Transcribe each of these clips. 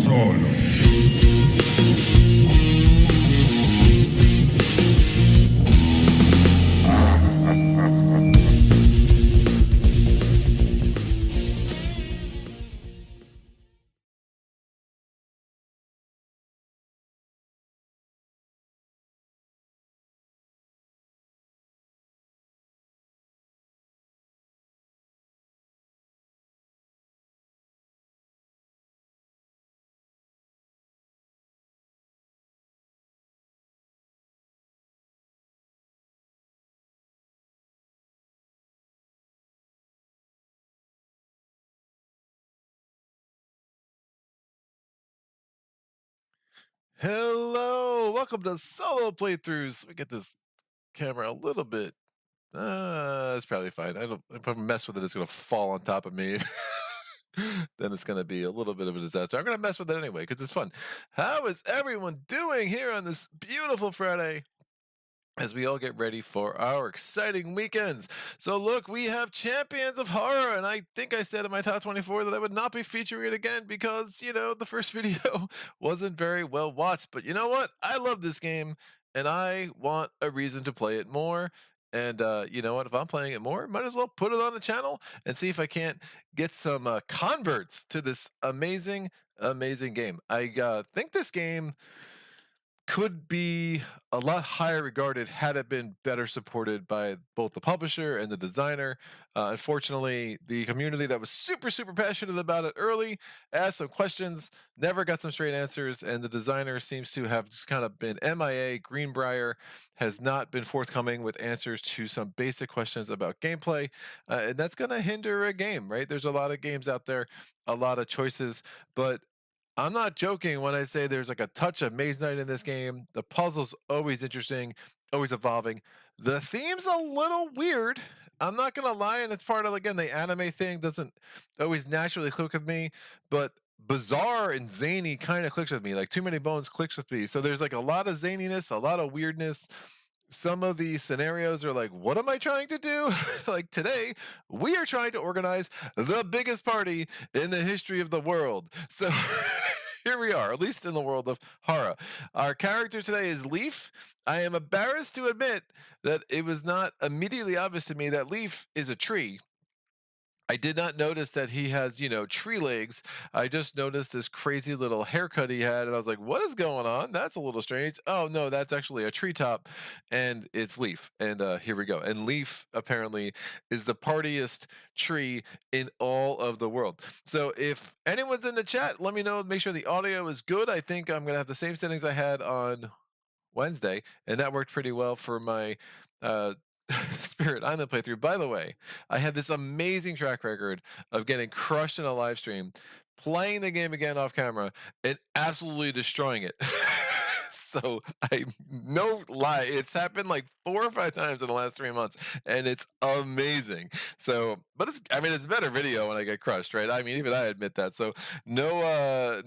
solo. Hello, welcome to solo playthroughs. Let me get this camera a little bit. It's probably fine. If I mess with it, it's gonna fall on top of me. Then it's gonna be a little bit of a disaster. I'm gonna mess with it anyway because it's fun. How is everyone doing here on this beautiful Friday? As we all get ready for our exciting weekends. So look, we have Champions of Hara, and I think I said in my top 24 that I would not be featuring it again because, the first video wasn't very well watched. But you know what? I love this game, and I want a reason to play it more. And you know what? If I'm playing it more, might as well put it on the channel and see if I can't get some converts to this amazing, amazing game. I think this game could be a lot higher regarded had it been better supported by both the publisher and the designer. Unfortunately, the community that was super, super passionate about it early asked some questions, never got some straight answers, and the designer seems to have just kind of been MIA. Greenbrier has not been forthcoming with answers to some basic questions about gameplay, and that's going to hinder a game, right? There's a lot of games out there, a lot of choices, but I'm not joking when I say there's like a touch of Maze Knight in this game. The puzzle's always interesting, always evolving. The theme's a little weird. I'm not gonna lie, and it's part of again the anime thing doesn't always naturally click with me, but bizarre and zany kind of clicks with me. Like Too Many Bones clicks with me. So there's like a lot of zaniness, a lot of weirdness. Some of these scenarios are like, what am I trying to do? Like today, we are trying to organize the biggest party in the history of the world. So here we are, at least in the world of Hara. Our character today is Leaf. I am embarrassed to admit that it was not immediately obvious to me that Leaf is a tree. I did not notice that he has, tree legs. I just noticed this crazy little haircut he had, and I was like, "What is going on? That's a little strange." Oh no, that's actually a treetop, and it's Leaf. And here we go. And Leaf apparently is the partiest tree in all of the world. So if anyone's in the chat, let me know. Make sure the audio is good. I think I'm gonna have the same settings I had on Wednesday, and that worked pretty well for my uh, Spirit Island playthrough. By the way, I have this amazing track record of getting crushed in a live stream, playing the game again off camera, and absolutely destroying it. So I no lie, it's happened like 4 or 5 times in the last 3 months, and it's amazing. So, but it's a better video when I get crushed, right? I mean, even I admit that. So no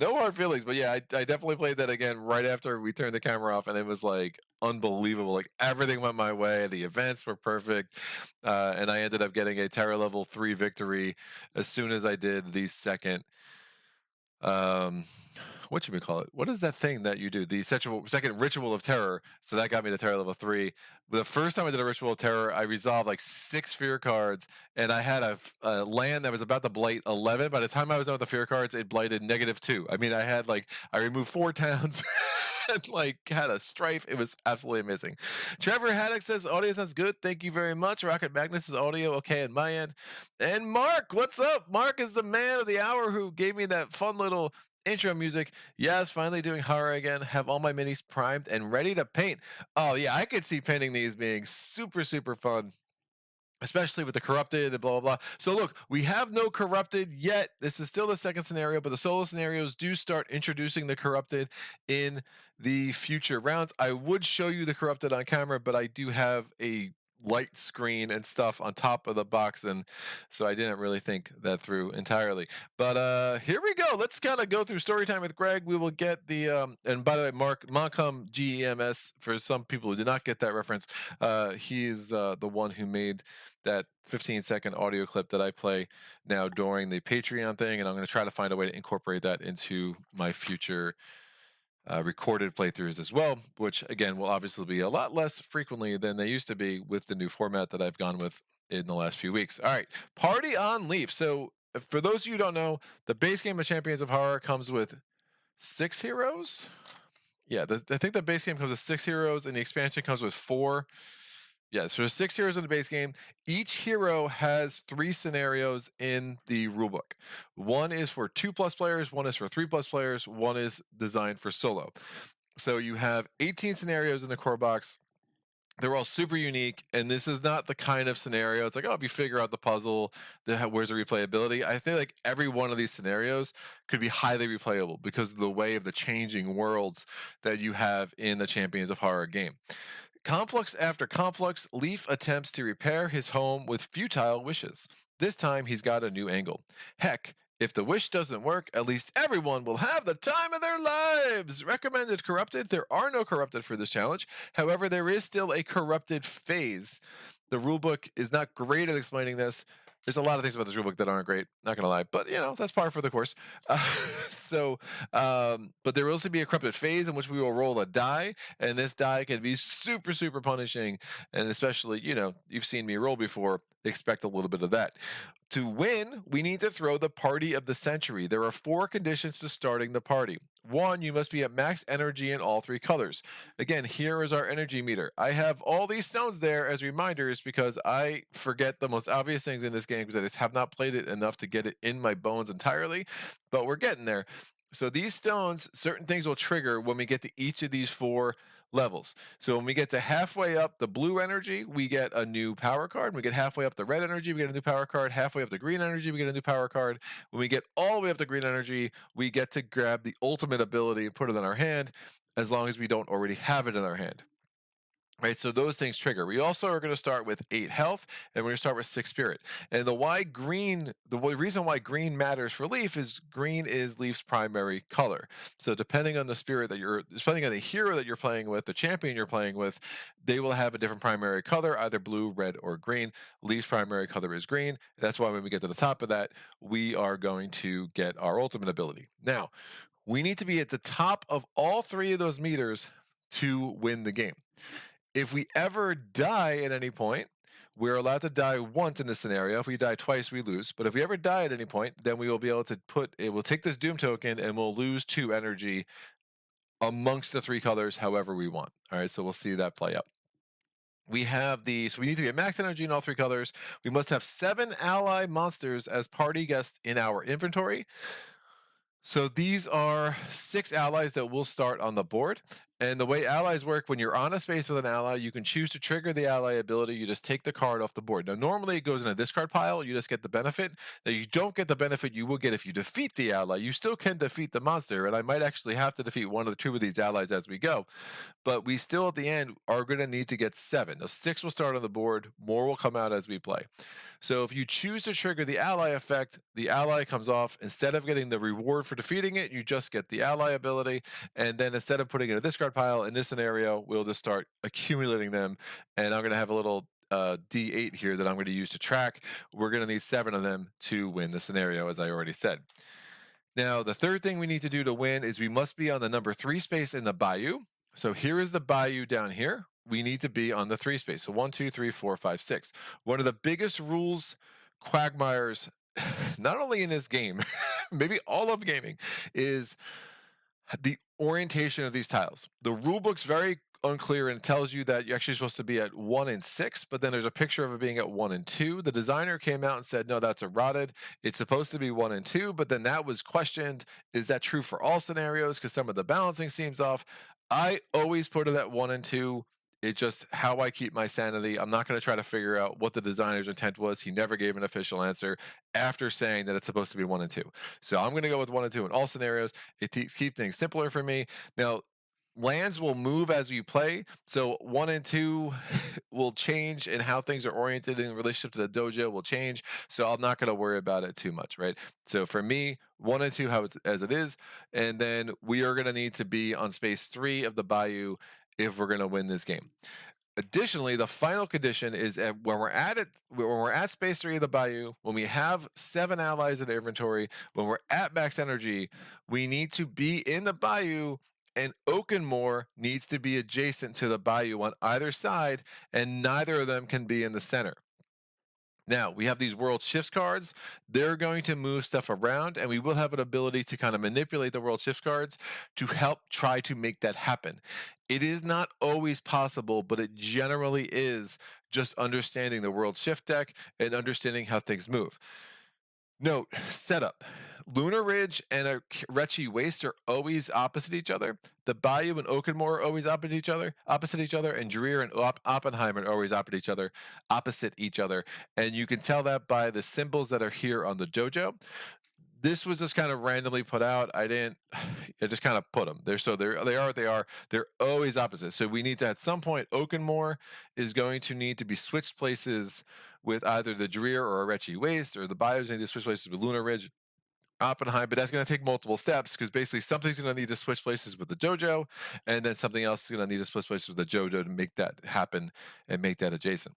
hard feelings, but yeah, I definitely played that again right after we turned the camera off, and it was like unbelievable. Like everything went my way, the events were perfect, and I ended up getting a Terra level 3 victory as soon as I did the second um what should we call it? What is that thing that you do? The second ritual of terror. So that got me to terror level 3. The first time I did a ritual of terror, I resolved like 6 fear cards, and I had a land that was about to blight 11. By the time I was done with the fear cards, it blighted -2. I mean, I removed 4 towns. And like had a strife. It was absolutely amazing. Trevor Haddock says audio sounds good. Thank you very much. Rocket Magnus is audio okay on my end. And Mark, what's up? Mark is the man of the hour who gave me that fun little intro music. Yes, finally doing horror again. Have all my minis primed and ready to paint. Oh yeah, I could see painting these being super, super fun, especially with the corrupted and blah blah blah. So look, we have no corrupted yet. This is still the second scenario, but the solo scenarios do start introducing the corrupted in the future rounds. I would show you the corrupted on camera, but I do have a light screen and stuff on top of the box, and so I didn't really think that through entirely. But here we go. Let's kind of go through story time with Greg. We will get the and by the way, Mark Moncom GEMS, for some people who did not get that reference, he's the one who made that 15-second audio clip that I play now during the Patreon thing, and I'm going to try to find a way to incorporate that into my future recorded playthroughs as well, which again will obviously be a lot less frequently than they used to be with the new format that I've gone with in the last few weeks. All right, Party on Leaf. So for those of you who don't know, the base game of Champions of Hara comes with 6 heroes. Yeah, I think the base game comes with 6 heroes, and the expansion comes with 4. Yeah, so there's 6 heroes in the base game. Each hero has 3 scenarios in the rulebook. One is for 2+ players, one is for 3+ players, one is designed for solo. So you have 18 scenarios in the core box. They're all super unique, and this is not the kind of scenario. It's like, oh, if you figure out the puzzle, where's the replayability? I feel like every one of these scenarios could be highly replayable because of the way of the changing worlds that you have in the Champions of Horror game. Conflux after conflux, Leaf attempts to repair his home with futile wishes. This time he's got a new angle. Heck, if the wish doesn't work, at least everyone will have the time of their lives! Recommended corrupted. There are no corrupted for this challenge. However, there is still a corrupted phase. The rulebook is not great at explaining this. There's a lot of things about this rulebook that aren't great, not gonna lie, but that's par for the course. But there will also be a corrupted phase in which we will roll a die, and this die can be super, super punishing, and especially, you've seen me roll before, expect a little bit of that. To win, we need to throw the party of the century. There are 4 conditions to starting the party. 1, you must be at max energy in all 3 colors. Again, here is our energy meter. I have all these stones there as reminders because I forget the most obvious things in this game because I just have not played it enough to get it in my bones entirely, but we're getting there. So these stones, certain things will trigger when we get to each of these 4 levels. So when we get to halfway up the blue energy, we get a new power card. When we get halfway up the red energy, we get a new power card. Halfway up the green energy, we get a new power card. When we get all the way up to green energy, we get to grab the ultimate ability and put it in our hand, as long as we don't already have it in our hand. Right, so those things trigger. We also are going to start with 8 health, and we're going to start with 6 spirit. And the reason why green matters for Leaf is green is Leaf's primary color. So depending on the depending on the hero that you're playing with, the champion you're playing with, they will have a different primary color, either blue, red, or green. Leaf's primary color is green. That's why when we get to the top of that, we are going to get our ultimate ability. Now, we need to be at the top of all 3 of those meters to win the game. If we ever die at any point, we're allowed to die once in this scenario. If we die twice, we lose. But if we ever die at any point, then we will be able to we'll take this Doom token and we'll lose 2 energy amongst the 3 colors however we want. All right, so we'll see that play out. We need to get max energy in all 3 colors. We must have 7 ally monsters as party guests in our inventory. So these are 6 allies that will start on the board. And the way allies work, when you're on a space with an ally, you can choose to trigger the ally ability. You just take the card off the board. Now, normally it goes in a discard pile. You just get the benefit. Now, you don't get the benefit you will get if you defeat the ally. You still can defeat the monster, and I might actually have to defeat 1 or 2 of these allies as we go. But we still, at the end, are going to need to get 7. Now, 6 will start on the board. More will come out as we play. So if you choose to trigger the ally effect, the ally comes off. Instead of getting the reward for defeating it, you just get the ally ability. And then instead of putting it in a discard pile, in this scenario, we'll just start accumulating them. And I'm going to have a little D8 here that I'm going to use to track. We're going to need 7 of them to win the scenario, as I already said. Now, the third thing we need to do to win is we must be on the number 3 space in the bayou. So here is the bayou down here. We need to be on the 3 space. So 1, 2, 3, 4, 5, 6. One of the biggest rules quagmires, not only in this game, maybe all of gaming, is the orientation of these tiles. The rulebook's very unclear and tells you that you're actually supposed to be at 1 and 6, but then there's a picture of it being at 1 and 2. The designer came out and said, no, that's eroded. It's supposed to be 1 and 2, but then that was questioned. Is that true for all scenarios? Because some of the balancing seems off. I always put it at 1 and 2. It's just how I keep my sanity. I'm not going to try to figure out what the designer's intent was. He never gave an official answer after saying that it's supposed to be 1 and 2. So I'm going to go with 1 and 2 in all scenarios. It keeps things simpler for me. Now, lands will move as you play. So 1 and 2 will change, and how things are oriented in relationship to the dojo will change. So I'm not going to worry about it too much, right? So for me, 1 and 2 how it's, as it is, and then we are going to need to be on space 3 of the bayou if we're going to win this game. Additionally, the final condition is when we're at space 3 of the bayou, when we have 7 allies in the inventory, when we're at max energy, we need to be in the bayou, and Oakenmore needs to be adjacent to the bayou on either side, and neither of them can be in the center. Now, we have these world shifts cards. They're going to move stuff around, and we will have an ability to kind of manipulate the world shifts cards to help try to make that happen. It is not always possible, but it generally is, just understanding the world shift deck and understanding how things move. Note, setup. Lunar Ridge and a Retchy Waste are always opposite each other. The Bayou and Oakenmore are always opposite each other, and Dreer and Oppenheimer are always opposite each other. And you can tell that by the symbols that are here on the dojo. This was just kind of randomly put out. I just kind of put them there. So they are what they are. They're always opposite. So we need to, at some point, Oakenmore is going to need to be switched places with either the Dreer or a Retchy Waste, or the Bayou's need to switch places with Lunar Ridge, Oppenheim, but that's going to take multiple steps, because basically something's going to need to switch places with the dojo, and then something else is going to need to switch places with the dojo to make that happen and make that adjacent.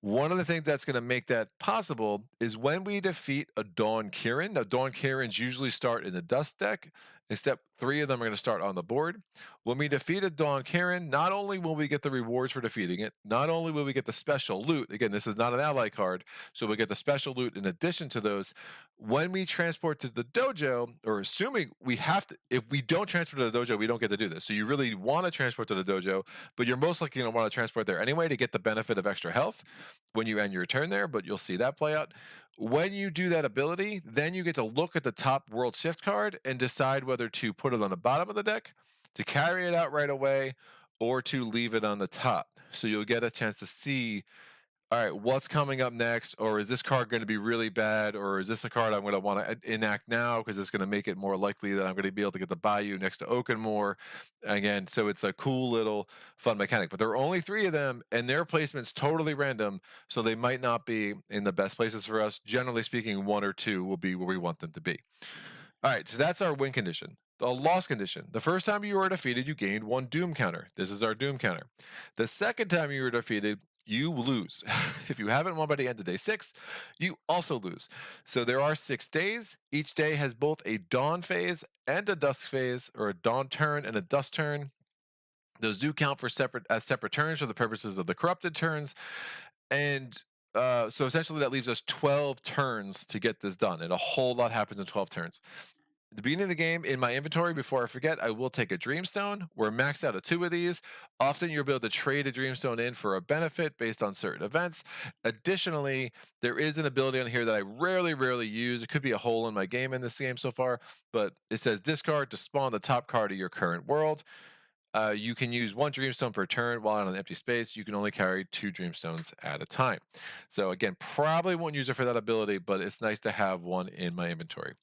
One of the things that's going to make that possible is when we defeat a Dawn Kirin. Now, Dawn Kirins usually start in the dust deck, except 3 of them are going to start on the board. When we defeat a Dawn Kirin, not only will we get the rewards for defeating it, not only will we get the special loot, again, this is not an ally card, so we get the special loot in addition to those. When we transport to the dojo, or assuming we have to, if we don't transport to the dojo, we don't get to do this. So you really want to transport to the dojo, but you're most likely going to want to transport there anyway to get the benefit of extra health when you end your turn there, but you'll see that play out. When you do that ability, then you get to look at the top world shift card and decide whether to put it on the bottom of the deck, to carry it out right away, or to leave it on the top. So you'll get a chance to see, all right, what's coming up next, or is this card going to be really bad, or is this a card I'm going to want to enact now because it's going to make it more likely that I'm going to be able to get the Bayou next to Oakenmore. Again, so it's a cool little fun mechanic, but there are only 3 of them, and their placement's totally random, so they might not be in the best places for us. Generally speaking, 1 or 2 will be where we want them to be. All right, so that's our win condition. The loss condition. The first time you were defeated, you gained 1 doom counter. This is our doom counter. The second time you were defeated, you lose. If you haven't won by the end of day 6, you also lose. So there are 6 days. Each day has both a dawn phase and a dusk phase, or a dawn turn and a dusk turn. Those do count for separate turns for the purposes of the corrupted turns. And so essentially that leaves us 12 turns to get this done, and a whole lot happens in 12 turns. At the beginning of the game, in my inventory, before I forget, I will take a Dreamstone. We're maxed out of 2 of these. Often you'll be able to trade a Dreamstone in for a benefit based on certain events. Additionally, there is an ability on here that I rarely use. It could be a hole in my game in this game so far, but it says discard to spawn the top card of your current world. You can use 1 Dreamstone per turn while on an empty space. You can only carry 2 Dreamstones at a time. So again, probably won't use it for that ability, but it's nice to have 1 in my inventory.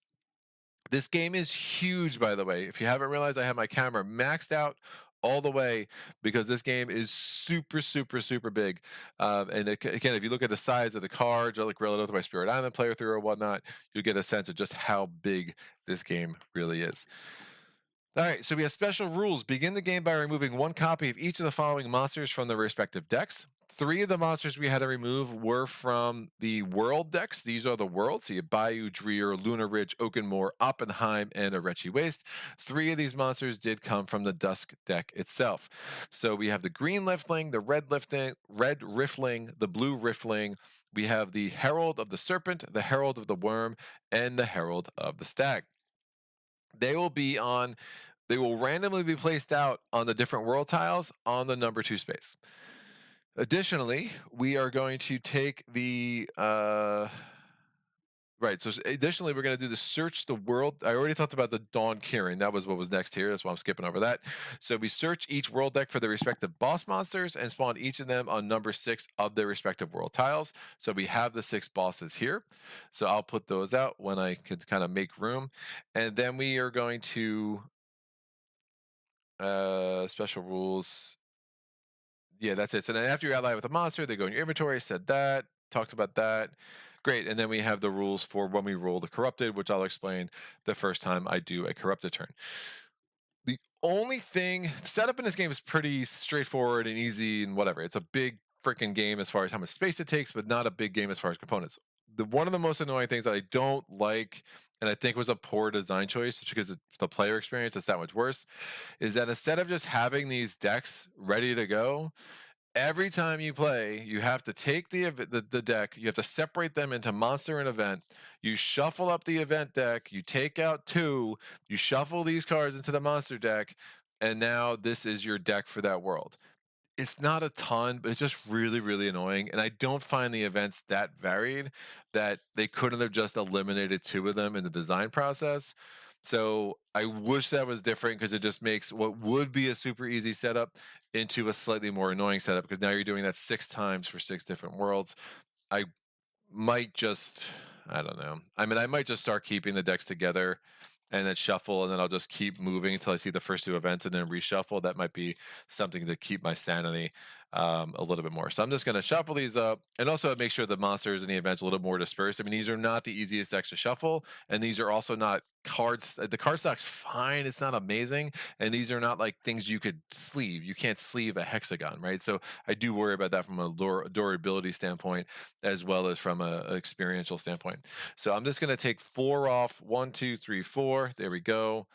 This game is huge, by the way. If you haven't realized, I have my camera maxed out all the way because this game is super big. And again, if you look at the size of the cards, or like relative to my Spirit Island playthrough or whatnot, you'll get a sense of just how big this game really is. All right, so we have special rules. Begin the game by removing 1 copy of each of the following monsters from their respective decks. 3 of the monsters we had to remove were from the world decks. These are the worlds. So you have Bayou, Dreer, Lunar Ridge, Oakenmore, Oppenheim, and Arechi Waste. 3 of these monsters did come from the Dusk deck itself. So we have the green Riftling, the red Riftling, the blue Riftling. We have the Herald of the Serpent, the Herald of the Worm, and the Herald of the Stag. They will randomly be placed out on the different world tiles on the number 2 space. Additionally, we are going to take the right. So additionally, we're going to do the search the world. I already talked about the Dawn Kirin. That was what was next here. That's why I'm skipping over that. So we search each world deck for their respective boss monsters and spawn each of them on number 6 of their respective world tiles. So we have the 6 bosses here. So I'll put those out when I can kind of make room. And then we are going to Special rules. Yeah, that's it. So then after you ally with a monster, they go in your inventory. Said that. Talked about that. Great. And then we have the rules for when we roll the corrupted, which I'll explain the first time I do a corrupted turn. The only thing setup in this game is pretty straightforward and easy and whatever. It's a big freaking game as far as how much space it takes, but not a big game as far as components. One of the most annoying things that I don't like, and I think was a poor design choice because the player experience is that much worse, is that instead of just having these decks ready to go, every time you play, you have to take the deck, you have to separate them into monster and event. You shuffle up the event deck, you take out two, you shuffle these cards into the monster deck, and now this is your deck for that world. It's not a ton, but it's just really, really annoying. And I don't find the events that varied that they couldn't have just eliminated two of them in the design process. So I wish that was different because it just makes what would be a super easy setup into a slightly more annoying setup because now you're doing that 6 times for 6 different worlds. I might just, I don't know. I mean, I might just start keeping the decks together and then shuffle, and then I'll just keep moving until I see the first two events and then reshuffle. That might be something to keep my sanity a little bit more. So I'm just going to shuffle these up and also make sure the monsters and the events are a little more dispersed. I mean, these are not the easiest decks to shuffle, and these are also not cards. The card stock's fine. It's not amazing. And these are not like things you could sleeve. You can't sleeve a hexagon, right? So I do worry about that from a durability standpoint as well as from a experiential standpoint. So I'm just going to take 4 off. 1, 2, 3, 4. There we go.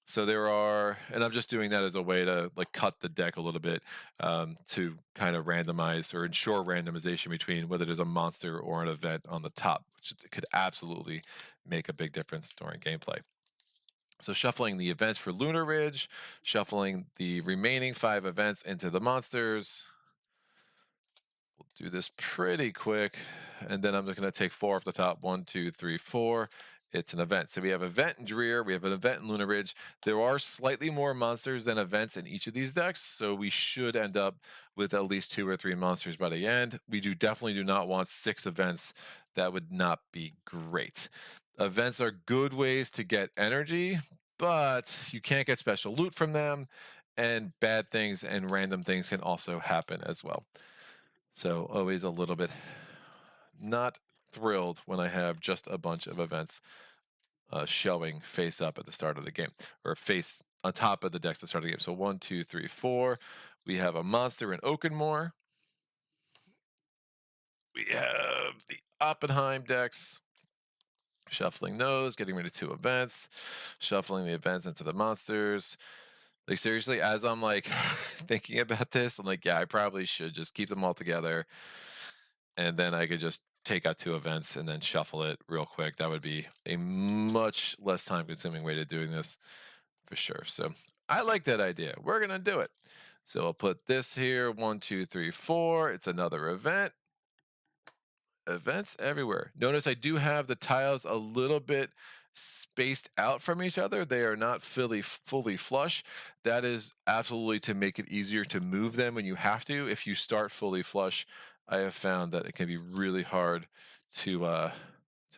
So there are, and I'm just doing that as a way to like cut the deck a little bit to kind of randomize or ensure randomization between whether there's a monster or an event on the top, which could absolutely make a big difference during gameplay. So shuffling the events for Lunar Ridge, shuffling the remaining 5 events into the monsters. We'll do this pretty quick, and then I'm just going to take 4 off the top. 1, 2, 3, 4. It's an event. So we have event in Dreer, we have an event in Lunar Ridge. There are slightly more monsters than events in each of these decks, so we should end up with at least 2 or 3 monsters by the end. We definitely do not want 6 events. That would not be great. Events are good ways to get energy, but you can't get special loot from them, and bad things and random things can also happen as well. So always a little bit not thrilled when I have just a bunch of events showing face up at the start of the game, or face on top of the decks at the start of the game. So 1, 2, 3, 4. We have a monster in Oakenmore. We have the Oppenheim decks. Shuffling those, getting rid of 2 events, shuffling the events into the monsters. Like seriously, as I'm like thinking about this, I'm like, yeah, I probably should just keep them all together, and then I could just take out 2 events and then shuffle it real quick. That would be a much less time-consuming way to doing this for sure. So I like that idea. We're gonna do it. So I'll put this here. 1, 2, 3, 4. It's another event. Events everywhere. Notice I do have the tiles a little bit spaced out from each other. They are not fully flush. That is absolutely to make it easier to move them when you have to. If you start fully flush, I have found that it can be really hard to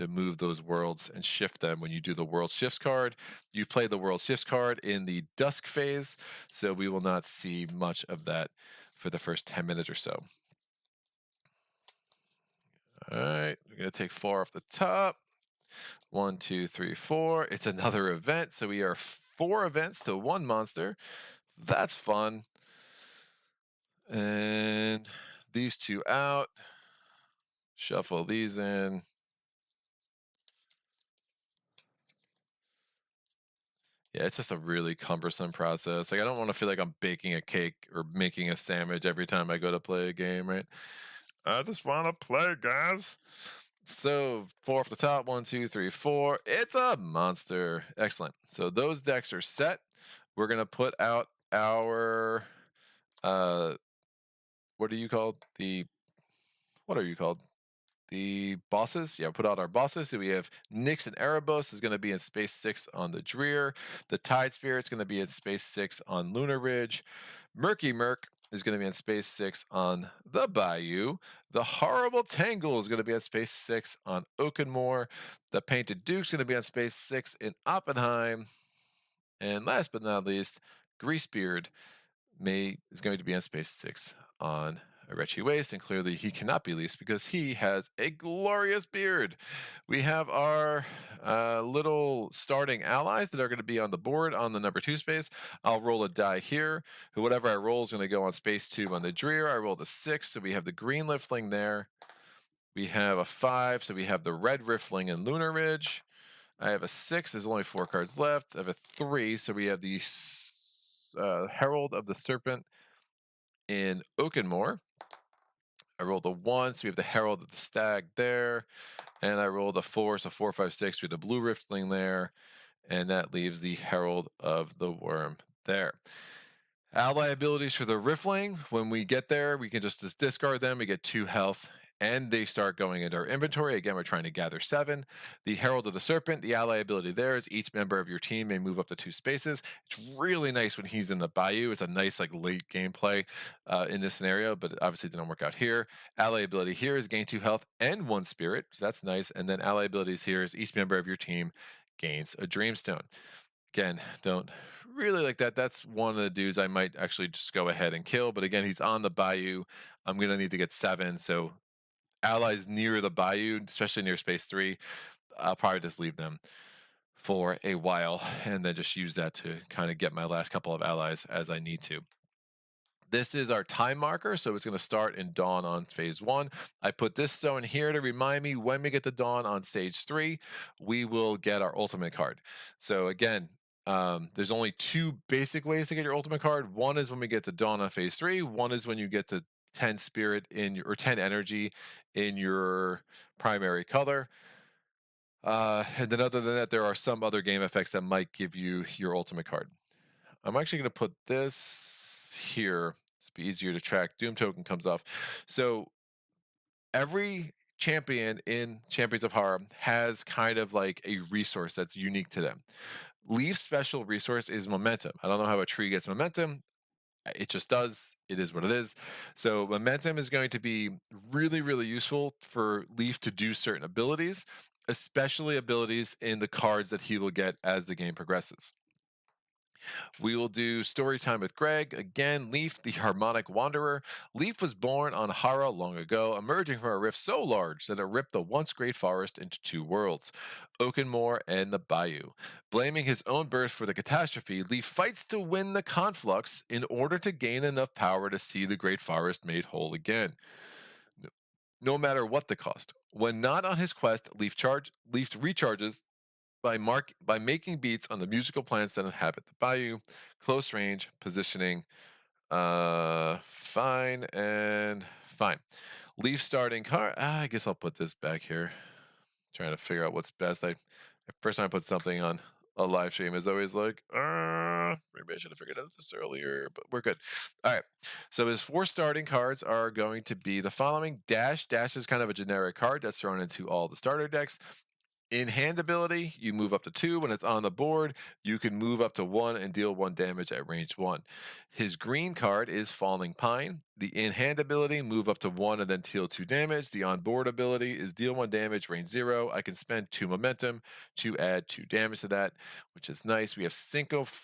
move those worlds and shift them when you do the world shifts card. You play the world shifts card in the dusk phase, so we will not see much of that for the first 10 minutes or so. All right, we're going to take 4 off the top. 1, 2, 3, 4. It's another event, so we are 4 events to 1 monster. That's fun. And these 2 out. Shuffle these in. Yeah, it's just a really cumbersome process. Like, I don't want to feel like I'm baking a cake or making a sandwich every time I go to play a game, right? I just want to play, guys. So 4 off the top. 1, 2, 3, 4. It's a monster. Excellent. So those decks are set. We're gonna put out our what are you called? What are you called? The bosses. Yeah, put out our bosses. So we have Nyx and Erebos is going to be in space 6 on the Dreer. The Tide Spirit's going to be in space 6 on Lunar Ridge. Murky Murk is going to be in space 6 on the Bayou. The Horrible Tangle is going to be on space 6 on Oakenmore. The Painted Duke's going to be on space 6 in Oppenheim. And last but not least, Greasebeard is going to be on space 6 on Arechi Waste, and clearly he cannot be leased because he has a glorious beard. We have our little starting allies that are going to be on the board on the number 2 space. I'll roll a die here. Whatever I roll is going to go on space 2 on the Dreer. I rolled a 6, so we have the green Liftling there. We have a 5, so we have the red Riftling and Lunar Ridge. I have a 6, there's only 4 cards left. I have a 3, so we have the Herald of the Serpent in Oakenmore. I rolled a 1, so we have the Herald of the Stag there. And I rolled a 4, so 4, 5, 6, we have the blue Riftling there. And that leaves the Herald of the Worm there. Ally abilities for the Riftling, when we get there, we can just discard them. We get 2 health, and they start going into our inventory. Again, we're trying to gather 7. The Herald of the Serpent, the ally ability there is each member of your team may move up to 2 spaces. It's really nice when he's in the bayou. It's a nice late gameplay in this scenario, but it obviously didn't work out here. Ally ability here is gain 2 health and 1 spirit, so that's nice. And then ally abilities here is each member of your team gains a Dreamstone. Again, don't really like that. That's one of the dudes I might actually just go ahead and kill. But again, he's on the bayou. I'm going to need to get 7. So allies near the bayou, especially near space 3, I'll probably just leave them for a while and then just use that to kind of get my last couple of allies as I need to. This is our time marker, so it's going to start in Dawn on phase 1. I put this stone here to remind me when we get to Dawn on stage 3, we will get our ultimate card. So again, there's only 2 basic ways to get your ultimate card. One is when we get to Dawn on phase 3. One is when you get to 10 spirit in your, or 10 energy in your primary color. And then other than that, there are some other game effects that might give you your ultimate card. I'm actually going to put this here to be easier to track. Doom token comes off. So every champion in Champions of Hara has kind of like a resource that's unique to them. Leaf's special resource is momentum. I don't know how a tree gets momentum. It just does. It is what it is. So momentum is going to be really, really useful for Leaf to do certain abilities, especially abilities in the cards that he will get as the game progresses. We will do story time with Greg. Again, Leaf, the harmonic wanderer. Leaf was born on Hara long ago, emerging from a rift so large that it ripped the once great forest into 2 worlds, Oakenmore and the Bayou. Blaming his own birth for the catastrophe, Leaf fights to win the conflux in order to gain enough power to see the great forest made whole again, no matter what the cost. When not on his quest, Leaf recharges by making beats on the musical plants that inhabit the bayou. Close range, positioning, fine and fine. Leaf starting card. I guess I'll put this back here. Trying to figure out what's best. First time I put something on a live stream is always like, maybe I should have figured out this earlier, but we're good. All right. So his 4 starting cards are going to be the following. Dash. Dash is kind of a generic card that's thrown into all the starter decks. In hand ability, you move up to 2. When it's on the board, you can move up to 1 and deal 1 damage at range 1. His green card is Falling Pine. The in hand ability, move up to 1 and then deal 2 damage. The on board ability is deal 1 damage, range 0. I can spend 2 momentum to add 2 damage to that, which is nice. We have Syncopate?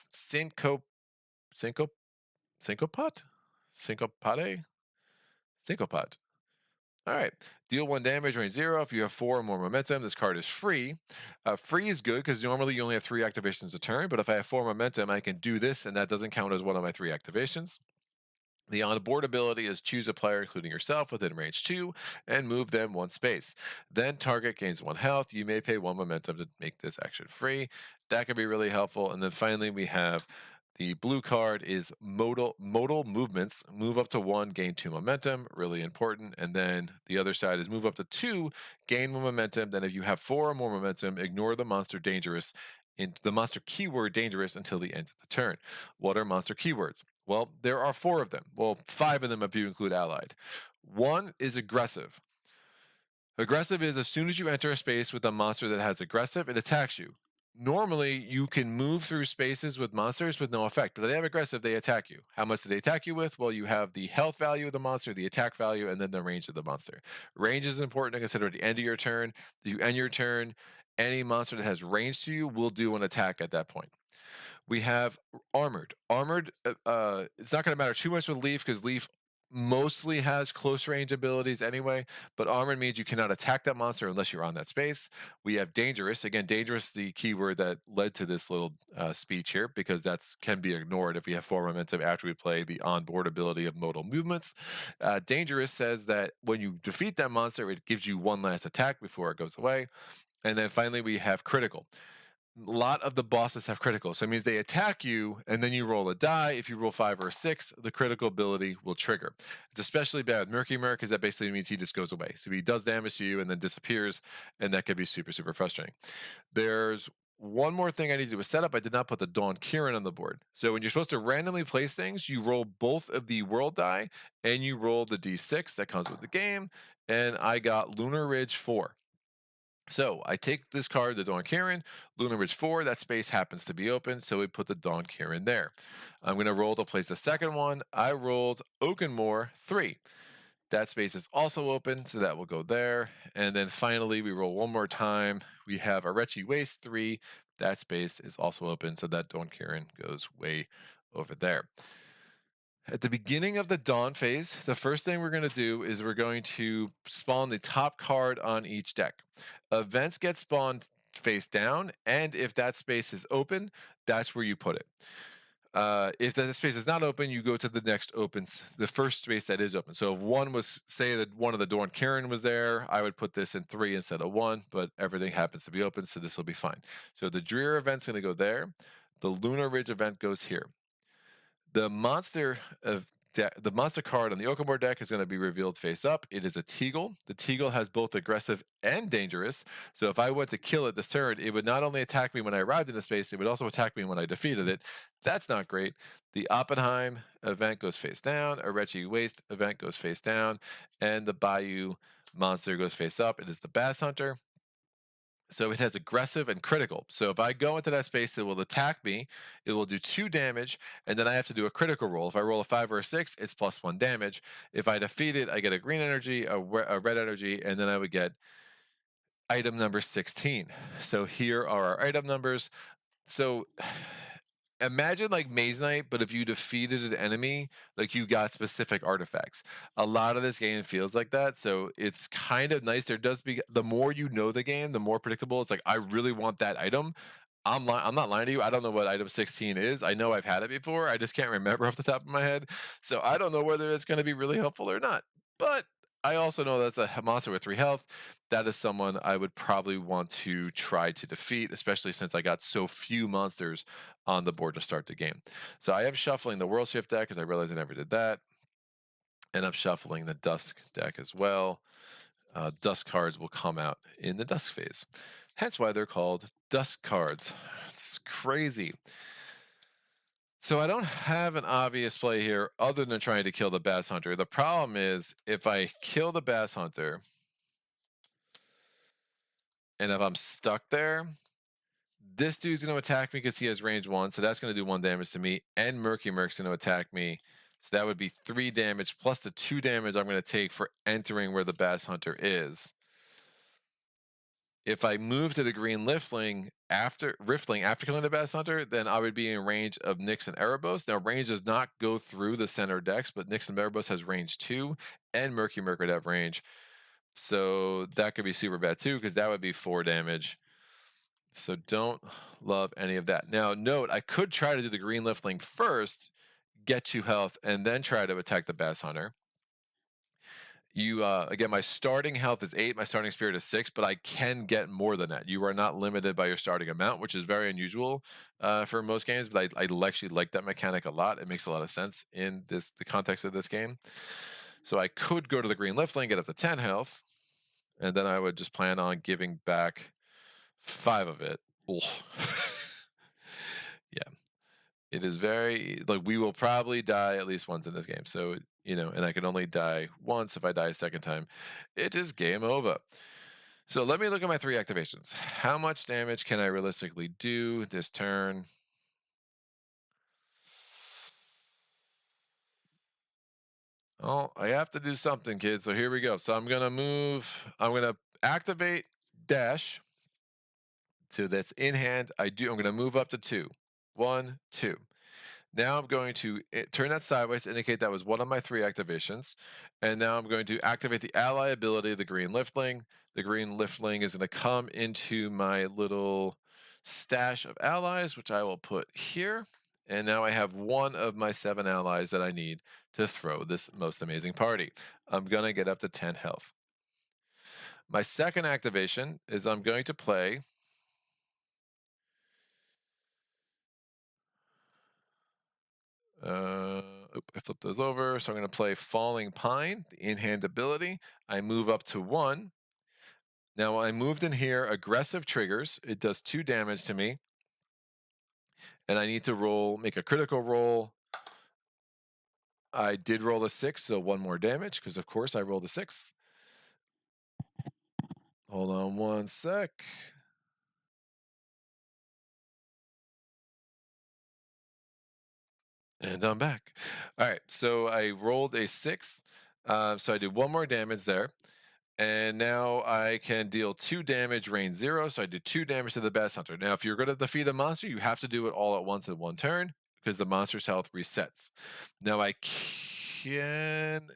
All right, deal 1 damage, range 0. If you have 4 or more momentum, this card is free. Free is good because normally you only have 3 activations a turn, but if I have 4 momentum, I can do this, and that doesn't count as one of my 3 activations. The on-board ability is choose a player, including yourself, within range 2, and move them 1 space. Then target gains 1 health. You may pay 1 momentum to make this action free. That could be really helpful. And then finally, we have the blue card is modal movements. Move up to 1, gain 2 momentum, really important. And then the other side is move up to 2, gain 1 momentum. Then if you have 4 or more momentum, ignore the monster dangerous into the monster keyword dangerous until the end of the turn. What are monster keywords? Well, there are 4 of them. Well, 5 of them if you include allied. 1 is aggressive. Aggressive is as soon as you enter a space with a monster that has aggressive, it attacks you. normally you can move through spaces with monsters with no effect, but if they have aggressive, they attack you. How much do they attack you with? Well, you have the health value of the monster, the attack value, and then the range of the monster. Range is important to consider at the end of your turn. If you end your turn, any monster that has range to you will do an attack at that point. We have armored. Armored, it's not going to matter too much with Leaf because Leaf mostly has close range abilities anyway, but armored means you cannot attack that monster unless you're on that space. We have dangerous. Again, dangerous, the keyword that led to this little speech here, because that's can be ignored if we have 4 momentum after we play the onboard ability of modal movements. Dangerous says that when you defeat that monster, it gives you one last attack before it goes away. And then finally, we have critical. A lot of the bosses have critical, so it means they attack you and then you roll a die. If you roll 5 or 6, the critical ability will trigger. It's especially bad with Murky Merc because that basically means he just goes away. So he does damage to you and then disappears, and that could be super, super frustrating. There's one more thing I need to do with setup. I did not put the Dawn Kirin on the board. So when you're supposed to randomly place things, you roll both of the world die and you roll the d6 that comes with the game, and I got Lunar Ridge 4. So I take this card, the Dawn Kirin, Lunar Ridge 4, that space happens to be open, so we put the Dawn Kirin there. I'm going to roll to place the second one. I rolled Oakenmoor 3. That space is also open, so that will go there. And then finally, we roll one more time. We have Arechi Waste 3. That space is also open, so that Dawn Kirin goes way over there. At the beginning of the Dawn phase, the first thing we're going to do is we're going to spawn the top card on each deck. Events get spawned face down, and if that space is open, that's where you put it. If that space is not open, you go to the next the first space that is open. So if one was, say that one of the Dawn Kirin was there, I would put this in 3 instead of 1, but everything happens to be open, so this will be fine. So the Dreer event's going to go there. The Lunar Ridge event goes here. The monster card on the Oakenmoor deck is going to be revealed face up. It is a Teagle. The Teagle has both aggressive and dangerous. So if I went to kill it this turn, it would not only attack me when I arrived in the space, it would also attack me when I defeated it. That's not great. The Oppenheim event goes face down. Arechi Waste event goes face down. And the Bayou monster goes face up. It is the Bass Hunter. So it has aggressive and critical. So if I go into that space, it will attack me. It will do 2 damage, and then I have to do a critical roll. If I roll a 5 or a 6, it's plus 1 damage. If I defeat it, I get a green energy, a red energy, and then I would get item number 16. So here are our item numbers. So imagine like Maze Knight, but if you defeated an enemy, like you got specific artifacts. A lot of this game feels like that, so it's kind of nice. There does be, the more you know the game, the more predictable. It's like, I really want that item. I'm not lying to you. I don't know what item 16 is. I know I've had it before. I just can't remember off the top of my head. So I don't know whether it's going to be really helpful or not. But I also know that's a monster with 3 health. That is someone I would probably want to try to defeat, especially since I got so few monsters on the board to start the game. So I am shuffling the World Shift deck because I realized I never did that. And I'm shuffling the Dusk deck as well. Dusk cards will come out in the Dusk phase. Hence why they're called Dusk cards. It's crazy. So I don't have an obvious play here other than trying to kill the Bass Hunter. The problem is if I kill the Bass Hunter, and if I'm stuck there, this dude's going to attack me because he has range 1, so that's going to do 1 damage to me, and Murky Merc's going to attack me, so that would be 3 damage plus the 2 damage I'm going to take for entering where the Bass Hunter is. If I move to the green Riftling after killing the Bass Hunter, then I would be in range of Nyx and Erebos. Now, range does not go through the center decks, but Nyx and Erebos has range 2, and Murky Merc would have range. So that could be super bad too, because that would be 4 damage. So don't love any of that. Now, note, I could try to do the green Riftling first, get 2 health, and then try to attack the Bass Hunter. Again, my starting health is 8, my starting spirit is 6, but I can get more than that. You are not limited by your starting amount, which is very unusual for most games, but I actually like that mechanic a lot. It makes a lot of sense in the context of this game. So I could go to the green Riftling, get up to 10 health, and then I would just plan on giving back 5 of it. Yeah. It is very, like, we will probably die at least once in this game. So, and I can only die once. If I die a second time, it is game over. So let me look at my 3 activations. How much damage can I realistically do this turn? Oh, I have to do something, kids. So here we go. So I'm gonna activate dash to that's in hand. I'm gonna move up to 2. 1, 2. Now I'm going to turn that sideways to indicate that was one of my 3 activations. And now I'm going to activate the ally ability of the green liftling. The green liftling is going to come into my little stash of allies, which I will put here. And now I have one of my 7 allies that I need to throw this most amazing party. I'm going to get up to 10 health. My second activation is I'm going to play I flipped those over. So I'm going to play Falling Pine, the in-hand ability. I move up to 1. Now I moved in here, aggressive triggers. It does 2 damage to me. And I need to make a critical roll. I did roll a 6, so 1 more damage, because of course I rolled a 6. Hold on 1 sec. And I'm back. All right, so I rolled a 6. So I did 1 more damage there. And now I can deal 2 damage, range 0. So I did 2 damage to the Best Hunter. Now, if you're going to defeat a monster, you have to do it all at once in 1 turn because the monster's health resets. Now I can,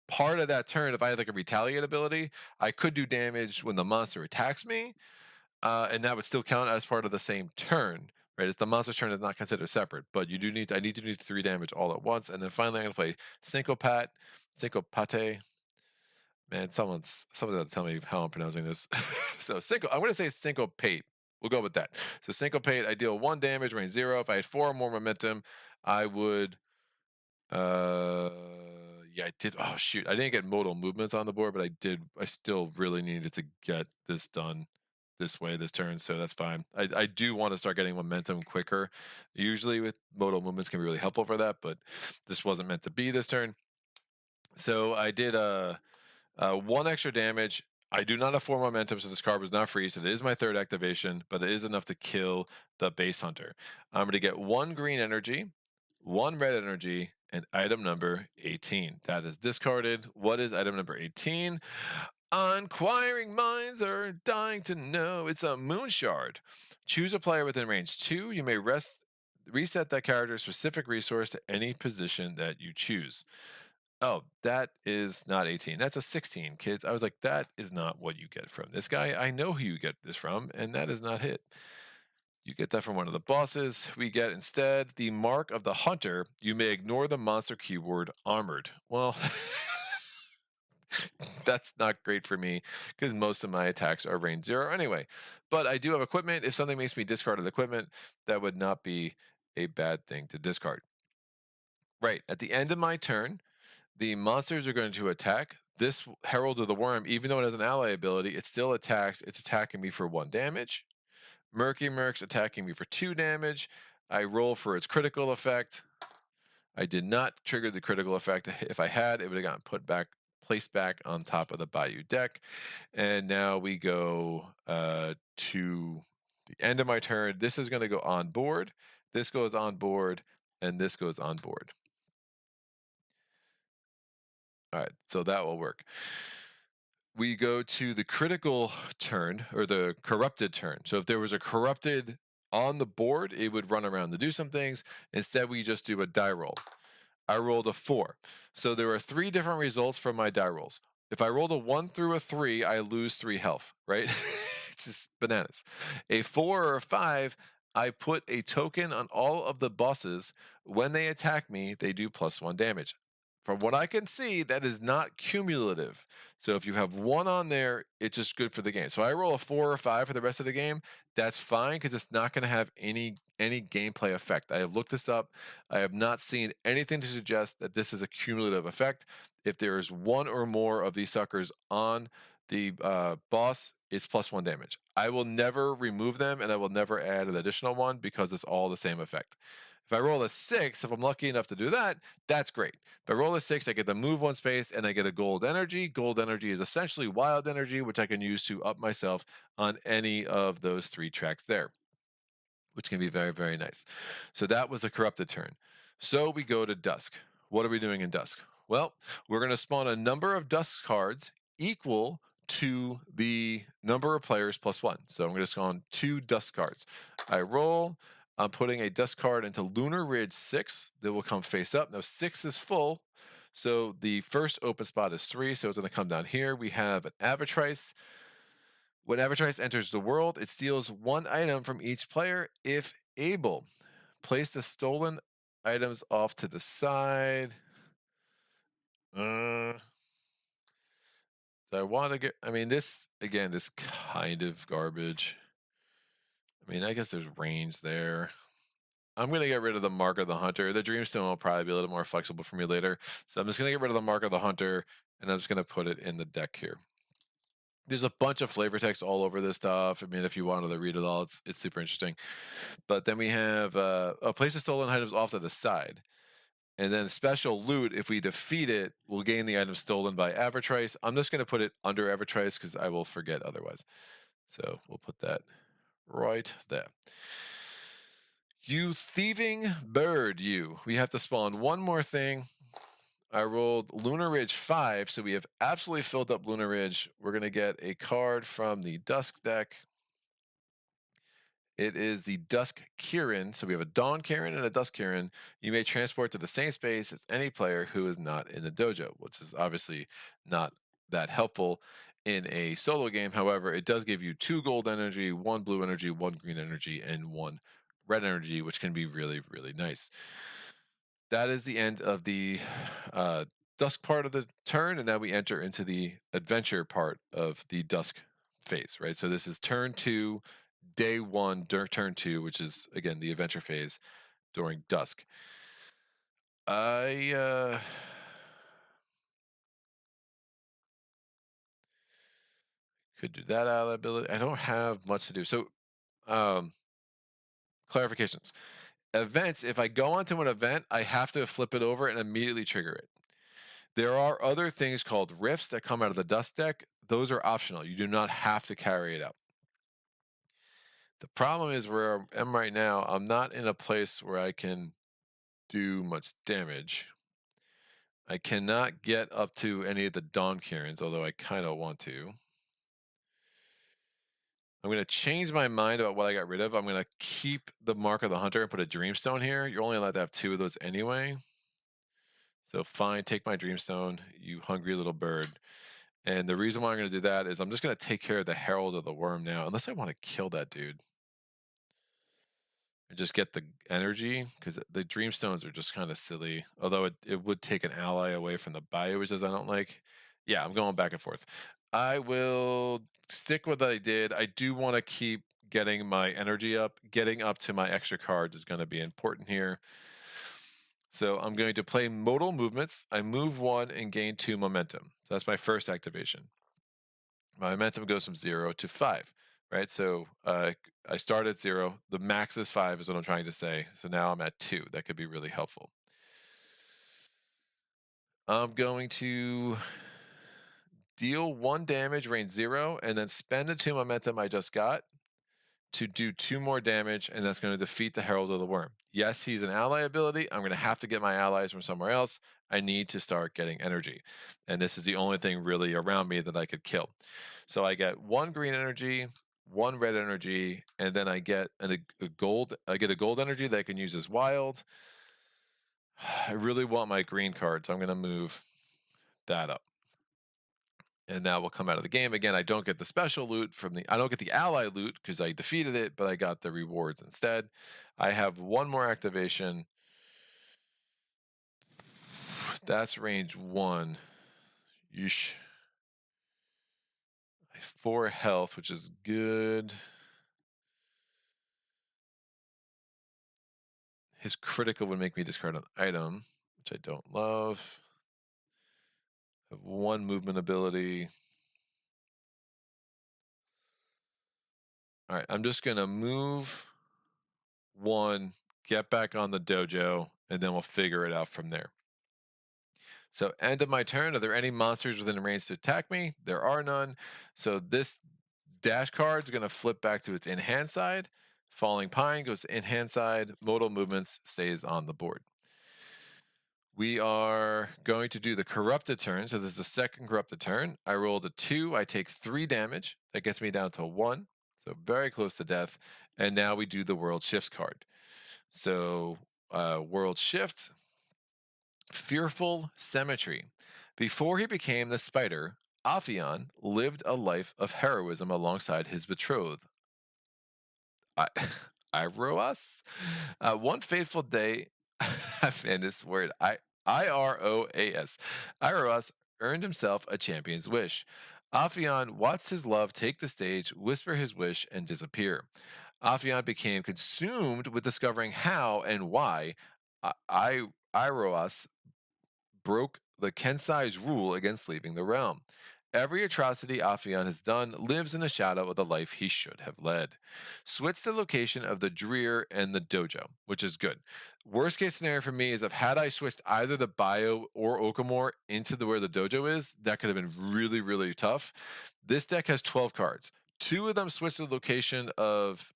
part of that turn, if I had like a retaliate ability, I could do damage when the monster attacks me. And that would still count as part of the same turn, right? It's the monster's turn is not considered separate, but I need to do 3 damage all at once. And then finally I'm going to play Syncopate. Man, someone's gonna tell me how I'm pronouncing this. So I'm gonna say syncopate. We'll go with that. So syncopate, I deal 1 damage, range 0. If I had 4 more momentum, I would yeah, I did. Oh shoot. I didn't get modal movements on the board, but I still really needed to get this done this way this turn, so that's fine. I do want to start getting momentum quicker. Usually with modal movements can be really helpful for that, but this wasn't meant to be this turn. So I did 1 extra damage. I do not have 4 momentum, so this card was not free. So it is my 3rd activation, but it is enough to kill the base hunter. I'm going to get 1 green energy, 1 red energy, and item number 18. That is discarded. What is item number 18? Inquiring minds are dying to know. It's a moon shard. Choose a player within range 2. You may reset that character's specific resource to any position that you choose. Oh, that is not 18. That's a 16, kids. I was like, that is not what you get from this guy. I know who you get this from, and that is not hit. You get that from one of the bosses. We get instead the mark of the hunter. You may ignore the monster keyword armored. Well, that's not great for me because most of my attacks are range 0 anyway. But I do have equipment. If something makes me discard the equipment, that would not be a bad thing to discard. Right, at the end of my turn, the monsters are going to attack. This Herald of the Worm, even though it has an ally ability, it still attacks. It's attacking me for 1 damage. Murky Merc's attacking me for 2 damage. I roll for its critical effect. I did not trigger the critical effect. If I had, it would have gotten placed back on top of the Bayou deck. And now we go to the end of my turn. This is going to go on board. This goes on board, and this goes on board. All right, so that will work. We go to the critical turn or the corrupted turn. So if there was a corrupted on the board, it would run around to do some things. Instead, we just do a die roll. I rolled a 4. So there are 3 different results from my die rolls. If I rolled a 1 through a 3, I lose 3 health, right? It's just bananas. A 4 or a 5, I put a token on all of the bosses. When they attack me, they do +1 damage. From what I can see, that is not cumulative. So if you have 1 on there, it's just good for the game. So I roll a 4 or 5 for the rest of the game. That's fine because it's not going to have any gameplay effect. I have looked this up. I have not seen anything to suggest that this is a cumulative effect. If there is 1 or more of these suckers on The boss is +1 damage. I will never remove them, and I will never add an additional one because it's all the same effect. If I roll a 6, if I'm lucky enough to do that, that's great. If I roll a 6, I get to move one space and I get a gold energy. Gold energy is essentially wild energy, which I can use to up myself on any of those 3 tracks there, which can be very, very nice. So that was a corrupted turn. So we go to Dusk. What are we doing in Dusk? Well, we're going to spawn a number of Dusk cards equal to the number of players +1. So I'm going to spawn 2 Dusk cards. I roll. I'm putting a Dusk card into Lunar Ridge 6 that will come face up. Now 6 is full. So the first open spot is 3. So it's going to come down here. We have an Avatrice. When Avatrice enters the world, it steals 1 item from each player if able. Place the stolen items off to the side. Do I want to get, I mean, this, again, this kind of garbage. I mean, I guess there's range there. I'm going to get rid of the Mark of the Hunter. The Dreamstone will probably be a little more flexible for me later. So I'm just going to get rid of the Mark of the Hunter, and I'm just going to put it in the deck here. There's a bunch of flavor text all over this stuff. I mean, if you wanted to read it all, it's super interesting. But then we have a place of stolen items off to the side. And then special loot, if we defeat it, we'll gain the item stolen by Avatrice. I'm just going to put it under Avatrice because I will forget otherwise. So we'll put that right there. You thieving bird, you. We have to spawn one more thing. I rolled Lunar Ridge 5, so we have absolutely filled up Lunar Ridge. We're going to get a card from the Dusk deck. It is the Dusk Kirin. So we have a Dawn Kirin and a Dusk Kirin. You may transport to the same space as any player who is not in the dojo, which is obviously not that helpful in a solo game. However, it does give you 2 gold energy, 1 blue energy, 1 green energy, and 1 red energy, which can be really, really nice. That is the end of the Dusk part of the turn, and now we enter into the adventure part of the Dusk phase, right? So this is turn 2, day 1, turn 2, which is, again, the adventure phase during Dusk. I could do that out of ability. I don't have much to do. So clarifications. Events, if I go onto an event, I have to flip it over and immediately trigger it. There are other things called rifts that come out of the Dusk deck. Those are optional. You do not have to carry it out. The problem is where I am right now, I'm not in a place where I can do much damage. I cannot get up to any of the Dawn Kirins, although I kind of want to. I'm going to change my mind about what I got rid of. I'm going to keep the Mark of the Hunter and put a Dreamstone here. You're only allowed to have 2 of those anyway. So fine, take my Dreamstone, you hungry little bird. And the reason why I'm going to do that is I'm just going to take care of the Herald of the Worm now, unless I want to kill that dude. And just get the energy, because the Dreamstones are just kind of silly. Although it would take an ally away from the bio, which is I don't like. Yeah, I'm going back and forth. I will stick with what I did. I do want to keep getting my energy up. Getting up to my extra card is going to be important here. So I'm going to play modal movements. I move 1 and gain 2 momentum. So that's my first activation. My momentum goes from 0 to 5, right? So I start at 0. The max is 5 is what I'm trying to say. So now I'm at 2. That could be really helpful. I'm going to deal 1 damage, range 0, and then spend the 2 momentum I just got to do 2 more damage, and that's going to defeat the Herald of the Worm. Yes, he's an ally ability. I'm going to have to get my allies from somewhere else. I need to start getting energy. And this is the only thing really around me that I could kill. So I get 1 green energy, 1 red energy, and then I get a gold. I get a gold energy that I can use as wild. I really want my green card, so I'm going to move that up. And that will come out of the game. Again, I don't get the special loot from I don't get the ally loot because I defeated it, but I got the rewards instead. I have 1 more activation. That's range 1. Yeesh. I have 4 health, which is good. His critical would make me discard an item, which I don't love. I have 1 movement ability. All right, I'm just gonna move one, get back on the dojo, and then we'll figure it out from there. So, end of my turn. Are there any monsters within range to attack me? There are none. So, this dash card is going to flip back to its in hand side. Falling Pine goes to in hand side. Modal movements stays on the board. We are going to do the corrupted turn. So, this is the second corrupted turn. I rolled a 2. I take 3 damage. That gets me down to 1. So, very close to death. And now we do the World Shifts card. So, World Shift. Fearful Symmetry. Before he became the spider, Aphion lived a life of heroism alongside his betrothed, I- Iroas. One fateful day, man, this word, Iroas. Iroas earned himself a champion's wish. Aphion watched his love take the stage, whisper his wish, and disappear. Aphion became consumed with discovering how and why Iroas broke the Kensai's rule against leaving the realm. Every atrocity Aphion has done lives in the shadow of the life he should have led. Switch the location of the Dreer and the dojo, which is good. Worst case scenario for me is if had I switched either the bio or Okamore into where the dojo is, that could have been really, really tough. This deck has 12 cards. 2 of them switch the location of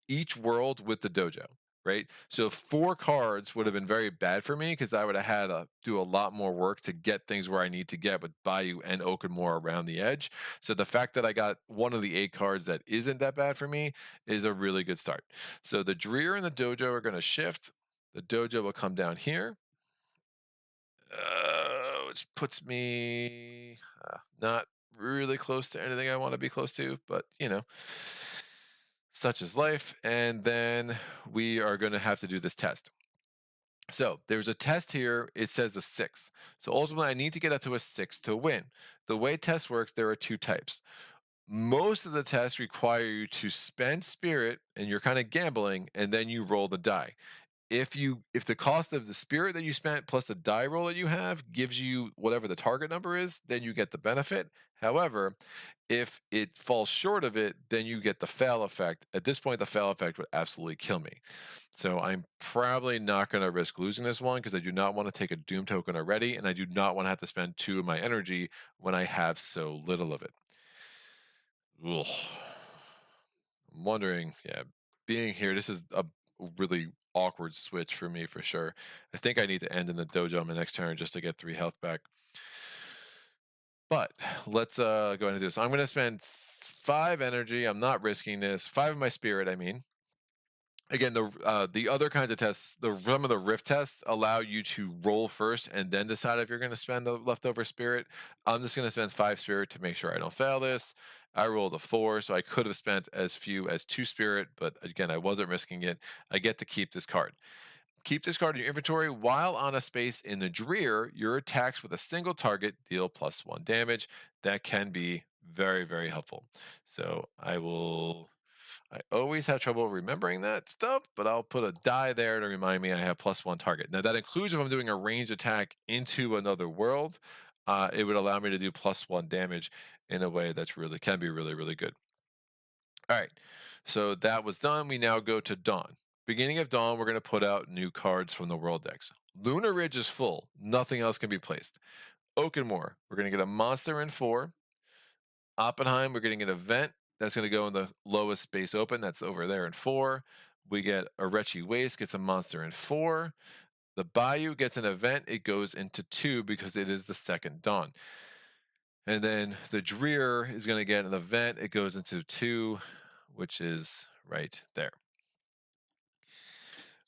each world with the dojo, right? So 4 cards would have been very bad for me because I would have had to do a lot more work to get things where I need to get with Bayou and Oakenmore around the edge. So the fact that I got one of the 8 cards that isn't that bad for me is a really good start. So the Dreer and the dojo are going to shift. The dojo will come down here, which puts me not really close to anything I want to be close to, but such is life. And then we are going to have to do this test. So there's a test here. It says a 6. So ultimately, I need to get up to a 6 to win. The way test works, there are 2 types. Most of the tests require you to spend spirit, and you're kind of gambling, and then you roll the die. If the cost of the spirit that you spent plus the die roll that you have gives you whatever the target number is, then you get the benefit. However, if it falls short of it, then you get the fail effect. At this point, the fail effect would absolutely kill me. So I'm probably not going to risk losing this one because I do not want to take a doom token already, and I do not want to have to spend 2 of my energy when I have so little of it. Ugh. I'm wondering, being here, this is a really awkward switch for me for sure. I think I need to end in the dojo on my next turn just to get 3 health back. But let's go ahead and do this. I'm going to spend 5 energy. I'm not risking this. 5 of my spirit, I mean. Again, the other kinds of tests, some of the rift tests allow you to roll first and then decide if you're going to spend the leftover spirit. I'm just going to spend 5 spirit to make sure I don't fail this. I rolled a 4, so I could have spent as few as 2 spirit, but again, I wasn't risking it. I get to keep this card. Keep this card in your inventory while on a space in the Dreer. Your attacks with a single target deal +1 damage. That can be very, very helpful. So I always have trouble remembering that stuff, but I'll put a die there to remind me I have +1 target. Now that includes if I'm doing a ranged attack into another world, it would allow me to do +1 damage in a way that's can be really, really good. All right, so that was done. We now go to Dawn. Beginning of Dawn, we're going to put out new cards from the world decks. Lunar Ridge is full. Nothing else can be placed. Oakenmore, we're going to get a monster in 4. Oppenheim, we're getting an event that's going to go in the lowest space open. That's over there in 4. We get a Retchy Waste, gets a monster in 4. The Bayou gets an event. It goes into 2 because it is the second Dawn. And then the Dreer is going to get an event. It goes into 2, which is right there.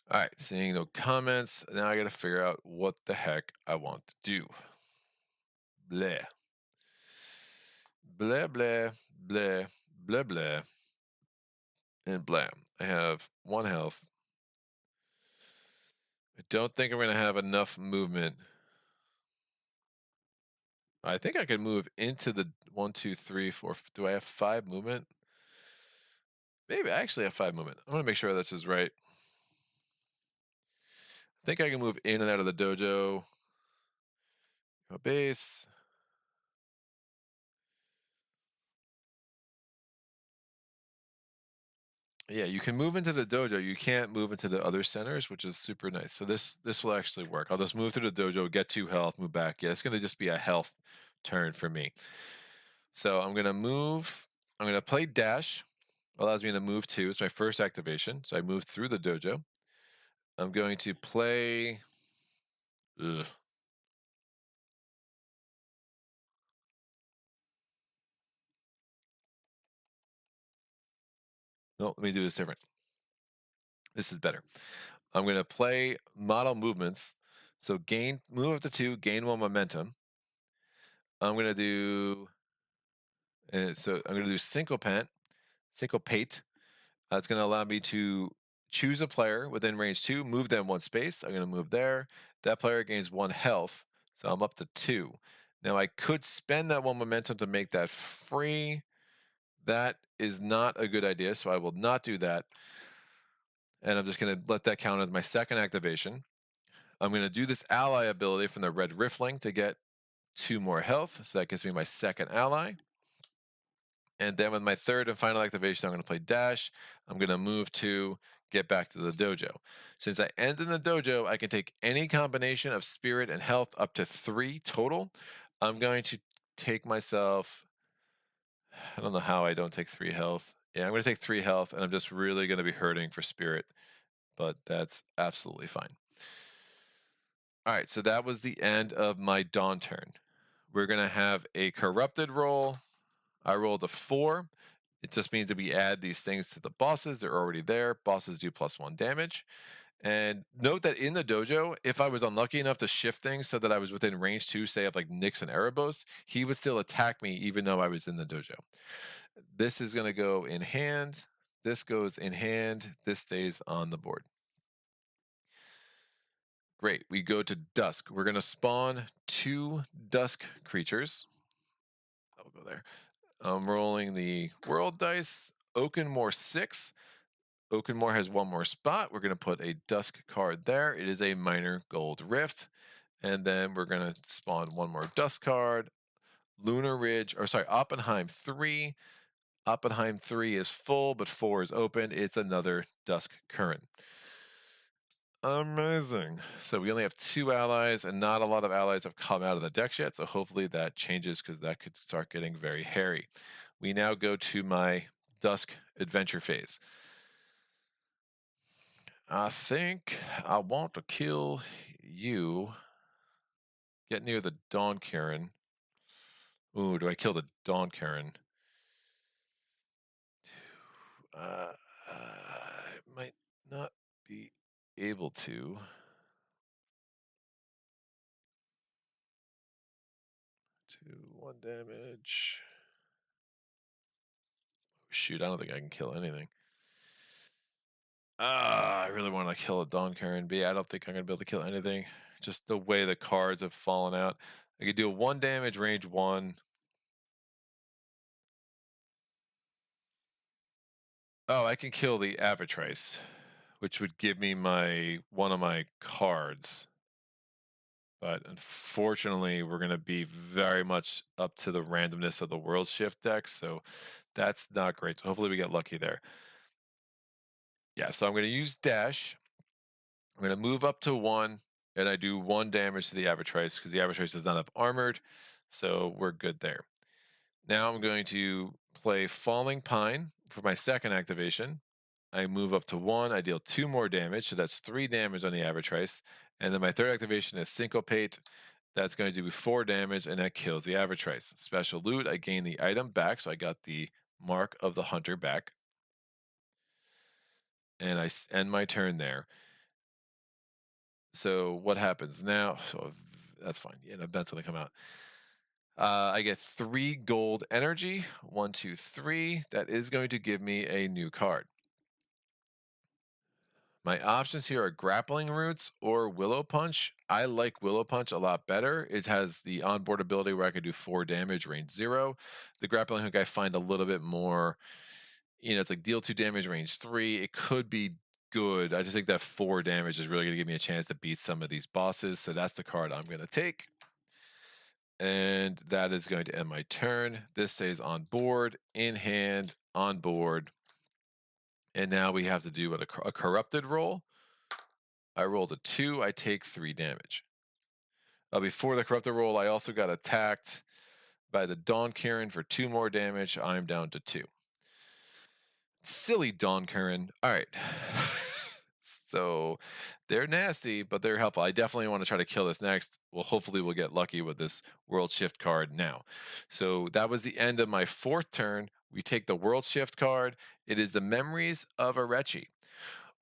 All right, seeing no comments. Now I got to figure out what the heck I want to do. Bleh. Blah, blah, blah, blah, blah. And blam. I have 1 health. I don't think I'm going to have enough movement. I think I can move into the 1, 2, 3, 4. Do I have 5 movement? Maybe I actually have 5 movement. I'm going to make sure this is right. I think I can move in and out of the dojo. Go base. Yeah, you can move into the dojo. You can't move into the other centers, which is super nice. So this will actually work. I'll just move through the dojo, get 2 health, move back. Yeah, it's gonna just be a health turn for me. So I'm gonna move. I'm gonna play dash. Allows me to move 2. It's my first activation. So I move through the dojo. I'm going to play. Ugh. No, let me do this different. This is better. I'm going to play model movements. So move up to 2, gain 1 momentum. I'm going to do, so I'm going to do syncopate. That's going to allow me to choose a player within range 2, move them 1 space. I'm going to move there. That player gains 1 health, so I'm up to 2. Now I could spend that 1 momentum to make that free. That is not a good idea, so I will not do that. And I'm just going to let that count as my second activation. I'm going to do this ally ability from the red riffling to get 2 more health, so that gives me my second ally. And then with my third and final activation, I'm going to play dash. I'm going to move to get back to the dojo. Since I end in the dojo, I can take any combination of spirit and health up to 3 total. I'm going to take myself, I don't know how I don't take 3 health. Yeah, I'm going to take 3 health, and I'm just really going to be hurting for spirit, but that's absolutely fine. All right, so that was the end of my dawn turn. We're going to have a corrupted roll. I rolled a 4. It just means that we add these things to the bosses. They're already there. Bosses do +1 damage. And note that in the dojo, if I was unlucky enough to shift things so that I was within range 2, say of like Nyx and Erebos, he would still attack me even though I was in the dojo. This is going to go in hand. This goes in hand. This stays on the board. Great. We go to dusk. We're going to spawn 2 dusk creatures. I'll go there. I'm rolling the world dice. Oakenmore 6. Oakenmore has 1 more spot. We're going to put a dusk card there. It is a minor gold rift. And then we're going to spawn 1 more dusk card. Oppenheim 3. Oppenheim 3 is full, but 4 is open. It's another dusk current. Amazing. So we only have 2 allies, and not a lot of allies have come out of the decks yet. So hopefully that changes, because that could start getting very hairy. We now go to my dusk adventure phase. I think I want to kill you. Get near the Dawn Karen. Ooh, do I kill the Dawn Karen? I might not be able to. 2, 1 damage. Shoot, I don't think I can kill anything. I really want to kill a Dawn Karen B. I don't think I'm going to be able to kill anything. Just the way the cards have fallen out. I could do a 1 damage, range 1. Oh, I can kill the Avatrice, which would give me one of my cards. But unfortunately, we're going to be very much up to the randomness of the World Shift deck, so that's not great. So hopefully we get lucky there. Yeah, so I'm going to use dash. I'm going to move up to 1, and I do 1 damage to the Avatrice, because the Avatrice does not have armored, so we're good there. Now I'm going to play Falling Pine for my second activation. I move up to 1, I deal 2 more damage, so that's 3 damage on the Avatrice. And then my third activation is Syncopate. That's going to do 4 damage, and that kills the Avatrice. Special loot, I gain the item back, so I got the Mark of the Hunter back. And I end my turn there. So what happens now? So that's fine. Yeah, that's going to come out. I get 3 gold energy. 1, 2, 3. That is going to give me a new card. My options here are Grappling Roots or Willow Punch. I like Willow Punch a lot better. It has the onboard ability where I can do 4 damage, range 0. The Grappling Hook I find a little bit more, it's like deal 2 damage, range 3. It could be good. I just think that 4 damage is really going to give me a chance to beat some of these bosses. So that's the card I'm going to take. And that is going to end my turn. This stays on board, in hand, on board. And now we have to do a corrupted roll. I rolled a 2. I take 3 damage. Before the corrupted roll, I also got attacked by the Dawn Karen for 2 more damage. I'm down to 2. Silly Dawn Karen. All right. So they're nasty, but they're helpful. I definitely want to try to kill this next. Well, hopefully we'll get lucky with this World Shift card now. So that was the end of my 4th turn. We take the World Shift card. It is the Memories of Arechi.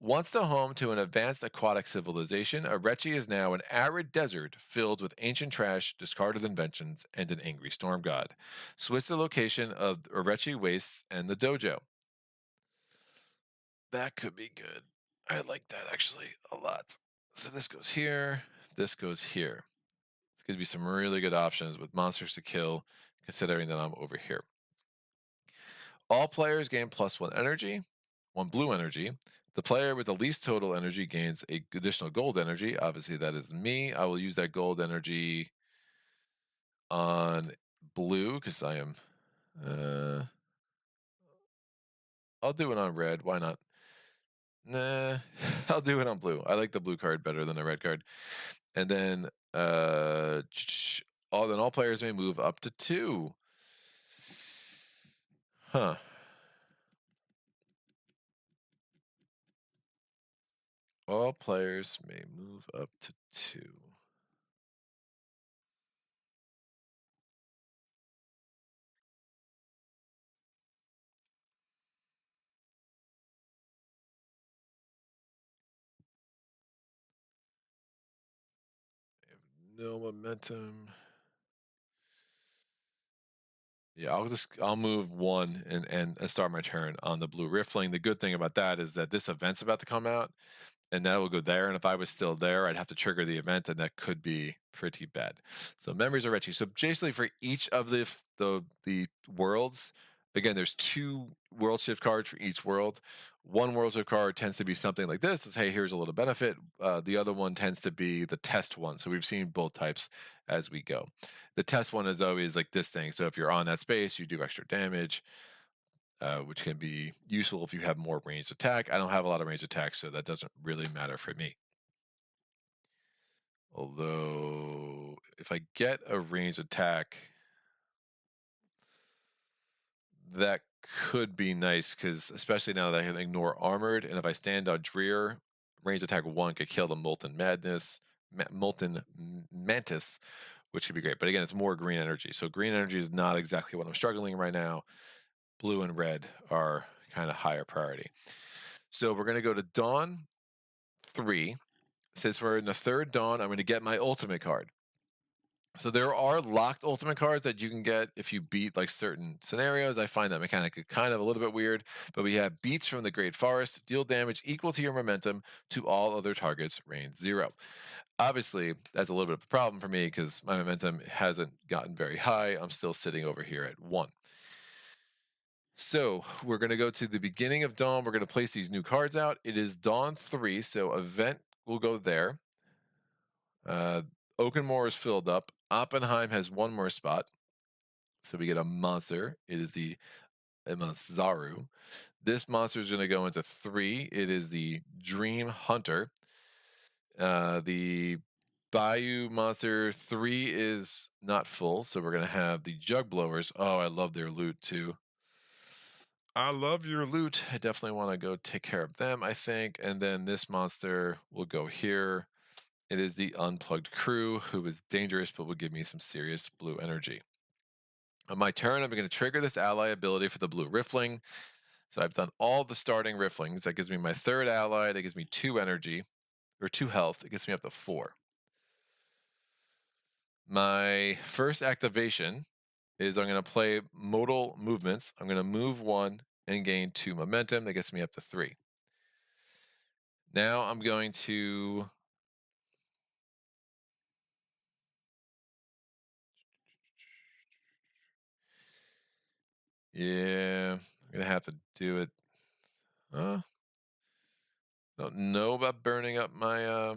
Once the home to an advanced aquatic civilization, Arechi is now an arid desert filled with ancient trash, discarded inventions, and an angry storm god. Switch the location of Arechi Wastes and the dojo. That could be good. I like that actually a lot. So this goes here, this goes here. It's going to be some really good options with monsters to kill, considering that I'm over here. All players gain +1 energy, 1 blue energy. The player with the least total energy gains a additional gold energy. Obviously, that is me. I will use that gold energy on blue because I am. I'll do it on red. Why not? Nah, I'll do it on blue. I like the blue card better than the red card. And then all players may move up to 2. Huh. All players may move up to 2. I have no momentum. Yeah, I'll move 1 and start my turn on the blue riffling. The good thing about that is that this event's about to come out, and that will go there. And if I was still there, I'd have to trigger the event, and that could be pretty bad. So memories are retchy. So basically, for each of the worlds, again, there's 2 world shift cards for each world. One world shift card tends to be something like this: is hey, here's a little benefit. The other one tends to be the test one. So we've seen both types as we go. The test one is always like this thing. So if you're on that space, you do extra damage. Which can be useful if you have more ranged attack. I don't have a lot of ranged attack, so that doesn't really matter for me. Although, if I get a ranged attack, that could be nice, because especially now that I can ignore armored, and if I stand on Dreer, ranged attack 1 could kill the Molten Mantis, which could be great. But again, it's more green energy. So green energy is not exactly what I'm struggling right now. Blue and red are kind of higher priority. So we're going to go to Dawn 3. Since we're in the 3rd Dawn, I'm going to get my ultimate card. So there are locked ultimate cards that you can get if you beat like certain scenarios. I find that mechanic kind of a little bit weird, but we have Beats from the Great Forest, deal damage equal to your momentum to all other targets, range 0. Obviously, that's a little bit of a problem for me because my momentum hasn't gotten very high. I'm still sitting over here at 1. So we're going to go to the beginning of Dawn. We're going to place these new cards out. It is Dawn 3, so event will go there. Oakenmore is filled up. Oppenheim has 1 more spot. So we get a monster. It is the Zaru. This monster is going to go into 3. It is the Dream Hunter. The Bayou monster 3 is not full, so we're going to have the Jug Blowers. Oh, I love their loot too. I love your loot. I definitely want to go take care of them, I think. And then this monster will go here. It is the Unplugged Crew, who is dangerous but will give me some serious blue energy. On my turn, I'm going to trigger this ally ability for the blue Riffling. So I've done all the starting Rifflings. That gives me my 3rd ally. That gives me 2 energy, or 2 health. It gets me up to 4. My first activation is I'm going to play modal movements. I'm going to move 1 and gain 2 momentum. That gets me up to 3. Now I'm going to I'm going to have to do it. Don't know about burning up my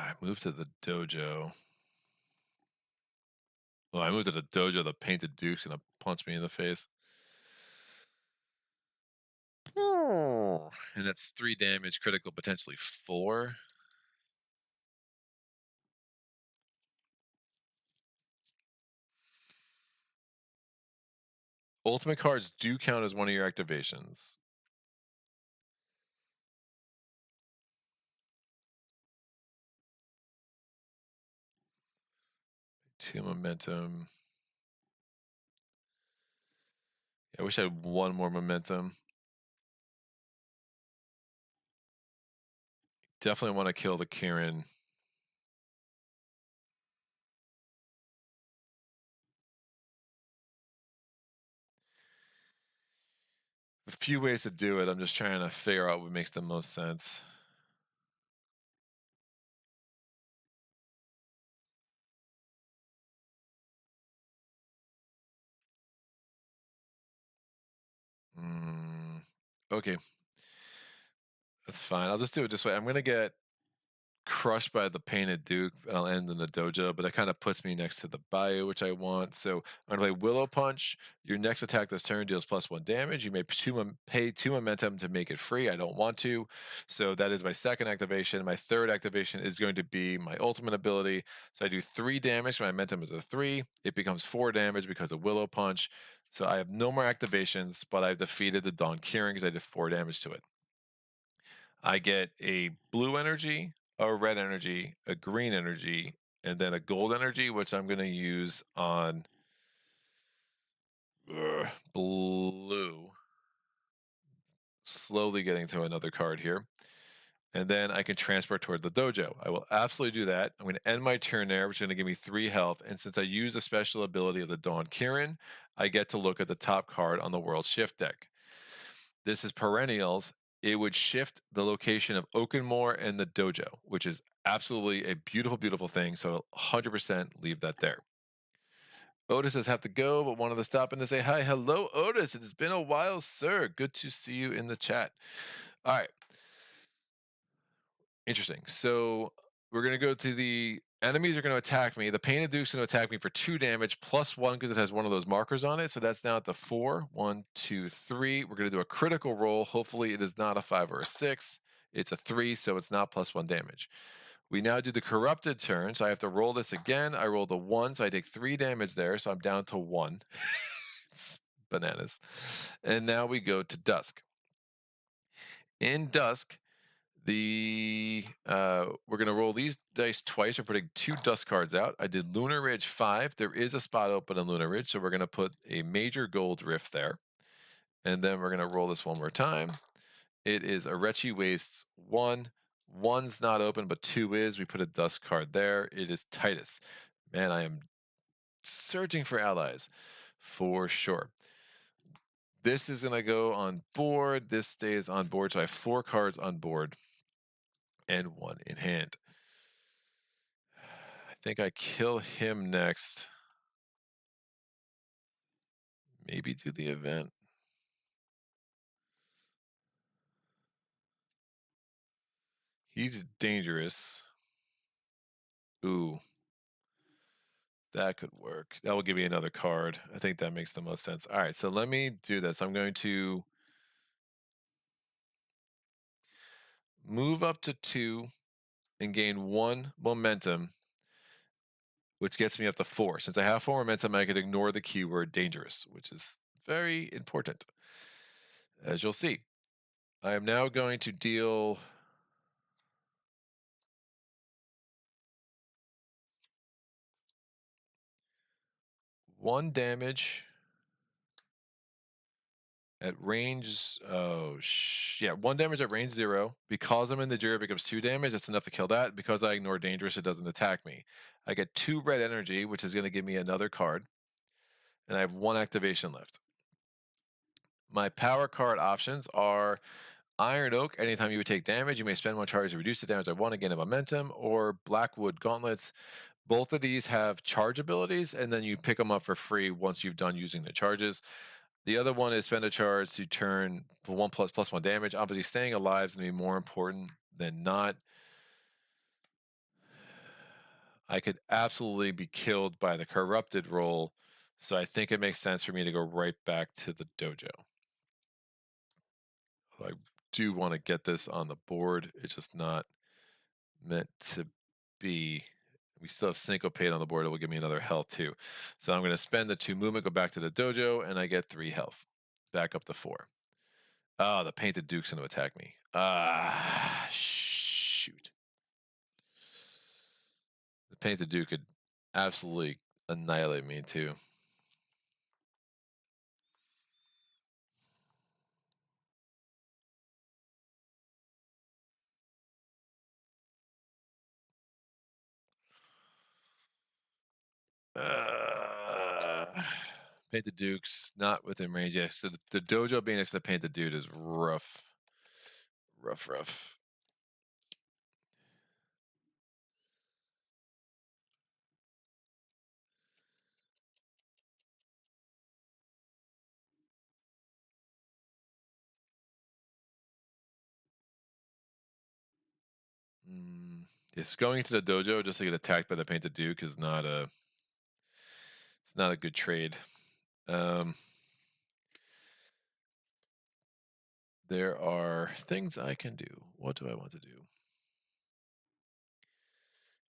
I moved to the dojo. Well, I moved to the dojo. The painted duke's gonna punch me in the face. And that's 3 damage, critical, potentially 4. Ultimate cards do count as one of your activations. 2 momentum. Yeah, I wish I had 1 more momentum. Definitely want to kill the Kieran. A few ways to do it. I'm just trying to figure out what makes the most sense. Okay. That's fine. I'll just do it this way. I'm going to get crushed by the painted duke and I'll end in the dojo, but that kind of puts me next to the bio, which I want. So I'm gonna play Willow Punch. Your next attack this turn deals +1 damage. You may pay 2 momentum to make it free. I don't want to. So that is my second activation. My third activation is going to be my ultimate ability. So I do 3 damage. My momentum is a 3. It becomes 4 damage because of Willow Punch. So I have no more activations, but I've defeated the Dawn Kieran because I did 4 damage to it. I get a blue energy, a red energy, a green energy, and then a gold energy, which I'm going to use on blue. Slowly getting to another card here. And then I can transport toward the dojo. I will absolutely do that. I'm going to end my turn there, which is going to give me 3 health. And since I use the special ability of the Dawn Kieran, I get to look at the top card on the World Shift deck. This is perennials. It would shift the location of Oakenmore and the dojo, which is absolutely a beautiful, beautiful thing. So 100% leave that there. Otis does have to go, but wanted to stop in to say hi. Hello, Otis. It has been a while, sir. Good to see you in the chat. All right. Interesting. So we're going to go to the enemies are going to attack me. The Painted Duke's going to attack me for 2 damage +1 because it has one of those markers on it. So that's now at the 4. 1, 2, 3. We're going to do a critical roll. Hopefully it is not a 5 or a 6. It's a 3, so it's not +1 damage. We now do the corrupted turn, so I have to roll this again. I rolled a 1, so I take 3 damage there, so I'm down to 1. It's bananas. And now we go to Dusk. In Dusk, we're going to roll these dice twice. We're putting 2 Dusk cards out. I did Lunar Ridge 5. There is a spot open in Lunar Ridge, so we're going to put a major gold rift there. And then we're going to roll this one more time. It is Arechi Wastes 1. 1's not open, but 2 is. We put a Dusk card there. It is Titus. Man, I am searching for allies for sure. This is going to go on board. This stays on board. So I have 4 cards on board and 1 in hand. I think I kill him next. Maybe do the event. He's dangerous. Ooh. That could work. That will give me another card. I think that makes the most sense. All right, so let me do this. I'm going to move up to 2 and gain 1 momentum, which gets me up to 4. Since I have 4 momentum, I could ignore the keyword dangerous, which is very important. As you'll see, I am now going to deal 1 damage at range. Yeah, 1 damage at range 0. Because I'm in the Jira, it becomes 2 damage. That's enough to kill that. Because I ignore dangerous, it doesn't attack me. I get 2 red energy, which is going to give me another card. And I have 1 activation left. My power card options are Iron Oak. Anytime you would take damage, you may spend 1 charge to reduce the damage by 1 and gain a momentum. Or Blackwood Gauntlets. Both of these have charge abilities, and then you pick them up for free once you've done using the charges. The other one is spend a charge to turn +1 damage. Obviously, staying alive is going to be more important than not. I could absolutely be killed by the corrupted roll. So I think it makes sense for me to go right back to the dojo. I do want to get this on the board. It's just not meant to be. We still have Syncopate on the board. It will give me another health too. So I'm going to spend the 2 movement, go back to the dojo, and I get 3 health. Back up to 4. Oh, the Painted Duke's going to attack me. Shoot. The Painted Duke could absolutely annihilate me too. Painted Duke's not within range. Yeah, so the dojo being next to the Painted Dude is rough. Rough. Yes, going to the dojo just to get attacked by the Painted Duke is not a. It's not a good trade. There are things I can do. What do I want to do?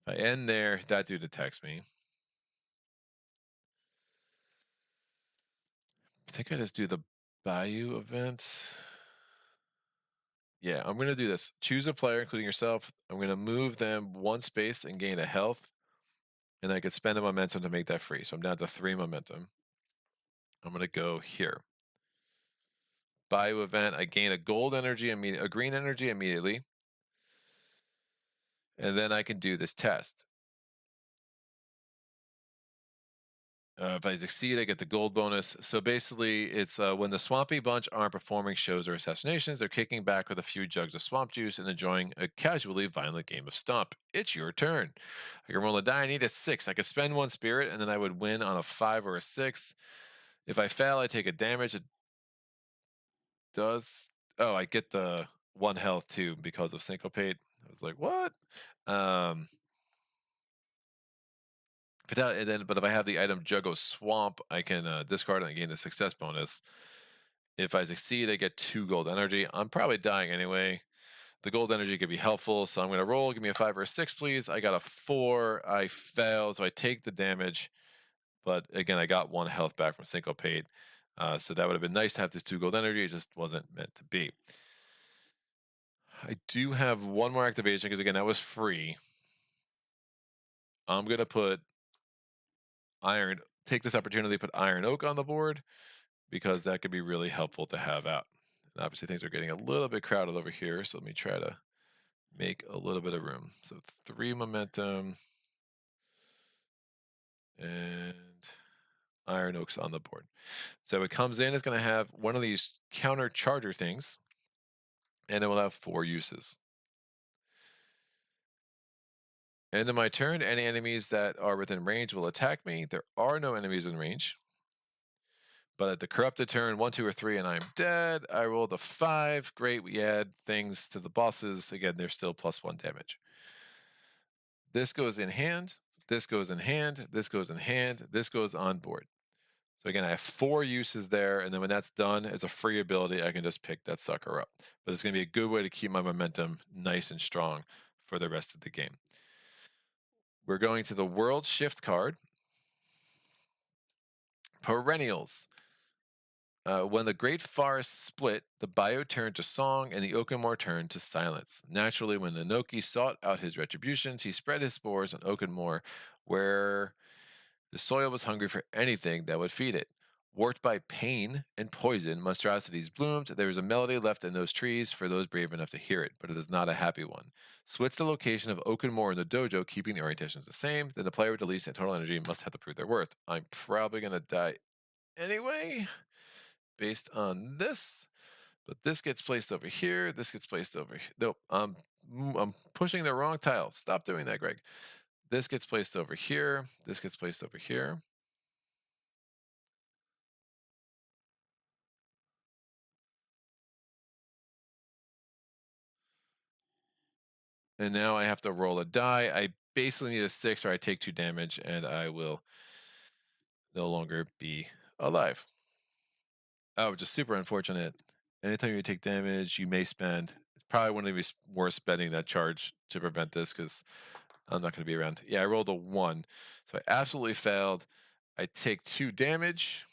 If I end there, that dude attacks me. I think I just do the Bayou event. Yeah, I'm going to do this. Choose a player, including yourself. I'm going to move them 1 space and gain a health. And I could spend a momentum to make that free. So I'm down to 3 momentum. I'm going to go here. Bayou event, I gain a gold energy, a green energy immediately. And then I can do this test. If I succeed, I get the gold bonus. So basically, it's when the Swampy Bunch aren't performing shows or assassinations, they're kicking back with a few jugs of swamp juice and enjoying a casually violent game of Stomp. It's your turn. I can roll a die. I need a 6. I could spend 1 spirit, and then I would win on a 5 or a 6. If I fail, I take a damage. It does. Oh, I get the 1 health too because of Syncopate. I was like, what? But if I have the item Juggo Swamp, I can discard and gain the success bonus. If I succeed, I get 2 gold energy. I'm probably dying anyway. The gold energy could be helpful, so I'm going to roll. Give me a 5 or a 6, please. I got a 4. I fail, so I take the damage. But again, I got 1 health back from Syncopate. So that would have been nice to have the 2 gold energy. It just wasn't meant to be. I do have 1 more activation because, again, that was free. I'm going to put take this opportunity to put Iron Oak on the board because that could be really helpful to have out. And obviously things are getting a little bit crowded over here, so let me try to make a little bit of room. So 3 momentum and Iron Oak's on the board. So it comes in, it's going to have one of these counter charger things, and it will have 4 uses. End of my turn, any enemies that are within range will attack me. There are no enemies in range. But at the corrupted turn, 1, 2, or 3, and I'm dead. I rolled a 5. Great, we add things to the bosses. Again, they're still +1 damage. This goes in hand. This goes in hand. This goes in hand. This goes on board. So again, I have 4 uses there, and then when that's done as a free ability, I can just pick that sucker up. But it's going to be a good way to keep my momentum nice and strong for the rest of the game. We're going to the World Shift card. Perennials. When the Great Forest split, the Bayou turned to song and the Oakenmore turned to silence. Naturally, when Inoki sought out his retributions, he spread his spores on Oakenmore, where the soil was hungry for anything that would feed it. Warped by pain and poison, monstrosities bloomed. There is a melody left in those trees for those brave enough to hear it, but it is not a happy one. Switch the location of Oakenmore in the dojo, keeping the orientations the same. Then the player with the least total energy must have to prove their worth. I'm probably going to die anyway, based on this. But this gets placed over here. This gets placed over here. Nope, I'm pushing the wrong tile. Stop doing that, Greg. This gets placed over here. This gets placed over here. And now I have to roll a die. I basically need a 6 or I take 2 damage and I will no longer be alive. Oh, which is super unfortunate. Anytime you take damage, you may spend. It's probably wouldn't be worth spending that charge to prevent this because I'm not going to be around. Yeah, I rolled a 1. So I absolutely failed. I take 2 damage,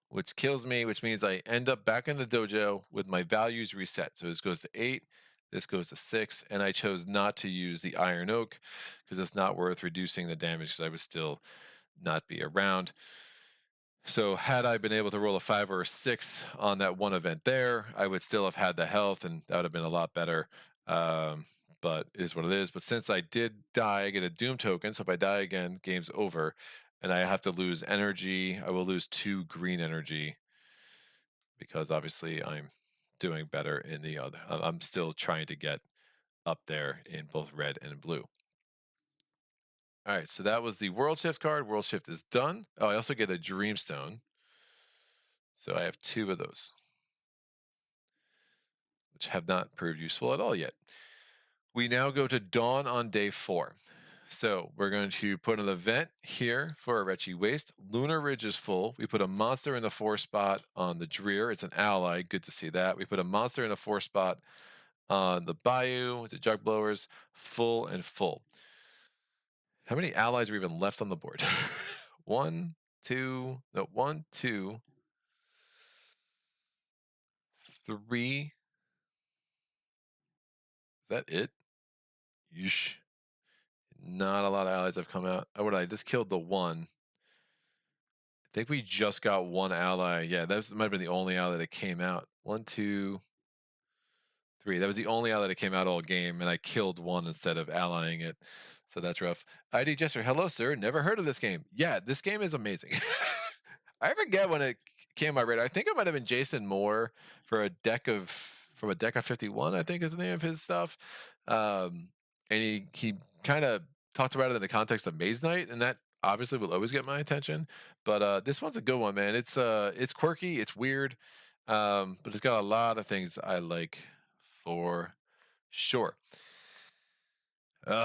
which kills me, which means I end up back in the dojo with my values reset. So this goes to 8, this goes to 6, and I chose not to use the Iron Oak because it's not worth reducing the damage because I would still not be around. So had I been able to roll a 5 or a 6 on that one event there, I would still have had the health, and that would have been a lot better. But it is what it is. But since I did die, I get a Doom token. So if I die again, game's over. And I have to lose energy. I will lose 2 green energy because obviously I'm doing better in the other. I'm still trying to get up there in both red and blue. All right, so that was the World Shift card. World Shift is done. Oh, I also get a Dreamstone. So I have 2 of those, which have not proved useful at all yet. We now go to Dawn on day 4. So we're going to put an event here for Arechi Waste. Lunar Ridge is full. We put a monster in the 4 spot on the Dreer. It's an ally. Good to see that. We put a monster in the 4 spot on the Bayou with the Jug Blowers. Full and full. How many allies are even left on the board? 1, 2, 3. Is that it? Yeesh. Not a lot of allies have come out. Oh, what I just killed the 1. I think we just got 1 ally. Yeah, that might have been the only ally that came out. 1, 2, 3. That was the only ally that came out all game, and I killed 1 instead of allying it. So that's rough. ID Jester, hello, sir. Never heard of this game. Yeah, this game is amazing. I forget when it came my radar. I think it might have been Jason Moore for a deck of from a deck of 51, I think is the name of his stuff. And he kind of talked about it in the context of Maze Knight, and that obviously will always get my attention. But this one's a good one, man. It's quirky, it's weird, but it's got a lot of things I like for sure. And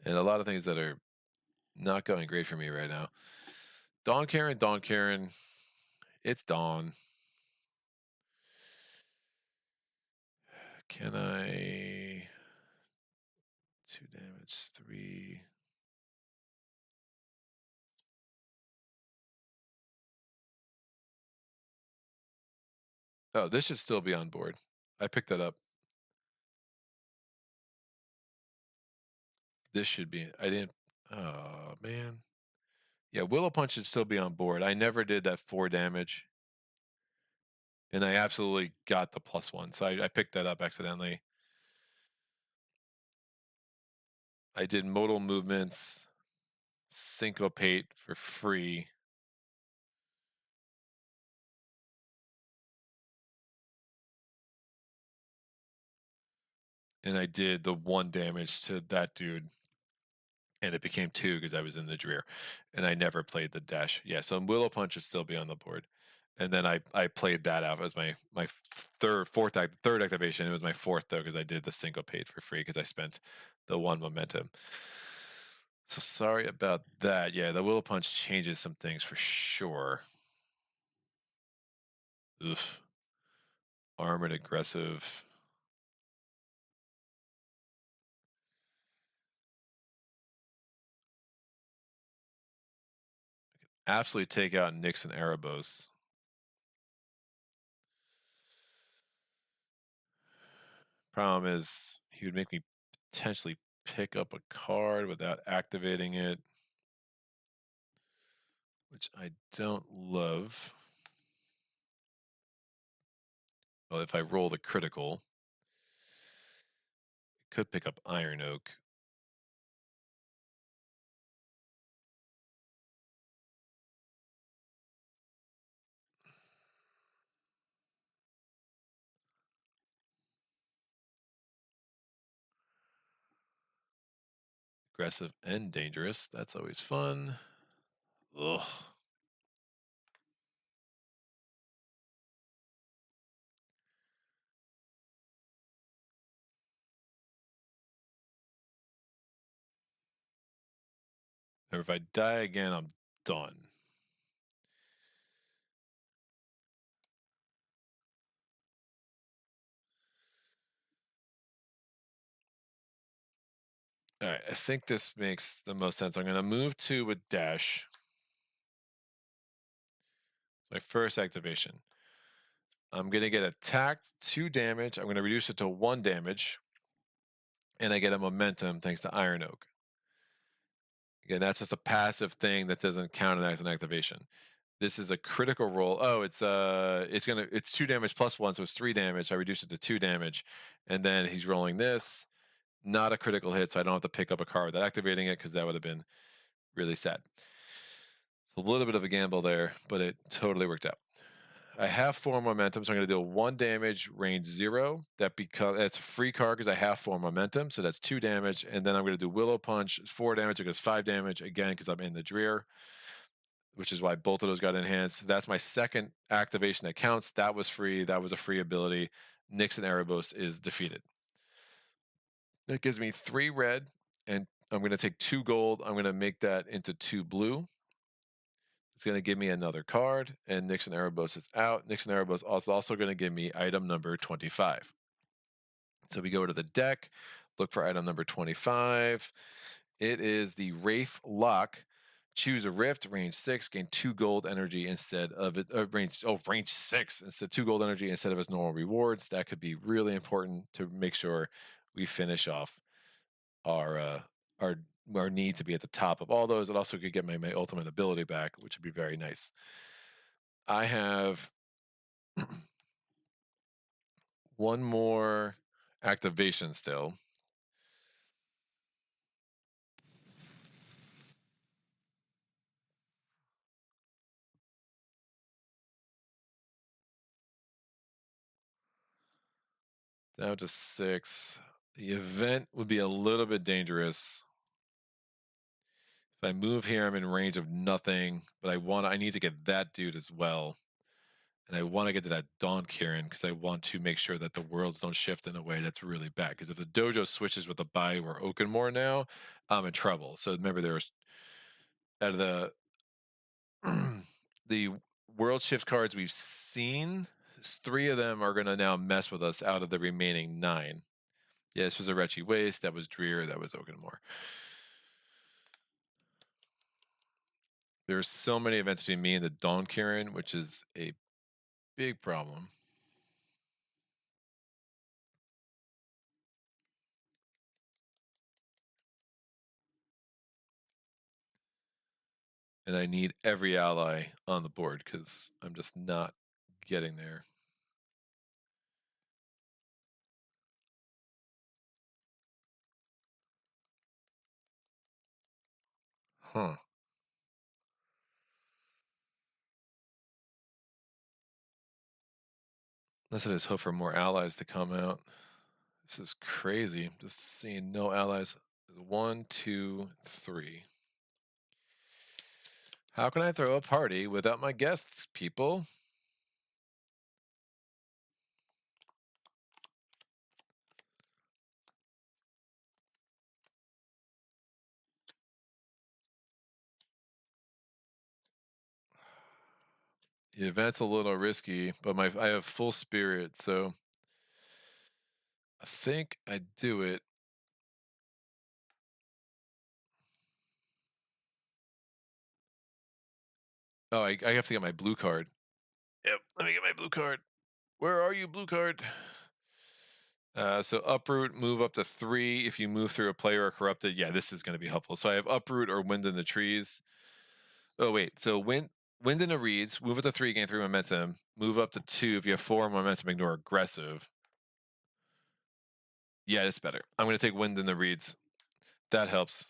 a lot of things that are not going great for me right now. Dawn Karen, it's Dawn. Can I 2 damage, 3? Oh, this should still be on board. I picked that up. This should be. I didn't. Oh man. Yeah, Willow Punch should still be on board. I never did that 4 damage, and I absolutely got the +1, so I picked that up accidentally. I did modal movements, syncopate for free. And I did the 1 damage to that dude, and it became 2 because I was in the Dreer, and I never played the dash. Yeah, so Willow Punch should still be on the board. And then I played that out as my third activation. It was my 4th though because I did the syncopate for free because I spent the 1 momentum. So sorry about that. Yeah, the Willow Punch changes some things for sure. Oof. Armored aggressive. Absolutely take out Nyx and Erebos. Problem is, he would make me potentially pick up a card without activating it, which I don't love. Well, if I roll the critical, it could pick up Iron Oak. Aggressive and dangerous. That's always fun. Ugh. Or if I die again, I'm done. All right, I think this makes the most sense. I'm going to move 2 with dash. My first activation. I'm going to get attacked 2 damage. I'm going to reduce it to 1 damage. And I get a momentum thanks to Iron Oak. Again, that's just a passive thing that doesn't count as an activation. This is a critical roll. Oh, it's 2 damage plus 1, so it's 3 damage. I reduce it to 2 damage. And then he's rolling this. Not a critical hit, so I don't have to pick up a card without activating it, because that would have been really sad. A little bit of a gamble there, but it totally worked out. I have 4 momentum, so I'm going to deal 1 damage, range 0. That's a free card because I have 4 momentum, so that's 2 damage. And then I'm going to do Willow Punch, 4 damage, because 5 damage, again, because I'm in the Dreer, which is why both of those got enhanced. That's my second activation that counts. That was free. That was a free ability. Nyx and Erebos is defeated. That gives me 3 red, and I'm going to take 2 gold. I'm going to make that into 2 blue. It's going to give me another card, and Nyx and Erebos is out. Nyx and Erebos is also going to give me item number 25. So we go to the deck, look for item number 25. It is the Wraith Lock. Choose a rift, range 6, gain 2 gold energy instead of it. Range 6 instead 2 gold energy instead of its normal rewards. That could be really important to make sure we finish off our need to be at the top of all those. It also could get my ultimate ability back, which would be very nice. I have one more activation still. Down to 6. The event would be a little bit dangerous. If I move here, I'm in range of nothing, but I need to get that dude as well. And I want to get to that Dawn Kieran because I want to make sure that the worlds don't shift in a way that's really bad. Because if the dojo switches with the Bayou or Oakenmore now, I'm in trouble. So remember, there's out of the the world shift cards we've seen, 3 of them are going to now mess with us out of the remaining 9. Yeah, this was a Retchy Waste, that was Dreer, that was Oakenmore. There's so many events between me and the Dawn Kieran, which is a big problem. And I need every ally on the board because I'm just not getting there. Huh. Unless I just hope for more allies to come out. This is crazy. Just seeing no allies. 1, 2, 3. How can I throw a party without my guests, people? The event's a little risky, but I have full spirit, so I think I do it. Oh, I have to get my blue card. Yep, let me get my blue card. Where are you, blue card? So uproot, move up to 3 if you move through a player or corrupted. Yeah, this is going to be helpful. So I have uproot or wind in the trees. Oh wait, so wind in the reeds, move up to 3, gain 3 momentum. Move up to 2 if you have 4 momentum, ignore aggressive. Yeah, it's better. I'm going to take wind in the reeds. That helps.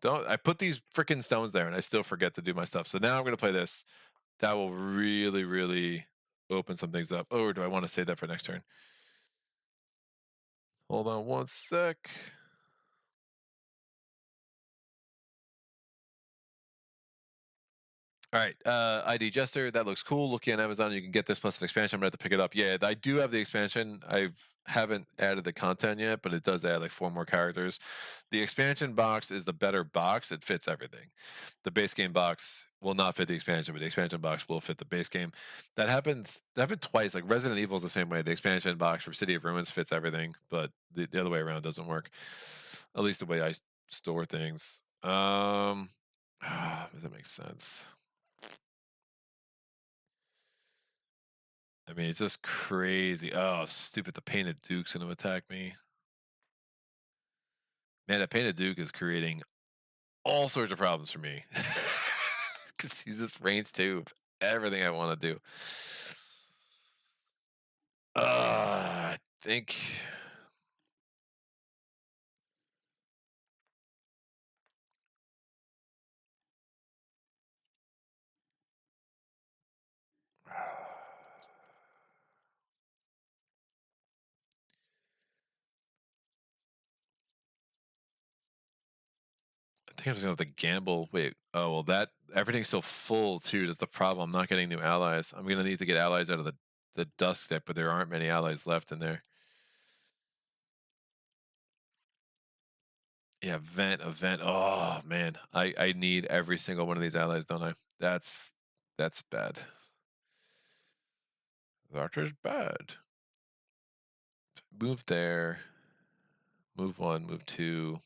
I put these freaking stones there and I still forget to do my stuff. So now I'm going to play this. That will really, really open some things up. Or do I want to save that for next turn? Hold on 1 sec. All right, ID Jester, that looks cool. Looking on Amazon, you can get this plus an expansion. I'm gonna have to pick it up. Yeah, I do have the expansion. Haven't added the content yet, but it does add like 4 more characters. The expansion box is the better box. It fits everything. The base game box will not fit the expansion, but the expansion box will fit the base game. That happened twice. Like Resident Evil is the same way. The expansion box for City of Ruins fits everything, but the other way around doesn't work. At least the way I store things. Does that make sense? I mean, it's just crazy. Oh, stupid. The Painted Duke's going to attack me. Man, that Painted Duke is creating all sorts of problems for me. Because he's just range 2 of everything I want to do. I think... I think I'm just gonna have to gamble. Wait, oh well, that everything's still full too. That's the problem. I'm not getting new allies. I'm gonna need to get allies out of the dusk deck, but there aren't many allies left in there. Yeah, event. Oh man, I need every single one of these allies, don't I? That's bad. That is bad. Move there. Move 1. Move 2.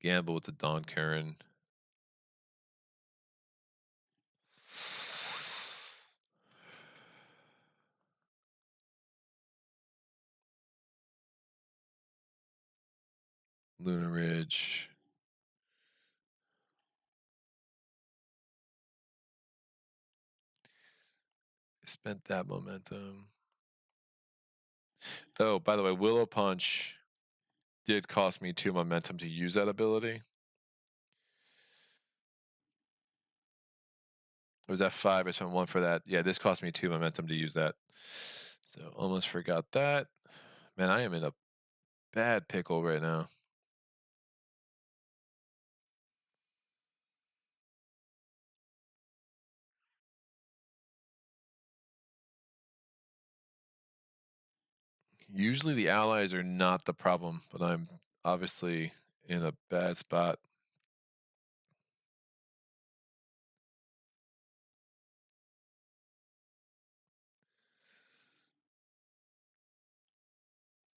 Gamble with the Dawn Karen. Lunar Ridge. Spent that momentum. Oh, by the way, Willow Punch did cost me 2 momentum to use that ability. It was at 5. I spent 1 for that. Yeah, this cost me 2 momentum to use that. So almost forgot that. Man, I am in a bad pickle right now. Usually the allies are not the problem, but I'm obviously in a bad spot.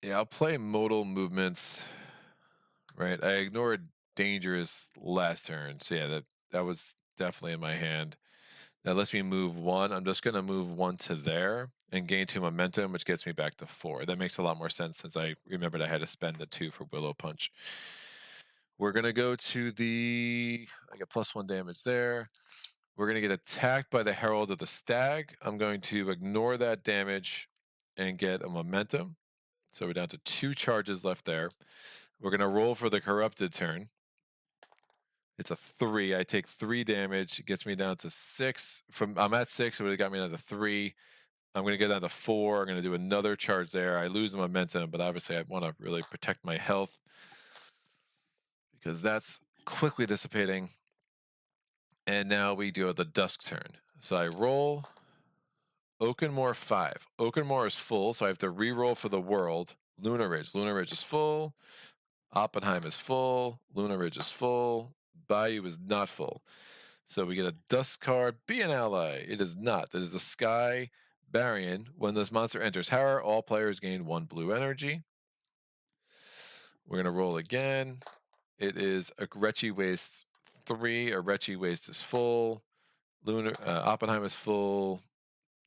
Yeah, I'll play modal movements. Right, I ignored dangerous last turn, so yeah, that was definitely in my hand. That lets me move 1. I'm just gonna move 1 to there and gain 2 momentum, which gets me back to 4. That makes a lot more sense since I remembered I had to spend the 2 for Willow Punch. We're gonna go to the... I get +1 damage there. We're gonna get attacked by the Herald of the Stag. I'm going to ignore that damage and get a momentum. So we're down to 2 charges left there. We're gonna roll for the Corrupted turn. It's a 3. I take 3 damage. It gets me down to 6. I'm at 6, so it got me down to 3. I'm going to get down to 4. I'm going to do another charge there. I lose the momentum, but obviously I want to really protect my health because that's quickly dissipating. And now we do the dusk turn. So I roll Oakenmore 5. Oakenmore is full, so I have to re-roll for the world. Lunar Ridge. Lunar Ridge is full. Oppenheim is full. Lunar Ridge is full. Bayou is not full. So we get a Dusk card. Be an ally. It is not. It is a Sky Barrion. When this monster enters Hara, all players gain 1 blue energy. We're going to roll again. It is a Retchy Waste 3. A Retchy Waste is full. Oppenheim is full.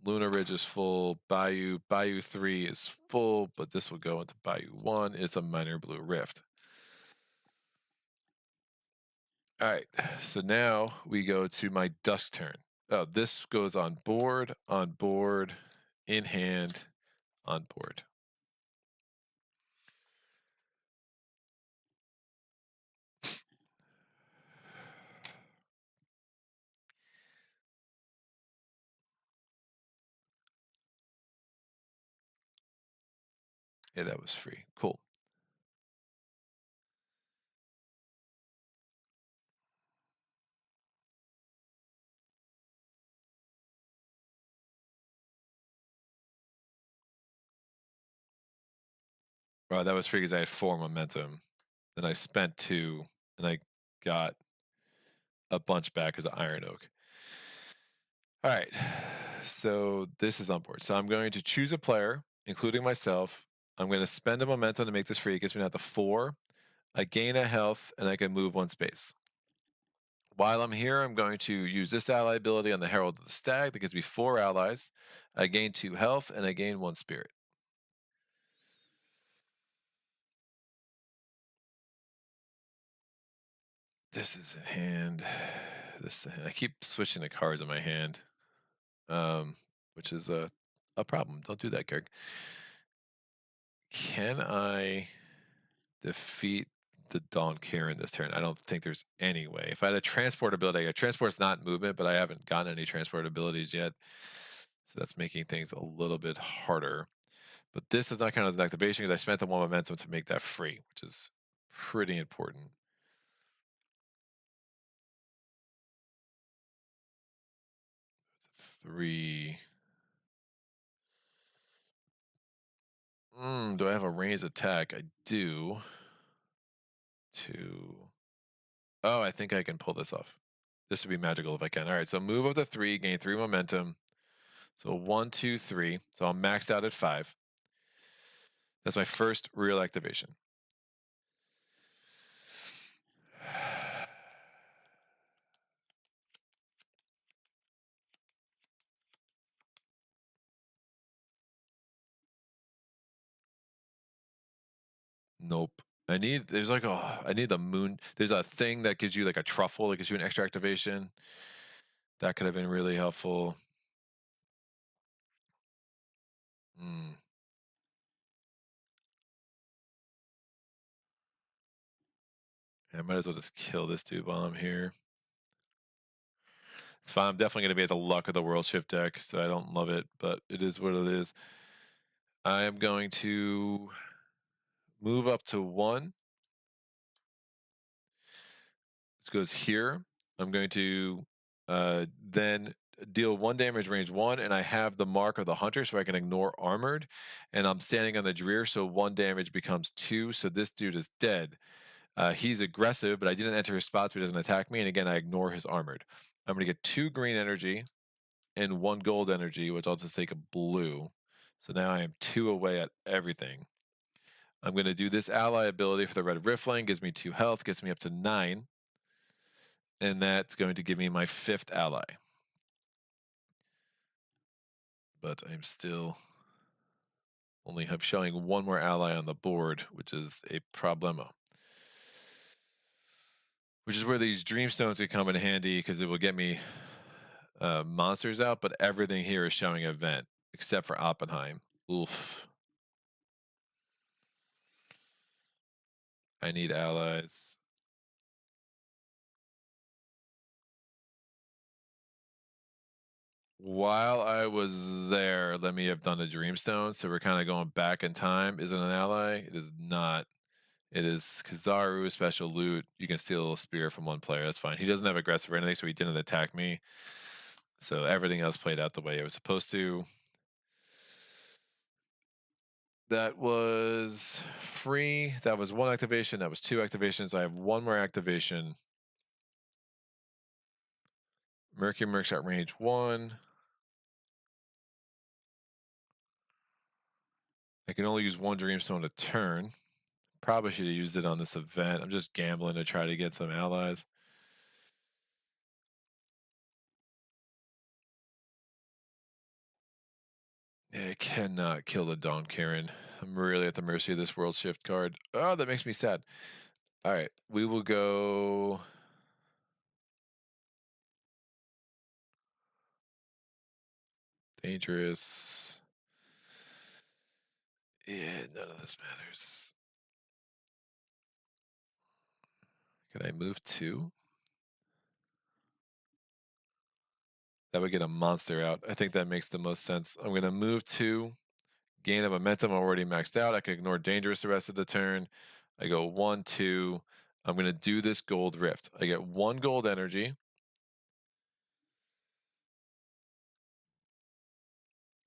Lunar Ridge is full. Bayou 3 is full, but this will go into Bayou 1. It's a minor blue rift. All right, so now we go to my dusk turn. Oh, this goes on board, in hand, on board. Yeah, that was free. Cool. Oh, that was free because I had 4 momentum. Then I spent 2, and I got a bunch back as an Iron Oak. All right, so this is on board. So I'm going to choose a player, including myself. I'm going to spend a momentum to make this free. It gets me down to 4. I gain a health, and I can move 1 space. While I'm here, I'm going to use this ally ability on the Herald of the Stag. That gives me 4 allies. I gain 2 health, and I gain 1 spirit. This is in hand. This is in hand. I keep switching the cards in my hand, which is a problem. Don't do that, Garrick. Can I defeat the Dawn Karen this turn? I don't think there's any way. If I had a transport ability, transport's not movement, but I haven't gotten any transport abilities yet. So that's making things a little bit harder. But this is not count as an activation because I spent the 1 momentum to make that free, which is pretty important. Three. Do I have a ranged attack? I do. 2. Oh, I think I can pull this off. This would be magical if I can. All right, so move up to 3, gain 3 momentum. So 1, 2, 3. So I'm maxed out at 5. That's my first real activation. Nope. I need the moon. There's a thing that gives you like a truffle that gives you an extra activation. That could have been really helpful. I might as well just kill this dude while I'm here. It's fine. I'm definitely going to be at the luck of the World Shift deck, so I don't love it, but it is what it is. I am going to move up to 1. This goes here. I'm going to then deal 1 damage range 1, and I have the mark of the hunter, so I can ignore armored. And I'm standing on the Dreer, so 1 damage becomes 2. So this dude is dead. He's aggressive, but I didn't enter his spot, so he doesn't attack me. And again, I ignore his armored. I'm going to get 2 green energy and 1 gold energy, which I'll just take a blue. So now I am 2 away at everything. I'm going to do this ally ability for the red Riftling, gives me 2 health, gets me up to 9. And that's going to give me my 5th ally. But I'm still only showing 1 more ally on the board, which is a problemo. Which is where these Dreamstones could come in handy because it will get me monsters out, but everything here is showing event except for Oppenheim. Oof. I need allies. While I was there, let me have done the Dreamstone. So we're kind of going back in time. Is it an ally? It is not. It is Kizaru, special loot. You can steal a spear from 1 player. That's fine. He doesn't have aggressive or anything, so he didn't attack me. So everything else played out the way it was supposed to. That was free. That was 1 activation. That was 2 activations. I have 1 more activation. Mercury Merc's at range 1. I can only use 1 Dreamstone a turn. Probably should have used it on this event. I'm just gambling to try to get some allies. Yeah, I cannot kill the Dawn Karen. I'm really at the mercy of this World Shift card. Oh, that makes me sad. All right, we will go. Dangerous. Yeah, none of this matters. Can I move 2? That would get a monster out. I think that makes the most sense. I'm going to move 2. Gain of momentum already maxed out. I can ignore dangerous the rest of the turn. I go 1, 2. I'm going to do this gold rift. I get 1 gold energy.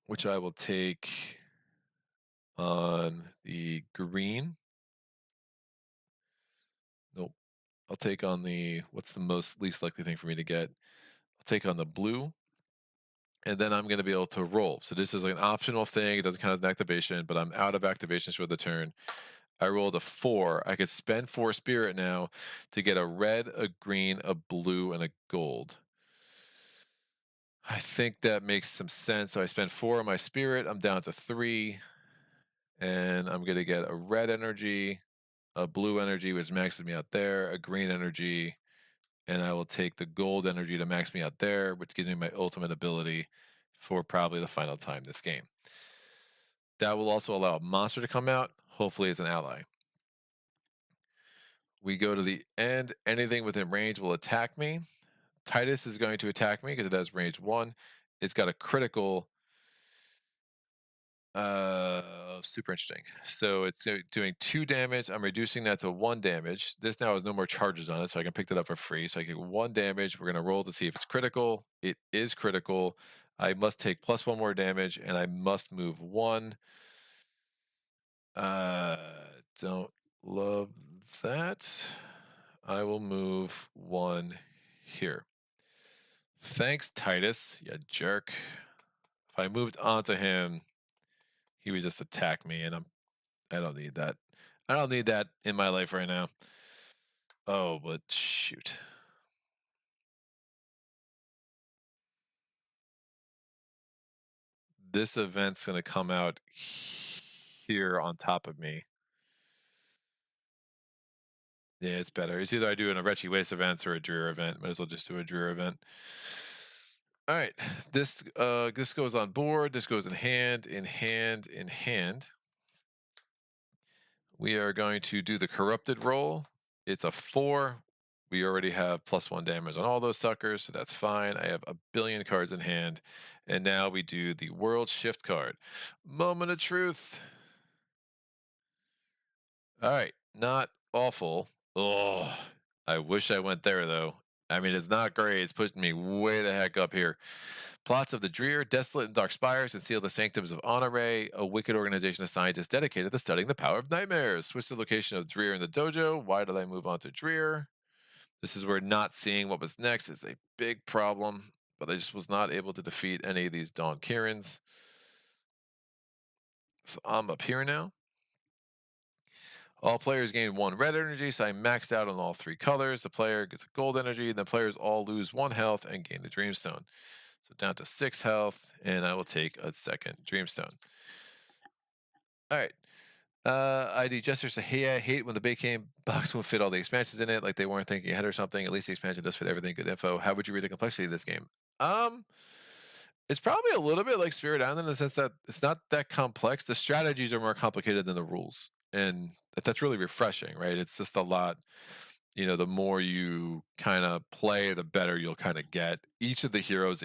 Which I will take on the green. Nope. I'll take on the, what's the least likely thing for me to get? I'll take on the blue. And then I'm going to be able to roll. So this is like an optional thing. It doesn't count as an activation, but I'm out of activations for the turn. I rolled a 4. I could spend 4 spirit now to get a red, a green, a blue, and a gold. I think that makes some sense. So I spend 4 on my spirit. I'm down to 3. And I'm going to get a red energy, a blue energy, which maxes me out there, a green energy, and I will take the gold energy to max me out there, which gives me my ultimate ability for probably the final time this game. That will also allow a monster to come out, hopefully as an ally. We go to the end. Anything within range will attack me. Titus is going to attack me because it has range 1. It's got a critical. Super interesting. So it's doing 2 damage. I'm reducing that to 1 damage. This now has no more charges on it, so I can pick that up for free. So I get 1 damage. We're going to roll to see if it's critical. It is critical. I must take +1 more damage, and I must move 1. Don't love that. I will move 1 here. Thanks, Titus, you jerk. If I moved onto him, he would just attack me, and I don't need that. I don't need that in my life right now. Oh, but shoot. This event's going to come out here on top of me. Yeah, it's better. It's either I do an Arechi Waste event or a Dreer event. Might as well just do a Dreer event. All right, this goes on board. This goes in hand, in hand, in hand. We are going to do the corrupted roll. It's a 4. We already have +1 damage on all those suckers, so that's fine. I have a billion cards in hand. And now we do the world shift card. Moment of truth. All right, not awful. Oh, I wish I went there though. I mean, it's not great. It's pushing me way the heck up here. Plots of the Dreer, Desolate and Dark Spires, and Seal the Sanctums of Honore, a wicked organization of scientists dedicated to studying the power of nightmares. Switch the location of Dreer in the dojo. Why did I move on to Dreer? This is where not seeing what was next is a big problem, but I just was not able to defeat any of these Dawn Kirans. So I'm up here now. All players gain 1 red energy, so I maxed out on all 3 colors. The player gets a gold energy, and the players all lose 1 health and gain the Dreamstone. So down to 6 health, and I will take a second Dreamstone. All right. ID Jester say, hey, I hate when the big game box won't fit all the expansions in it, like they weren't thinking ahead or something. At least the expansion does fit everything. Good info. How would you rate the complexity of this game? It's probably a little bit like Spirit Island in the sense that it's not that complex. The strategies are more complicated than the rules, and that's really refreshing, right? It's just a lot. You know, the more you kind of play, the better you'll kind of get. Each of the heroes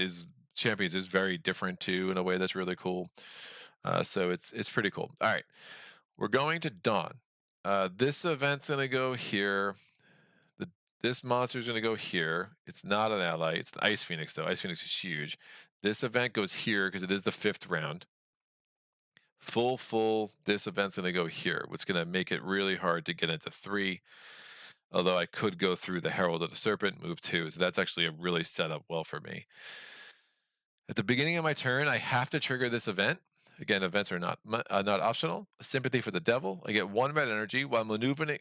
champions is very different too, in a way that's really cool. So it's pretty cool. All right, we're going to Dawn. This event's gonna go here. This monster's gonna go here. It's not an ally. It's the Ice Phoenix though. Ice Phoenix is huge. This event goes here because it is the 5th round. Full. This event's gonna go here, which is gonna make it really hard to get into 3. Although I could go through the Herald of the Serpent, move 2. So that's actually really set up well for me. At the beginning of my turn, I have to trigger this event. Again, events are not optional. Sympathy for the Devil. I get 1 red energy while maneuvering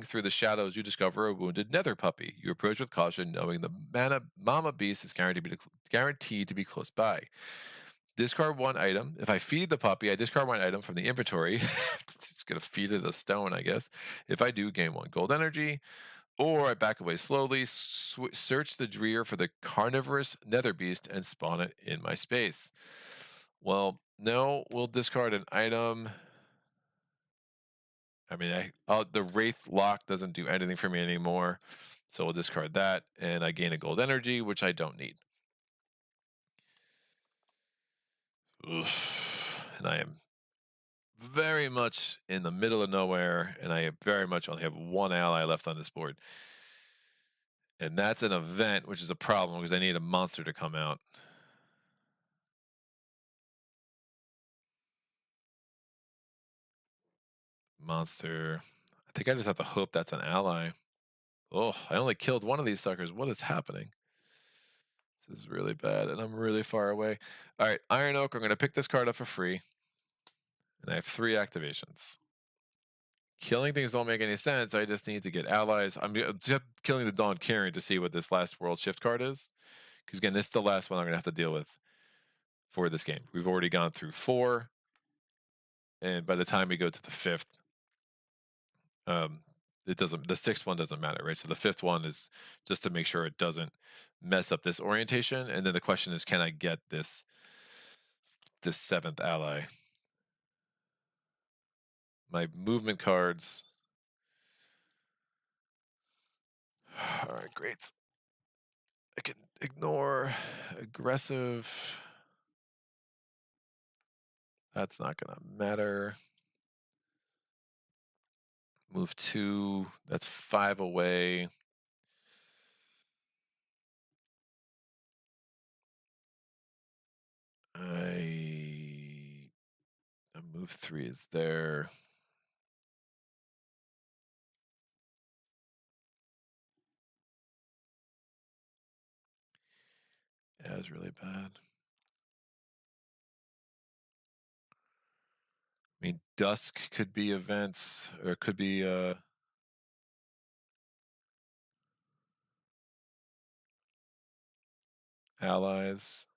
through the shadows. You discover a wounded nether puppy. You approach with caution, knowing the mama beast is guaranteed to be close by. Discard 1 item. If I feed the puppy, I discard 1 item from the inventory. It's gonna feed it a stone, I guess. If I do, gain 1 gold energy. Or I back away slowly, search the Dreer for the carnivorous nether beast, and spawn it in my space. Well, no, we'll discard an item. I mean, the Wraith Lock doesn't do anything for me anymore, so we'll discard that, and I gain a gold energy, which I don't need. And I am very much in the middle of nowhere, and I very much only have 1 ally left on this board. And that's an event, which is a problem because I need a monster to come out. monster. I think I just have to hope that's an ally. Oh, I only killed one of these suckers. What is happening? This is really bad, and I'm really far away. All right, Iron Oak, I'm going to pick this card up for free. And I have 3 activations. Killing things don't make any sense. I just need to get allies. I'm just killing the Dawn Karen to see what this last World Shift card is. Because again, this is the last one I'm going to have to deal with for this game. We've already gone through 4. And by the time we go to the 5th, it doesn't. The 6th one doesn't matter, right? So the 5th one is just to make sure it doesn't mess up this orientation. And then the question is, can I get this 7th ally? My movement cards. All right, great. I can ignore aggressive. That's not gonna matter. Move 2. That's 5 away. Move 3 is there. Yeah, it was really bad. I mean, Dusk could be events, or it could be allies.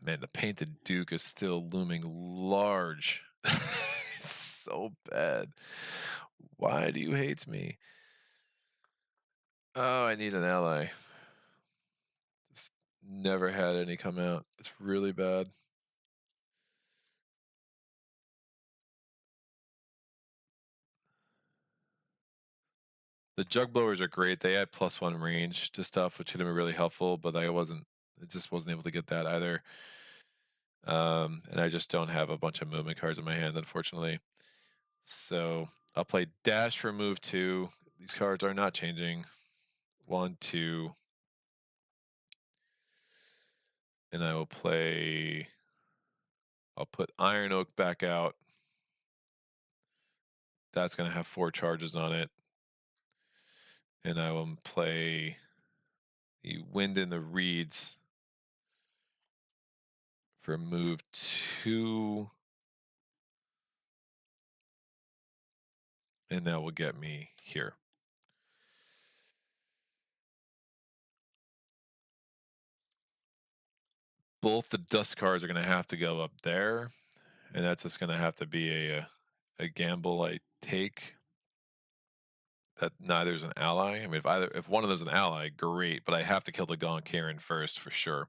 Man, the Painted Duke is still looming large. So bad. Why do you hate me? Oh, I need an ally. Just never had any come out. It's really bad. The jug blowers are great. They add +1 range to stuff, which would have been really helpful, but I just wasn't able to get that either. And I just don't have a bunch of movement cards in my hand, unfortunately. So I'll play Dash for move 2. These cards are not changing. 1, 2. And I will play. I'll put Iron Oak back out. That's going to have 4 charges on it. And I will play the Wind in the Reeds for move 2. And that will get me here. Both the Dust cards are going to have to go up there. And that's just going to have to be a gamble I take. That neither's an ally. I mean, if one of them's an ally, great. But I have to kill the Gaunt Karen first for sure.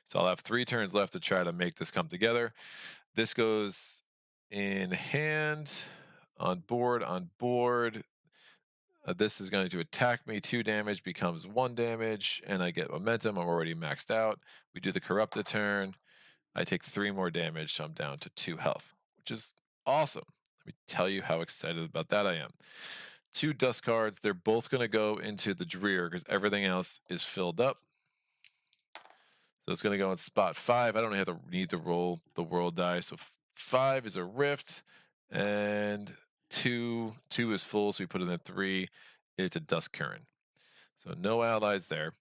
So I'll have 3 turns left to try to make this come together. This goes in hand, on board, on board. This is going to attack me. 2 damage becomes 1 damage, and I get momentum. I'm already maxed out. We do the Corrupted turn. I take 3 more damage, so I'm down to 2 health, which is awesome. Let me tell you how excited about that I am. 2 Dust cards. They're both going to go into the Dreer because everything else is filled up. So it's going to go in spot 5. I don't need to roll the world die. So 5 is a Rift, and 2 is full. So we put it in 3. It's a Dusk Current. So no allies there.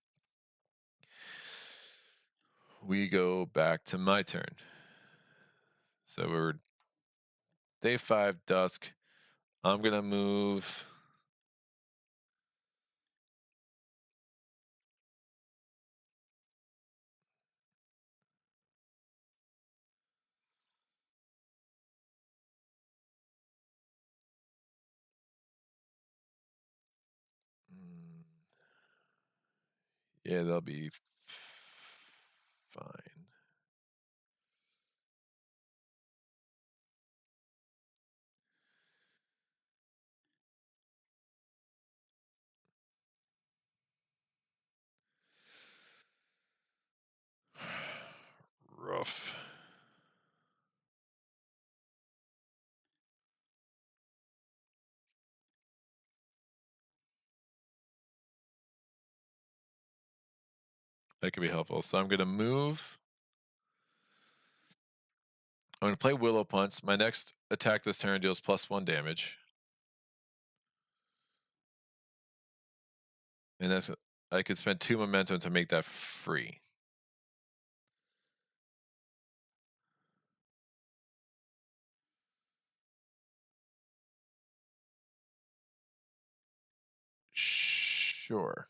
We go back to my turn. So we're day 5 Dusk. I'm going to move. Yeah, they'll be fine. Rough. That could be helpful. So I'm going to move. I'm going to play Willow Punch. My next attack this turn deals +1 damage. And that's I could spend 2 momentum to make that free. Sure.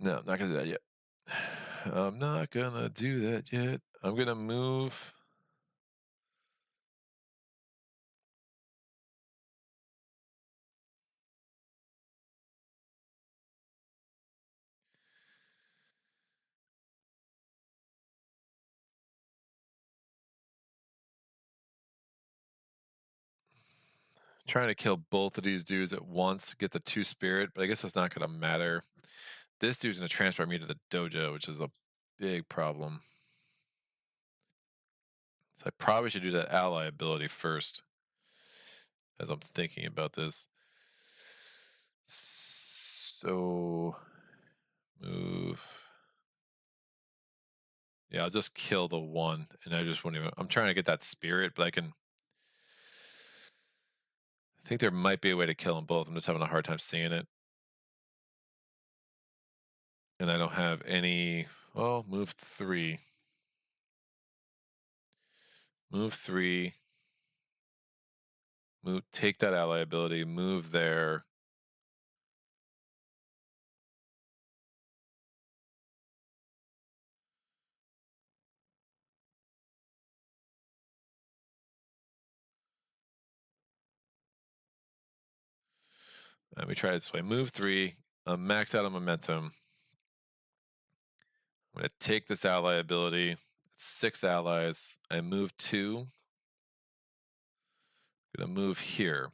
No, I'm not gonna do that yet. I'm not gonna do that yet. I'm gonna move. Trying to kill both of these dudes at once, get the 2 spirit, but I guess it's not gonna matter. This dude's gonna transport me to the dojo, which is a big problem. So I probably should do that ally ability first, as I'm thinking about this. So move. Yeah, I'll just kill the 1, and I just won't even. I'm trying to get that spirit, but I think there might be a way to kill them both. I'm just having a hard time seeing it. And I don't have any. Well, move 3. Move 3. Move. Take that ally ability. Move there. Let me try it this way. Move 3. Max out of momentum. I'm going to take this ally ability. It's 6 allies. I move 2. I'm going to move here.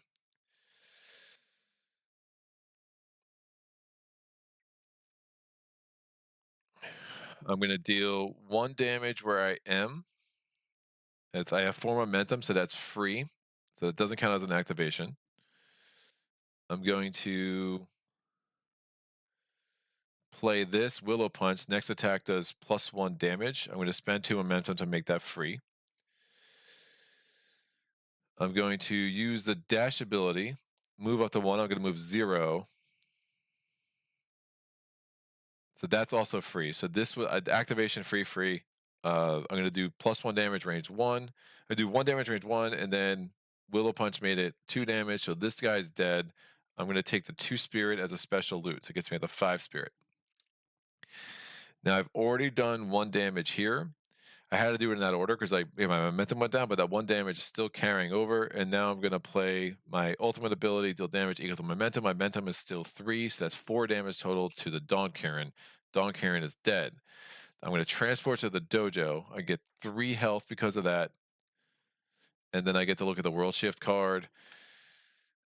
I'm going to deal 1 damage where I am. I have 4 momentum, so that's free. So it doesn't count as an activation. I'm going to play this Willow Punch. Next attack does +1 damage. I'm going to spend 2 momentum to make that free. I'm going to use the dash ability. Move up to 1. I'm going to move 0. So that's also free. So this was activation free. I'm going to do +1 damage range 1. I do 1 damage range 1, and then Willow Punch made it 2 damage. So this guy's dead. I'm going to take the 2 spirit as a special loot. So it gets me at the 5 spirit. Now I've already done 1 damage here. I had to do it in that order because my momentum went down, but that 1 damage is still carrying over. And now I'm going to play my ultimate ability, deal damage equal to momentum. My momentum is still 3, so that's 4 damage total to the Dawn Karen. Dawn Karen is dead. I'm going to transport to the dojo. I get 3 health because of that. And then I get to look at the World Shift card.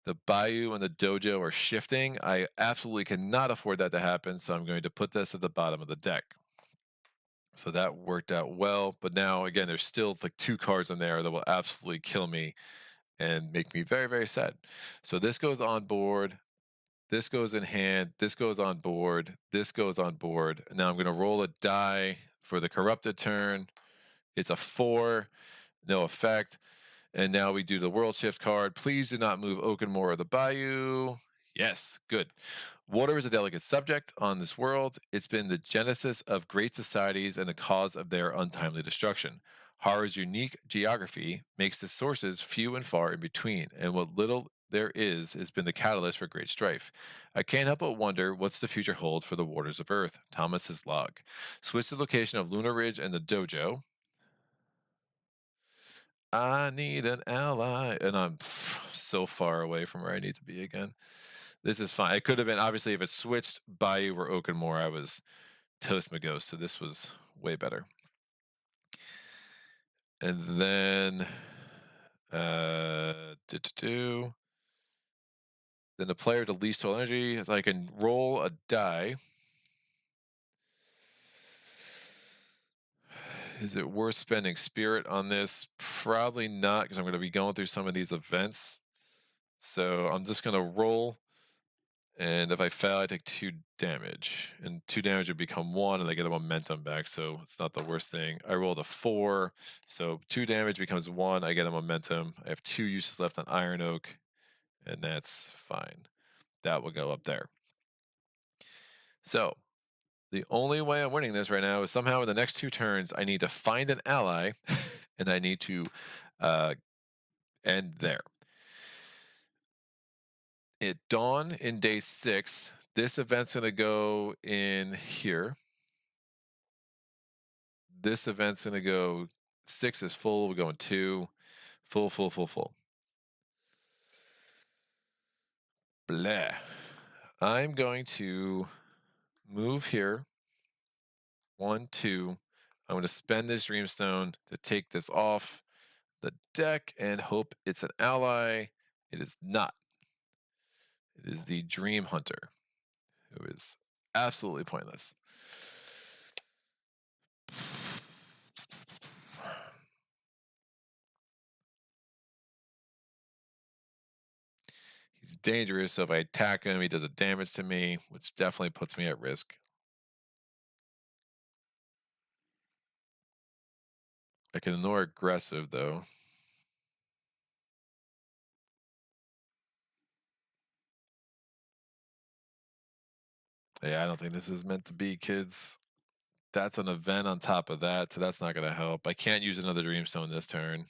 The Bayou and the dojo are shifting. I absolutely cannot afford that to happen, so I'm going to put this at the bottom of the deck. So that worked out well. But now, again, there's still like 2 cards in there that will absolutely kill me and make me very, very sad. So this goes on board. This goes in hand. This goes on board. This goes on board. Now I'm going to roll a die for the corrupted turn. It's a 4. No effect. And now we do the World Shift card. Please do not move Oakenmore or the Bayou. Yes, good. Water is a delicate subject on this world. It's been the genesis of great societies and the cause of their untimely destruction. Hara's unique geography makes the sources few and far in between, and what little there is has been the catalyst for great strife. I can't help but wonder what's the future hold for the waters of Earth. Thomas's log. Switch the location of Lunar Ridge and the dojo. I need an ally, and I'm so far away from where I need to be again. This is fine. It could have been, obviously, if it switched Bayou or Oakenmore, I was toast my ghost, so this was way better. And then, Then the player to least total energy. So I can roll a die. Is it worth spending spirit on this? Probably not, because I'm going to be going through some of these events. So I'm just going to roll. And if I fail, I take 2 damage. And 2 damage would become 1, and I get a momentum back, so it's not the worst thing. I rolled a 4, so 2 damage becomes 1. I get a momentum. I have 2 uses left on Iron Oak, and that's fine. That will go up there. So the only way I'm winning this right now is somehow in the next 2 turns, I need to find an ally, and I need to end there. At dawn in day 6, this event's going to go in here. This event's going to go 6 is full. We're going 2. Full, full, full, full. Blah. I'm going to move here. 1, 2. I'm going to spend this Dreamstone to take this off the deck and hope it's an ally. It is not. It is the Dream Hunter, who is absolutely pointless. He's dangerous, so if I attack him, he does a damage to me, which definitely puts me at risk. I can ignore aggressive, though. Yeah, I don't think this is meant to be, kids. That's an event on top of that, so that's not going to help. I can't use another Dreamstone this turn.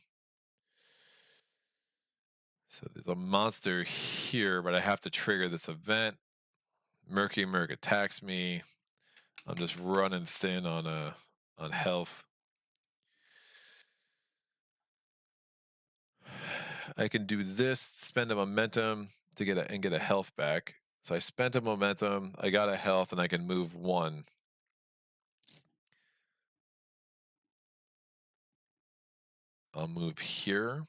So there's a monster here, but I have to trigger this event. Murky Merc attacks me. I'm just running thin on health. I can do this, spend a momentum to get a health back. So I spent a momentum, I got a health, and I can move 1. I'll move here.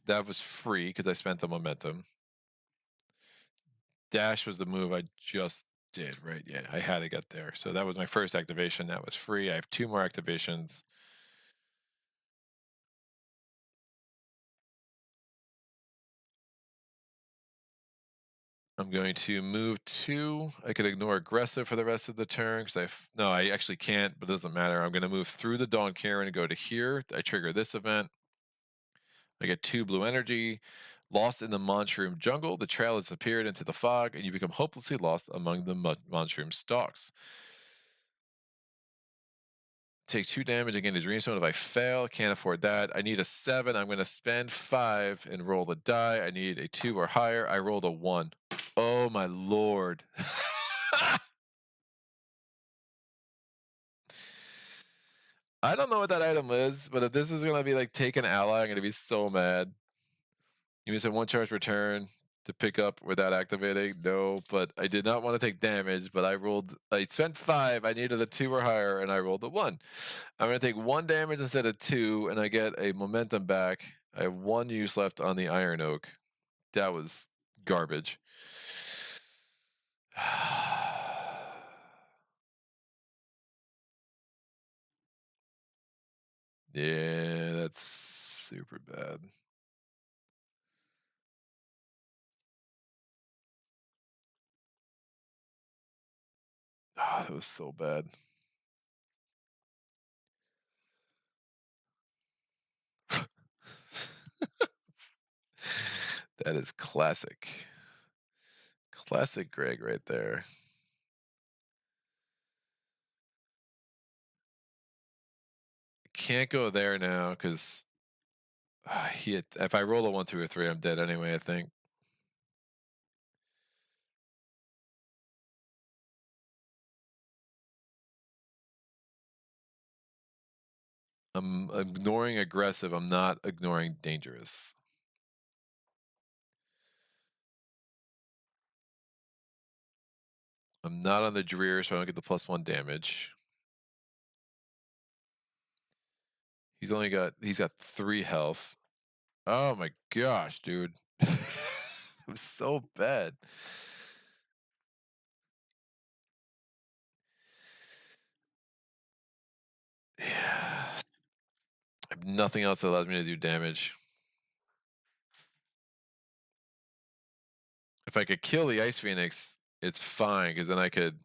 That was free because I spent the momentum. Dash was the move I just did, right? Yeah, I had to get there. So that was my first activation. That was free. I have 2 more activations. I'm going to move 2. I could ignore aggressive for the rest of the turn because no, I actually can't, but it doesn't matter. I'm going to move through the Dawn Karen and go to here. I trigger this event. I get 2 blue energy. Lost in the Monshroom jungle, the trail has appeared into the fog, and you become hopelessly lost among the Monshroom stalks. Take 2 damage again to Dreamstone. If I fail, can't afford that. I need a 7. I'm going to spend 5 and roll the die. I need a 2 or higher. I rolled a 1. Oh my lord. I don't know what that item is, but if this is going to be like take an ally, I'm going to be so mad. You said 1 charge return to pick up without activating. No, but I did not want to take damage, but I spent 5. I needed a 2 or higher, and I rolled a 1. I'm going to take 1 damage instead of 2, and I get a momentum back. I have 1 use left on the Iron Oak. That was garbage. Yeah, that's super bad. Oh, that was so bad. That is classic. Classic Greg right there. Can't go there now because if I roll a 1, 2, or 3, I'm dead anyway, I think. I'm ignoring aggressive. I'm not ignoring dangerous. I'm not on the Dreer, so I don't get the +1 damage. He's got 3 health. Oh my gosh, dude. It was so bad. Yeah. I have nothing else that allows me to do damage. If I could kill the Ice Phoenix, it's fine, because then I could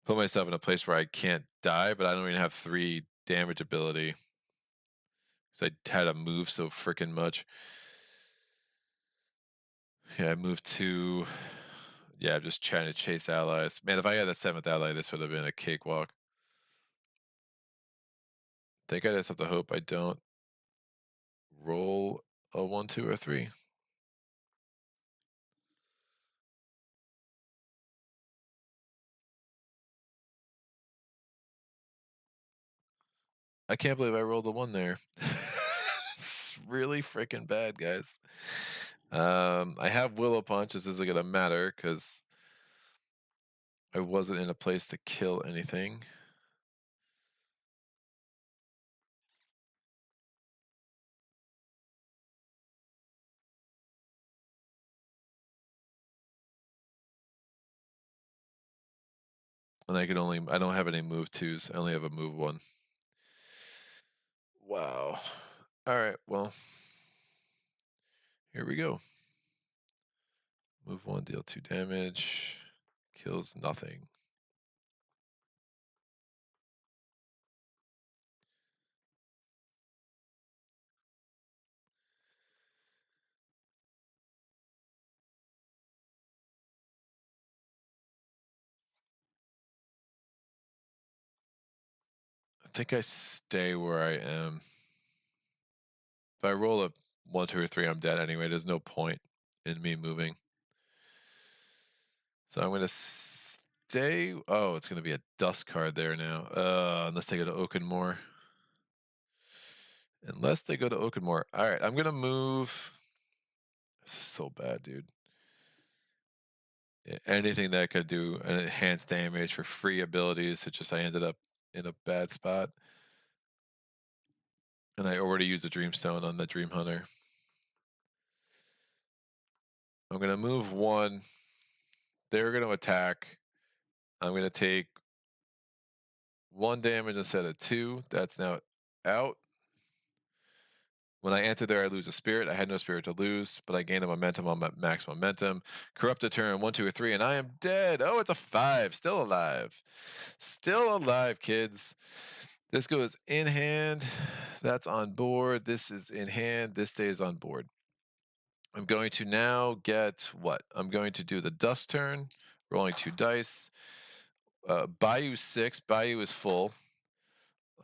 put myself in a place where I can't die, but I don't even have 3 damage ability. Because I had to move so freaking much. Yeah, I moved to... Yeah, I'm just trying to chase allies. Man, if I had that 7th ally, this would have been a cakewalk. Think I just have to hope I don't roll a 1, 2, or 3. I can't believe I rolled a 1 there. It's really freaking bad, guys. I have Willow Punch. This isn't gonna matter because I wasn't in a place to kill anything. And I don't have any move 2s. I only have a move 1. Wow. Alright, well. Here we go. Move 1, deal 2 damage. Kills nothing. I think I stay where I am. If I roll a 1, 2, or 3, I'm dead anyway. There's no point in me moving. So I'm gonna stay. Oh, it's gonna be a dust card there now. Unless they go to Oakenmore. Unless they go to Oakenmore. Alright, I'm gonna move. This is so bad, dude. Anything that could do an enhanced damage for free abilities. It's just I ended up in a bad spot. And I already used a Dreamstone on the Dream Hunter. I'm gonna move 1. They're gonna attack. I'm gonna take 1 damage instead of 2. That's now out. When I enter there, I lose a spirit. I had no spirit to lose, but I gain a momentum on max momentum. Corrupt a turn 1, 2, or 3, and I am dead. Oh, it's a 5. Still alive. Still alive, kids. This goes in hand. That's on board. This is in hand. This stays on board. I'm going to now get what? I'm going to do the dust turn, rolling 2 dice. Bayou 6. Bayou is full.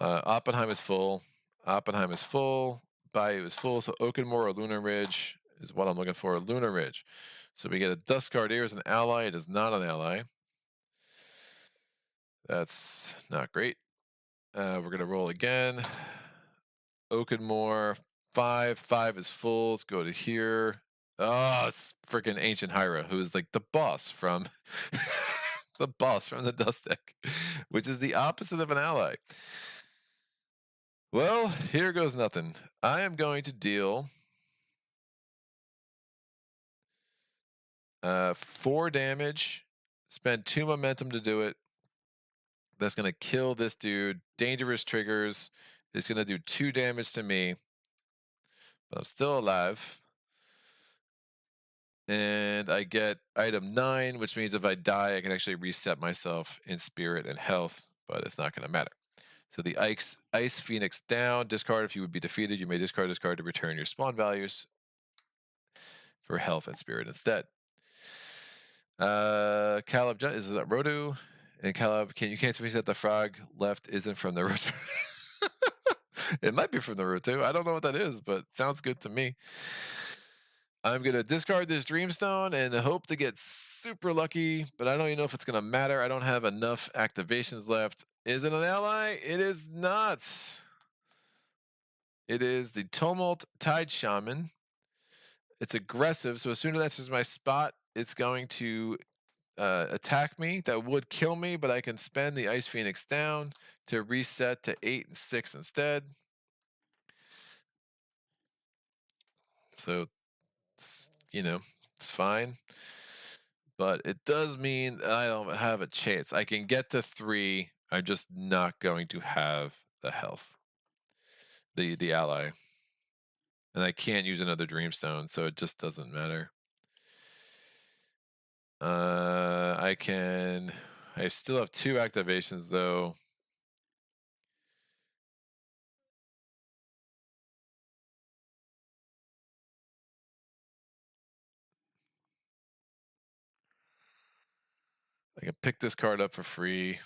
Oppenheim is full. Oppenheim is full. Bayou is full. So Oakenmore or Lunar Ridge is what I'm looking for. Lunar Ridge. So we get a Dust Card here as an ally. It is not an ally. That's not great. We're going to roll again. Oakenmore. 5. 5 is full. Let's go to here. Oh, it's freaking Ancient Hara, who is like the boss from the boss from the Dust deck, which is the opposite of an ally. Well, here goes nothing. I am going to deal 4 damage, spend 2 momentum to do it. That's going to kill this dude. Dangerous triggers. It's going to do 2 damage to me, but I'm still alive. And I get item 9, which means if I die, I can actually reset myself in spirit and health, but it's not going to matter. So the Ice Phoenix down. Discard if you would be defeated. You may discard this card to return your spawn values for health and spirit instead. Caleb is that Rodu? And Caleb, you can't tell me that the frog left isn't from the Rotu. It might be from the Rotu. I don't know what that is, but sounds good to me. I'm gonna discard this Dreamstone and hope to get super lucky, but I don't even know if it's gonna matter. I don't have enough activations left. Is it an ally? It is not. It is the Tumult Tide Shaman. It's aggressive, so as soon as it enters my spot, it's going to attack me. That would kill me, but I can spend the Ice Phoenix down to reset to 8 and 6 instead. So It's, it's fine, but it does mean that I don't have a chance. I can get to 3. I'm just not going to have the health, the ally, and I can't use another Dreamstone, so it just doesn't matter. I can. I still have 2 activations though. I can pick this card up for free.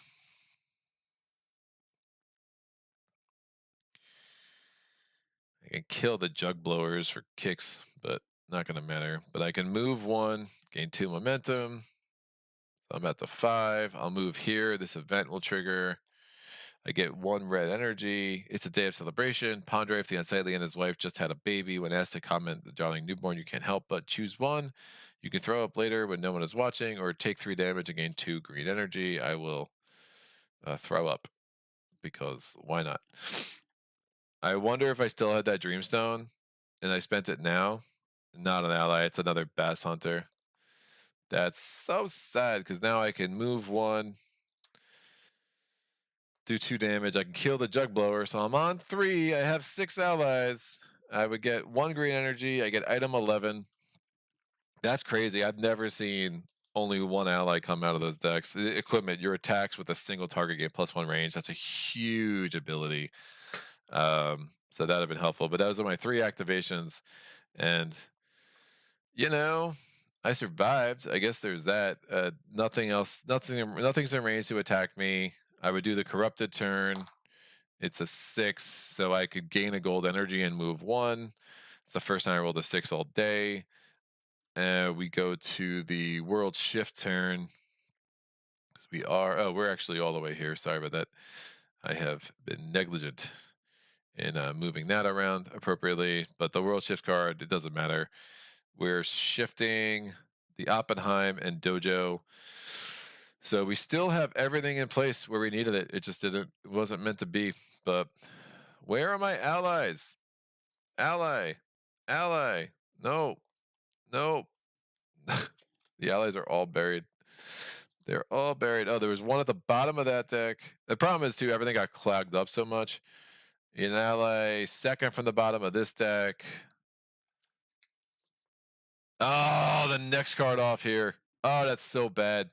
I can kill the jug blowers for kicks, but not going to matter. But I can move 1, gain 2 momentum. So I'm at the 5. I'll move here. This event will trigger. I get 1 red energy. It's a day of celebration. Ponder if the unsightly and his wife just had a baby. When asked to comment the darling newborn, you can't help but choose 1. You can throw up later when no one is watching, or take 3 damage and gain 2 green energy. I will throw up, because why not? I wonder if I still had that Dreamstone and I spent it now. Not an ally, it's another Bass Hunter. That's so sad, because now I can move 1, do 2 damage. I can kill the Jug Blower, so I'm on 3. I have 6 allies. I would get 1 green energy. I get item 11. That's crazy. I've never seen only 1 ally come out of those decks. Equipment, your attacks with a single target gain +1 range. That's a huge ability. So that would have been helpful. But those are my 3 activations. And, I survived. I guess there's that. Nothing else. Nothing's in range to attack me. I would do the corrupted turn. It's a 6, so I could gain a gold energy and move 1. It's the first time I rolled a 6 all day. We go to the world shift turn. We're actually all the way here. Sorry about that. I have been negligent in moving that around appropriately. But the world shift card, it doesn't matter. We're shifting the Oppenheim and Dojo. So we still have everything in place where we needed it. It wasn't meant to be. But where are my allies? Ally. No. The allies are all buried. They're all buried. Oh, there was 1 at the bottom of that deck. The problem is, too, everything got clogged up so much. An ally second from the bottom of this deck. Oh, the next card off here. Oh, that's so bad.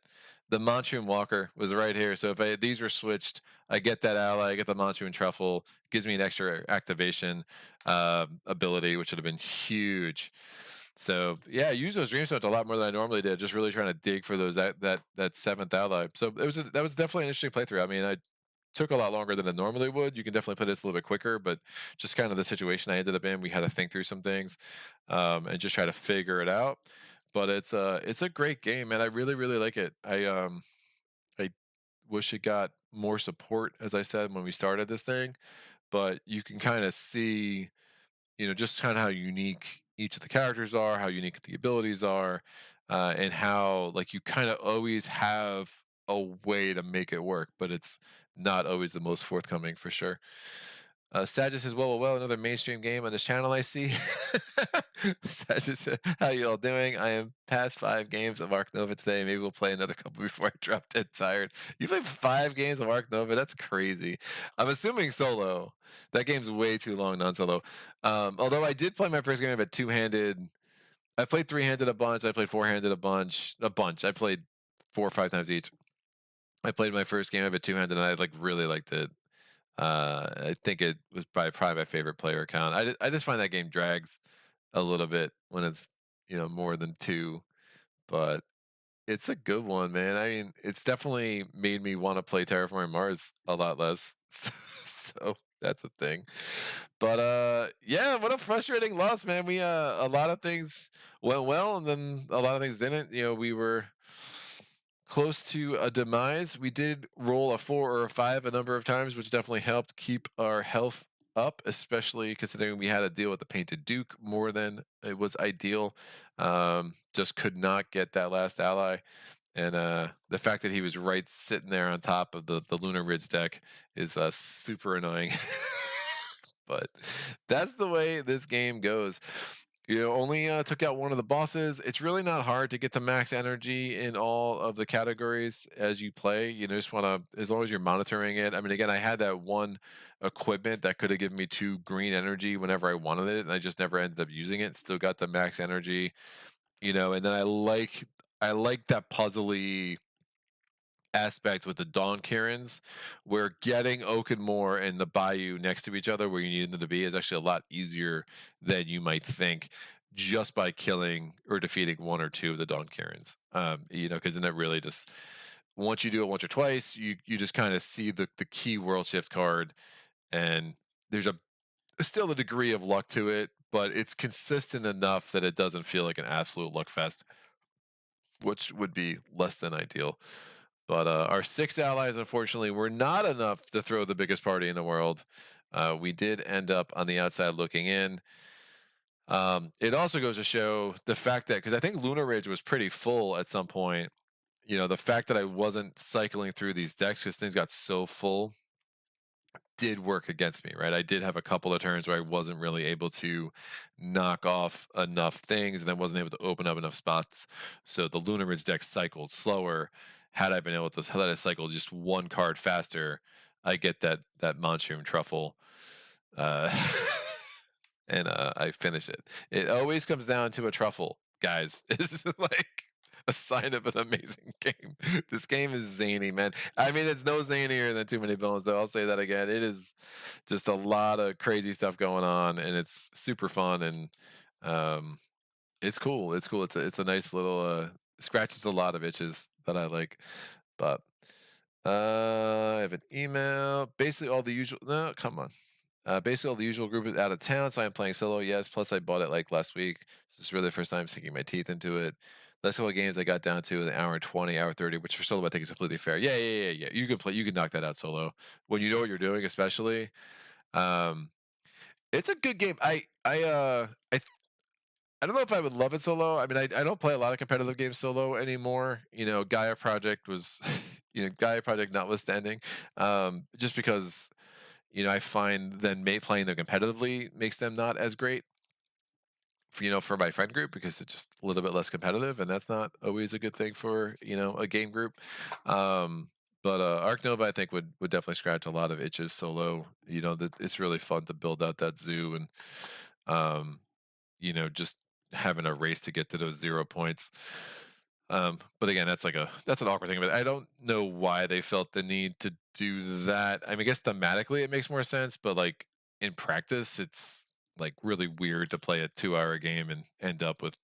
The Monsoon Walker was right here. So if these were switched, I get that ally, I get the Monsoon Truffle, gives me an extra activation ability, which would have been huge. So yeah, I use those Dreamstones a lot more than I normally did. Just really trying to dig for those that 7th ally. So that was definitely an interesting playthrough. I mean, I took a lot longer than it normally would. You can definitely play this a little bit quicker, but just kind of the situation I ended up in, we had to think through some things and just try to figure it out. But it's a great game, and I really like it. I wish it got more support, as I said when we started this thing, but you can kind of see, just kind of how unique each of the characters are, how unique the abilities are, and how like you kind of always have a way to make it work, but it's not always the most forthcoming, for sure. Sages says, well, another mainstream game on this channel, I see. Sages said, how you all doing? I am past 5 games of Ark Nova today. Maybe we'll play another couple before I drop dead tired. You played 5 games of Ark Nova? That's crazy. I'm assuming solo. That game's way too long non-solo. Although I did play my first game of a 2-handed. I played 3-handed a bunch. I played 4-handed a bunch. I played 4 or 5 times each. I played my first game of it 2-handed, and I really liked it. I think it was probably my favorite player account. I just find that game drags a little bit when it's more than 2, but it's a good one, man. I mean, it's definitely made me want to play Terraforming Mars a lot less. So that's a thing. But yeah, what a frustrating loss, man. We a lot of things went well, and then a lot of things didn't. We were close to a demise. We did roll a 4 or a 5 a number of times, which definitely helped keep our health up, especially considering we had to deal with the Painted Duke more than it was ideal. Just could not get that last ally. And the fact that he was right sitting there on top of the Lunar Ridge deck is super annoying. But that's the way this game goes. You only took out one of the bosses. It's really not hard to get to max energy in all of the categories as you play. You know, just want to, as long as you're monitoring it. I mean, again, I had that one equipment that could have given me 2 green energy whenever I wanted it, and I just never ended up using it. Still got the max energy, and then I like that puzzly aspect with the Dawn Karens, where getting Oakenmore and the Bayou next to each other where you need them to be is actually a lot easier than you might think just by killing or defeating one or two of the Dawn Karens. Because then it really just, once you do it once or twice, you just kind of see the key world shift card, and there's still a degree of luck to it, but it's consistent enough that it doesn't feel like an absolute luck fest, which would be less than ideal. But our 6 allies, unfortunately, were not enough to throw the biggest party in the world. We did end up on the outside looking in. It also goes to show the fact that, because I think Lunar Ridge was pretty full at some point, the fact that I wasn't cycling through these decks because things got so full did work against me, right? I did have a couple of turns where I wasn't really able to knock off enough things, and I wasn't able to open up enough spots. So the Lunar Ridge deck cycled slower. Had I been able to let it cycle just one card faster, I get that Monshroom Truffle, uh, and I finish it. It always comes down to a truffle, guys. It's like a sign of an amazing game. This game is zany, man. I mean, it's no zanier than Too Many Villains, though. I'll say that again. It is just a lot of crazy stuff going on, and it's super fun, and um, it's cool. It's cool. It's a nice little scratches a lot of itches that I like. But I have an email. Basically, all the usual. No, come on. Basically, all the usual group is out of town, so I'm playing solo. Yes, plus I bought it like last week, so it's really the first time sinking my teeth into it. Last couple of games I got down to an hour and 20, hour 30, which for solo I think is completely fair. Yeah. You can play. You can knock that out solo when you know what you're doing, especially. Um, it's a good game. I don't know if I would love it solo. I mean, I don't play a lot of competitive games solo anymore. Gaia Project was, Gaia Project notwithstanding, just because I find then playing them competitively makes them not as great. For my friend group, because it's just a little bit less competitive, and that's not always a good thing for a game group. Um, but Arc Nova, I think would definitely scratch a lot of itches solo. That it's really fun to build out that zoo, and um, just having a race to get to those 0 points. But again, that's an awkward thing. But I don't know why they felt the need to do that. I mean, I guess thematically it makes more sense, but like in practice, it's like really weird to play a 2-hour game and end up with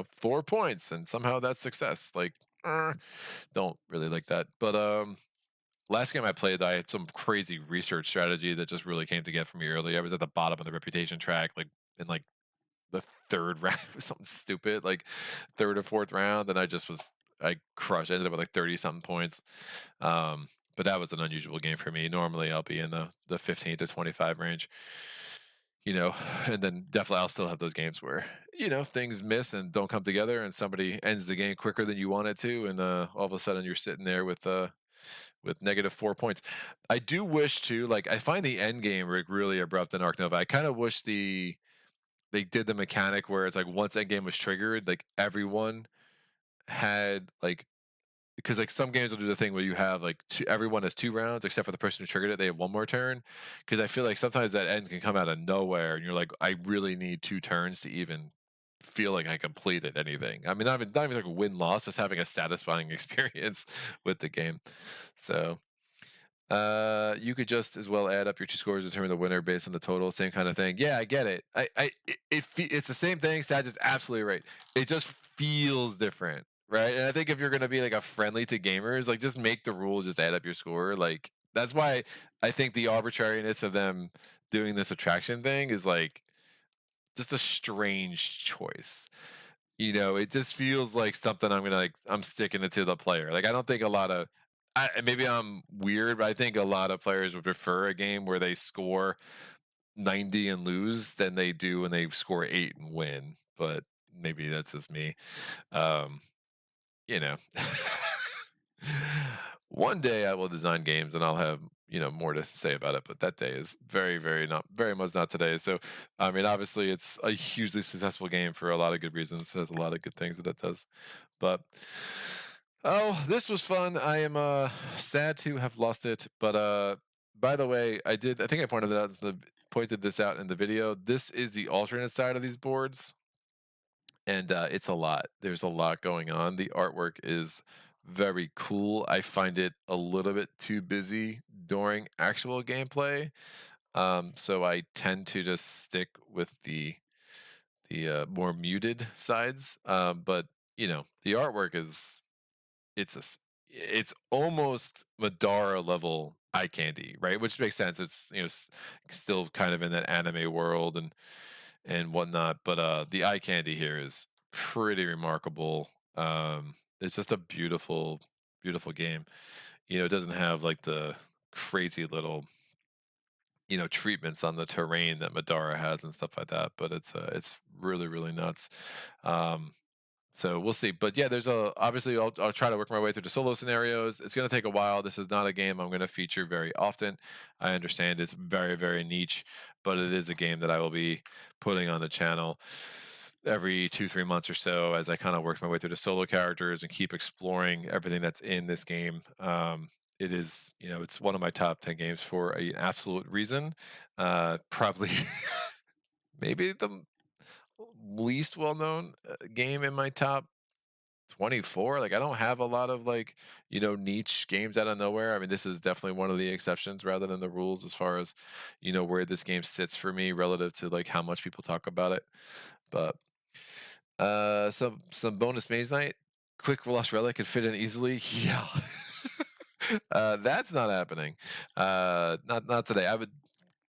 4 points, and somehow that's success. Like, don't really like that. But last game I played, I had some crazy research strategy that just really came to get for me early. I was at the bottom of the reputation track, like in like the third round, something stupid, like third or fourth round, and I crushed. I ended up with like 30 something points. But that was an unusual game for me. Normally I'll be in the 15 to 25 range. And then definitely I'll still have those games where things miss and don't come together, and somebody ends the game quicker than you want it to, and all of a sudden you're sitting there with negative 4 points. I do wish to, like, I find the end game really abrupt in Arc Nova. I kind of wish they did the mechanic where it's like once endgame was triggered, like everyone had like, because like some games will do the thing where you have like everyone has 2 rounds except for the person who triggered it. They have one more turn, because I feel like sometimes that end can come out of nowhere, and you're like, I really need 2 turns to even feel like I completed anything. I mean, not even like a win loss, just having a satisfying experience with the game. So you could just as well add up your 2 scores to determine the winner based on the total, same kind of thing. Yeah, I get it. It's the same thing. Sag is absolutely right. It just feels different, right? And I think if you're gonna be like a friendly to gamers, like just make the rule, just add up your score. Like that's why I think the arbitrariness of them doing this attraction thing is like just a strange choice. It just feels like something I'm sticking it to the player. Like I don't think a lot of, maybe I'm weird, but I think a lot of players would prefer a game where they score 90 and lose than they do when they score 8 and win. But maybe that's just me. Um, you know. One day I will design games and I'll have, more to say about it, but that day is very, very not very much not today. So, I mean, obviously it's a hugely successful game for a lot of good reasons. It has a lot of good things that it does. But oh, this was fun. I am sad to have lost it, but by the way, I think I pointed this out in the video. This is the alternate side of these boards, and it's a lot. There's a lot going on. The artwork is very cool. I find it a little bit too busy during actual gameplay, so I tend to just stick with the more muted sides. But the artwork is it's a s it's almost Madara level eye candy, right? Which makes sense. It's still kind of in that anime world and whatnot, but the eye candy here is pretty remarkable. It's just a beautiful, beautiful game. It doesn't have like the crazy little treatments on the terrain that Madara has and stuff like that, but it's really, really nuts. Um, so we'll see. But yeah, there's obviously I'll try to work my way through the solo scenarios. It's going to take a while. This is not a game I'm going to feature very often. I understand it's very, very niche, but it is a game that I will be putting on the channel every 2-3 months or so as I kind of work my way through the solo characters and keep exploring everything that's in this game. It is, it's one of my top 10 games for an absolute reason. Probably maybe the least well-known game in my top 24. Like, I don't have a lot of like niche games out of nowhere. I mean, this is definitely one of the exceptions rather than the rules as far as where this game sits for me relative to like how much people talk about it. But some bonus maze night, quick lost relic could fit in easily. Yeah. That's not happening. Not today.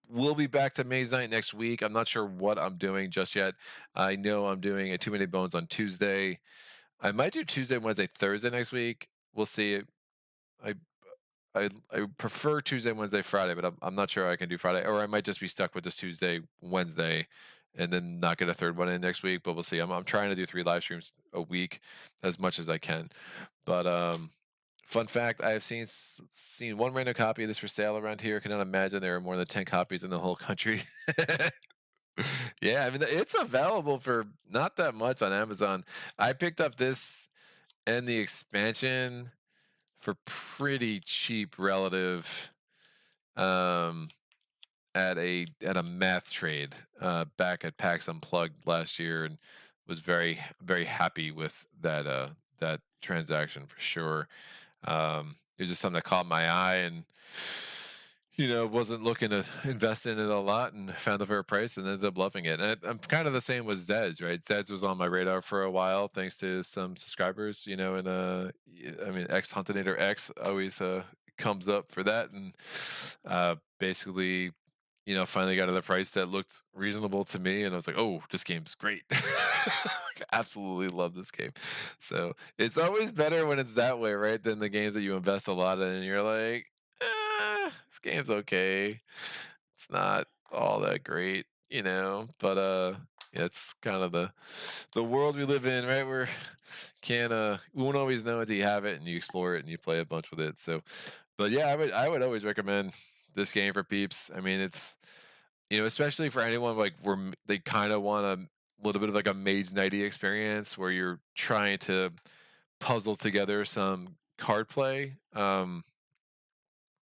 We'll be back to Maze Night next week. I'm not sure what I'm doing just yet. I know I'm doing a Too Many Bones on Tuesday. I might do Tuesday, Wednesday, Thursday next week. We'll see. I I prefer Tuesday, Wednesday, Friday, but I'm not sure I can do Friday, or I might just be stuck with this Tuesday, Wednesday, and then not get a third one in next week. But we'll see. I'm trying to do 3 live streams a week as much as I can. But fun fact: I have seen one random copy of this for sale around here. Cannot imagine there are more than 10 copies in the whole country. Yeah, I mean it's available for not that much on Amazon. I picked up this and the expansion for pretty cheap relative um at a math trade back at PAX Unplugged last year, and was very, very happy with that transaction for sure. It was just something that caught my eye, and wasn't looking to invest in it a lot, and found a fair price and ended up loving it. And I'm kind of the same with Zeds, right? Zeds was on my radar for a while thanks to some subscribers, and I mean, X Huntinator X always comes up for that, and basically finally got at a price that looked reasonable to me, and I was like, oh, this game's great. Like, I absolutely love this game. So it's always better when it's that way, right, than the games that you invest a lot in and you're like, this game's okay. It's not all that great, but yeah, it's kind of the world we live in, right? Where can't we won't always know until you have it and you explore it and you play a bunch with it. So, but yeah, I would always recommend this game for peeps. I mean, it's especially for anyone like they kind of want a little bit of like a Mage Nighty experience where you're trying to puzzle together some card play. And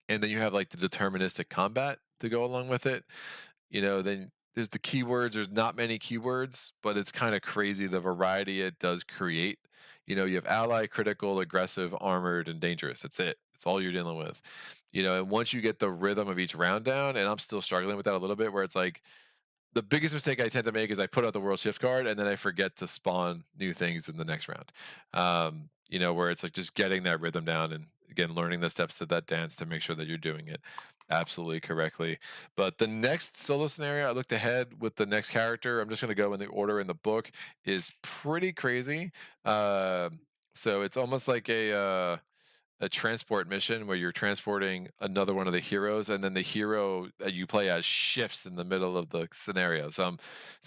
then you have like the deterministic combat to go along with it. Then there's the keywords. There's not many keywords, but it's kind of crazy the variety it does create. You have ally, critical, aggressive, armored, and dangerous. That's it. That's all you're dealing with. And once you get the rhythm of each round down, and I'm still struggling with that a little bit, where it's like the biggest mistake I tend to make is I put out the world shift card and then I forget to spawn new things in the next round. Where it's like just getting that rhythm down and again learning the steps to that dance to make sure that you're doing it absolutely correctly. But the next solo scenario, I looked ahead with the next character. I'm just going to go in the order in the book, is pretty crazy. So it's almost like a transport mission where you're transporting another one of the heroes, and then the hero that you play as shifts in the middle of the scenario. So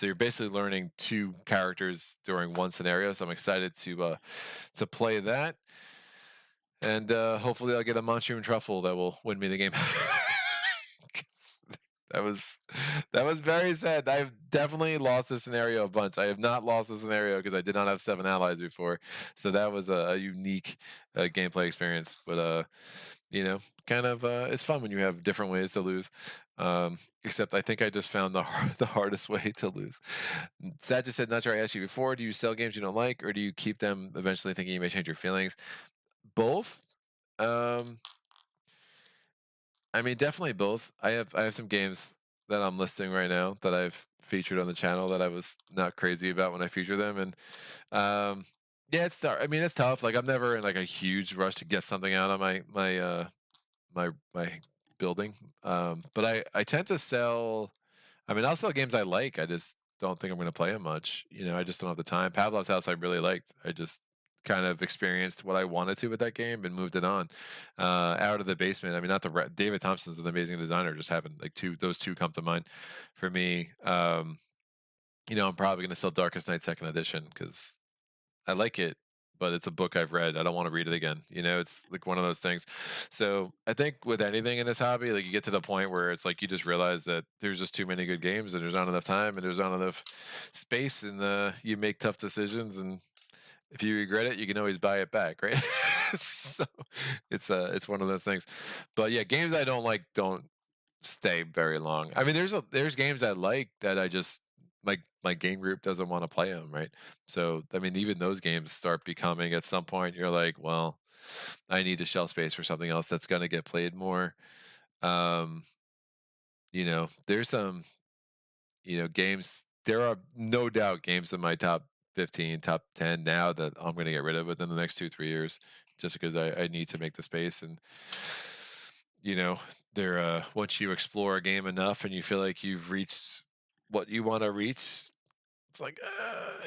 you're basically learning two characters during one scenario. So I'm excited to play that. and hopefully I'll get a mushroom truffle that will win me the game. 'Cause that was that was very sad. I've definitely lost the scenario a bunch. I have not lost the scenario because I did not have 7 allies before, so that was a unique gameplay experience. But you know, kind of it's fun when you have different ways to lose. Except I think I just found the hardest way to lose. Sad just said, not sure I asked you before. Do you sell games you don't like, or do you keep them eventually thinking you may change your feelings? Both. Um, I mean, definitely both. I have some games that I'm listing right now that I've featured on the channel that I was not crazy about when I featured them, and um, yeah, it's tough. I mean, it's tough. Like I'm never in like a huge rush to get something out of my building, but I tend to sell. I mean, I'll sell games I like. I just don't think I'm going to play them much. You know, I just don't have the time. Pavlov's House I really liked. I just kind of experienced what I wanted to with that game and moved it on. Out of the Basement. I mean, not the David Thompson's an amazing designer. Just happened like those two come to mind for me. You know, I'm probably going to sell Darkest Night Second Edition because I like it, but it's a book I've read. I don't want to read it again. You know, it's like one of those things. So I think with anything in this hobby, like you get to the point where it's like you just realize that there's just too many good games and there's not enough time and there's not enough space and you make tough decisions, and if you regret it, you can always buy it back, right? So it's one of those things. But yeah, games I don't like don't stay very long. I mean, there's games I like that I just my game group doesn't want to play them, right? So I mean, even those games start becoming at some point you're like, well, I need a shelf space for something else that's going to get played more. Um, you know, there's some games. There are no doubt games in my top 15, top 10 now that I'm going to get rid of within the next 2-3 years, just because I need to make the space. And there once you explore a game enough and you feel like you've reached what you want to reach, it's like I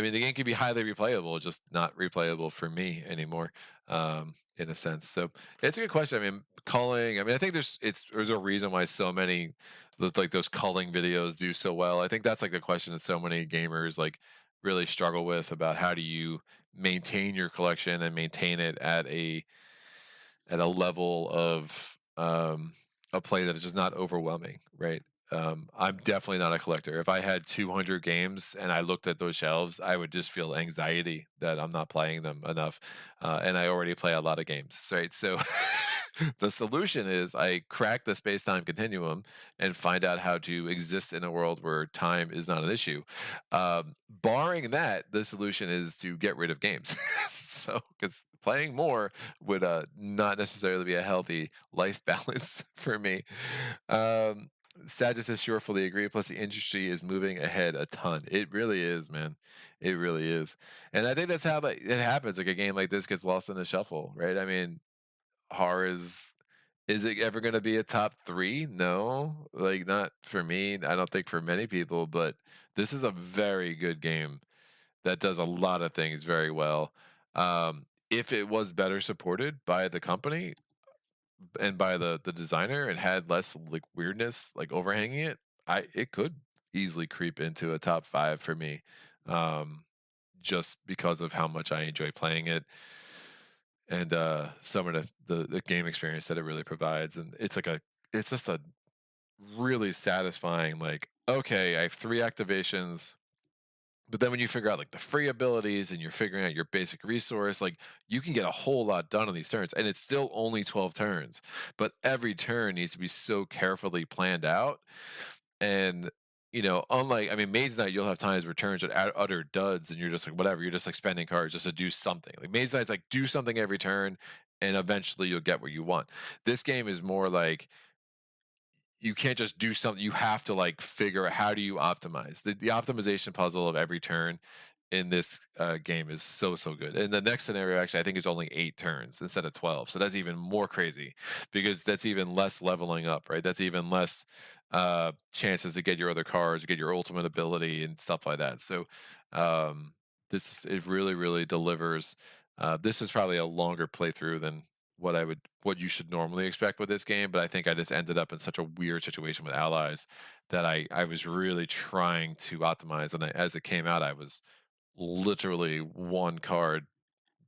mean, the game can be highly replayable, just not replayable for me anymore, in a sense. So it's a good question. I mean, culling, I mean, I think there's a reason why so many like those culling videos do so well. I think that's like the question that so many gamers like really struggle with, about how do you maintain your collection and maintain it at a level of play that is just not overwhelming, right? I'm definitely not a collector. If I had 200 games and I looked at those shelves, I would just feel anxiety that I'm not playing them enough, and I already play a lot of games, right? So the solution is I crack the space-time continuum and find out how to exist in a world where time is not an issue. Barring that, the solution is to get rid of games. So, because playing more would not necessarily be a healthy life balance for me. Um, Sad says, sure, fully agree. Plus, the industry is moving ahead a ton. It really is, man. It really is. And I think that's how it happens. Like a game like this gets lost in the shuffle, right? I mean, horror is it ever going to be a top 3? No, like not for me. I don't think for many people, but this is a very good game that does a lot of things very well. If it was better supported by the company and by the designer and had less like weirdness like overhanging it, it could easily creep into a top 5 for me. Um, just because of how much I enjoy playing it and some of the game experience that it really provides. And it's just a really satisfying, like, okay, I have 3 activations, but then when you figure out like the free abilities and you're figuring out your basic resource, like you can get a whole lot done on these turns, and it's still only 12 turns, but every turn needs to be so carefully planned out. And unlike, I mean, Maid's Night, you'll have times where turns are utter duds and you're just like, whatever, you're just like spending cards just to do something. Like Maid's Night's like, do something every turn and eventually you'll get what you want. This game is more like, you can't just do something. You have to like figure out how do you optimize. The optimization puzzle of every turn in this game is so good. And the next scenario, actually, I think is only 8 turns instead of 12. So that's even more crazy, because that's even less leveling up, right? That's even less chances to get your other cards, get your ultimate ability and stuff like that. So it really delivers. This is probably a longer playthrough than what you should normally expect with this game, but I think I just ended up in such a weird situation with allies that I was really trying to optimize, and as it came out, I was literally one card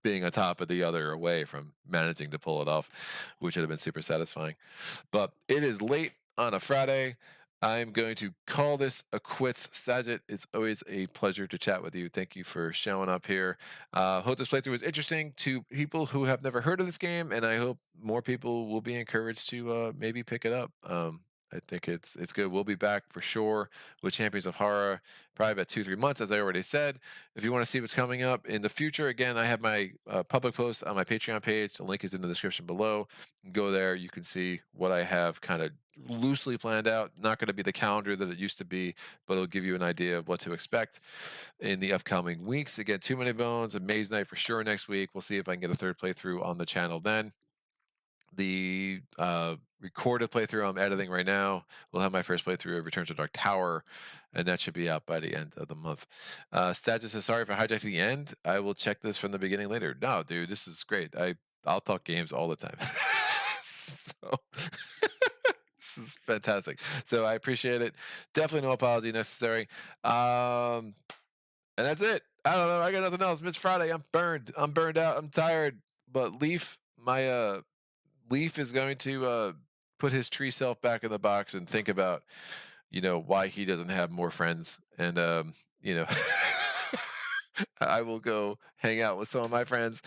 being on top of the other away from managing to pull it off, which would have been super satisfying. But it is late on a Friday. I'm going to call this a quits. Sajid, it's always a pleasure to chat with you. Thank you for showing up here. Hope this playthrough was interesting to people who have never heard of this game, and I hope more people will be encouraged to maybe pick it up. I think it's good. We'll be back for sure with Champions of Hara, probably about 2-3 months, as I already said. If you want to see what's coming up in the future, again, I have my public post on my Patreon page. The link is in the description below. Go there. You can see what I have kind of loosely planned out. Not going to be the calendar that it used to be, but it'll give you an idea of what to expect in the upcoming weeks. Again, Too Many Bones and Maze Night for sure next week. We'll see if I can get a third playthrough on the channel then. The recorded playthrough I'm editing right now will have my first playthrough of Return to Dark Tower, and that should be out by the end of the month. Status says, sorry for hijacking the end. I will check this from the beginning later. No, dude, this is great. I'll talk games all the time. So this is fantastic. So I appreciate it. Definitely no apology necessary. And that's it. I don't know. I got nothing else. It's Friday. I'm burned. I'm burned out. I'm tired. But Leaf, my Leaf is going to put his tree self back in the box and think about, why he doesn't have more friends. And, I will go hang out with some of my friends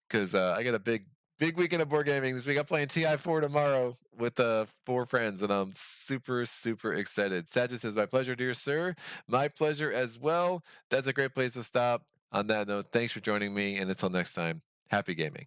because I got a big weekend of board gaming this week. I'm playing TI4 tomorrow with 4 friends, and I'm super, super excited. Sajid says, my pleasure, dear sir. My pleasure as well. That's a great place to stop. On that note, thanks for joining me, and until next time, happy gaming.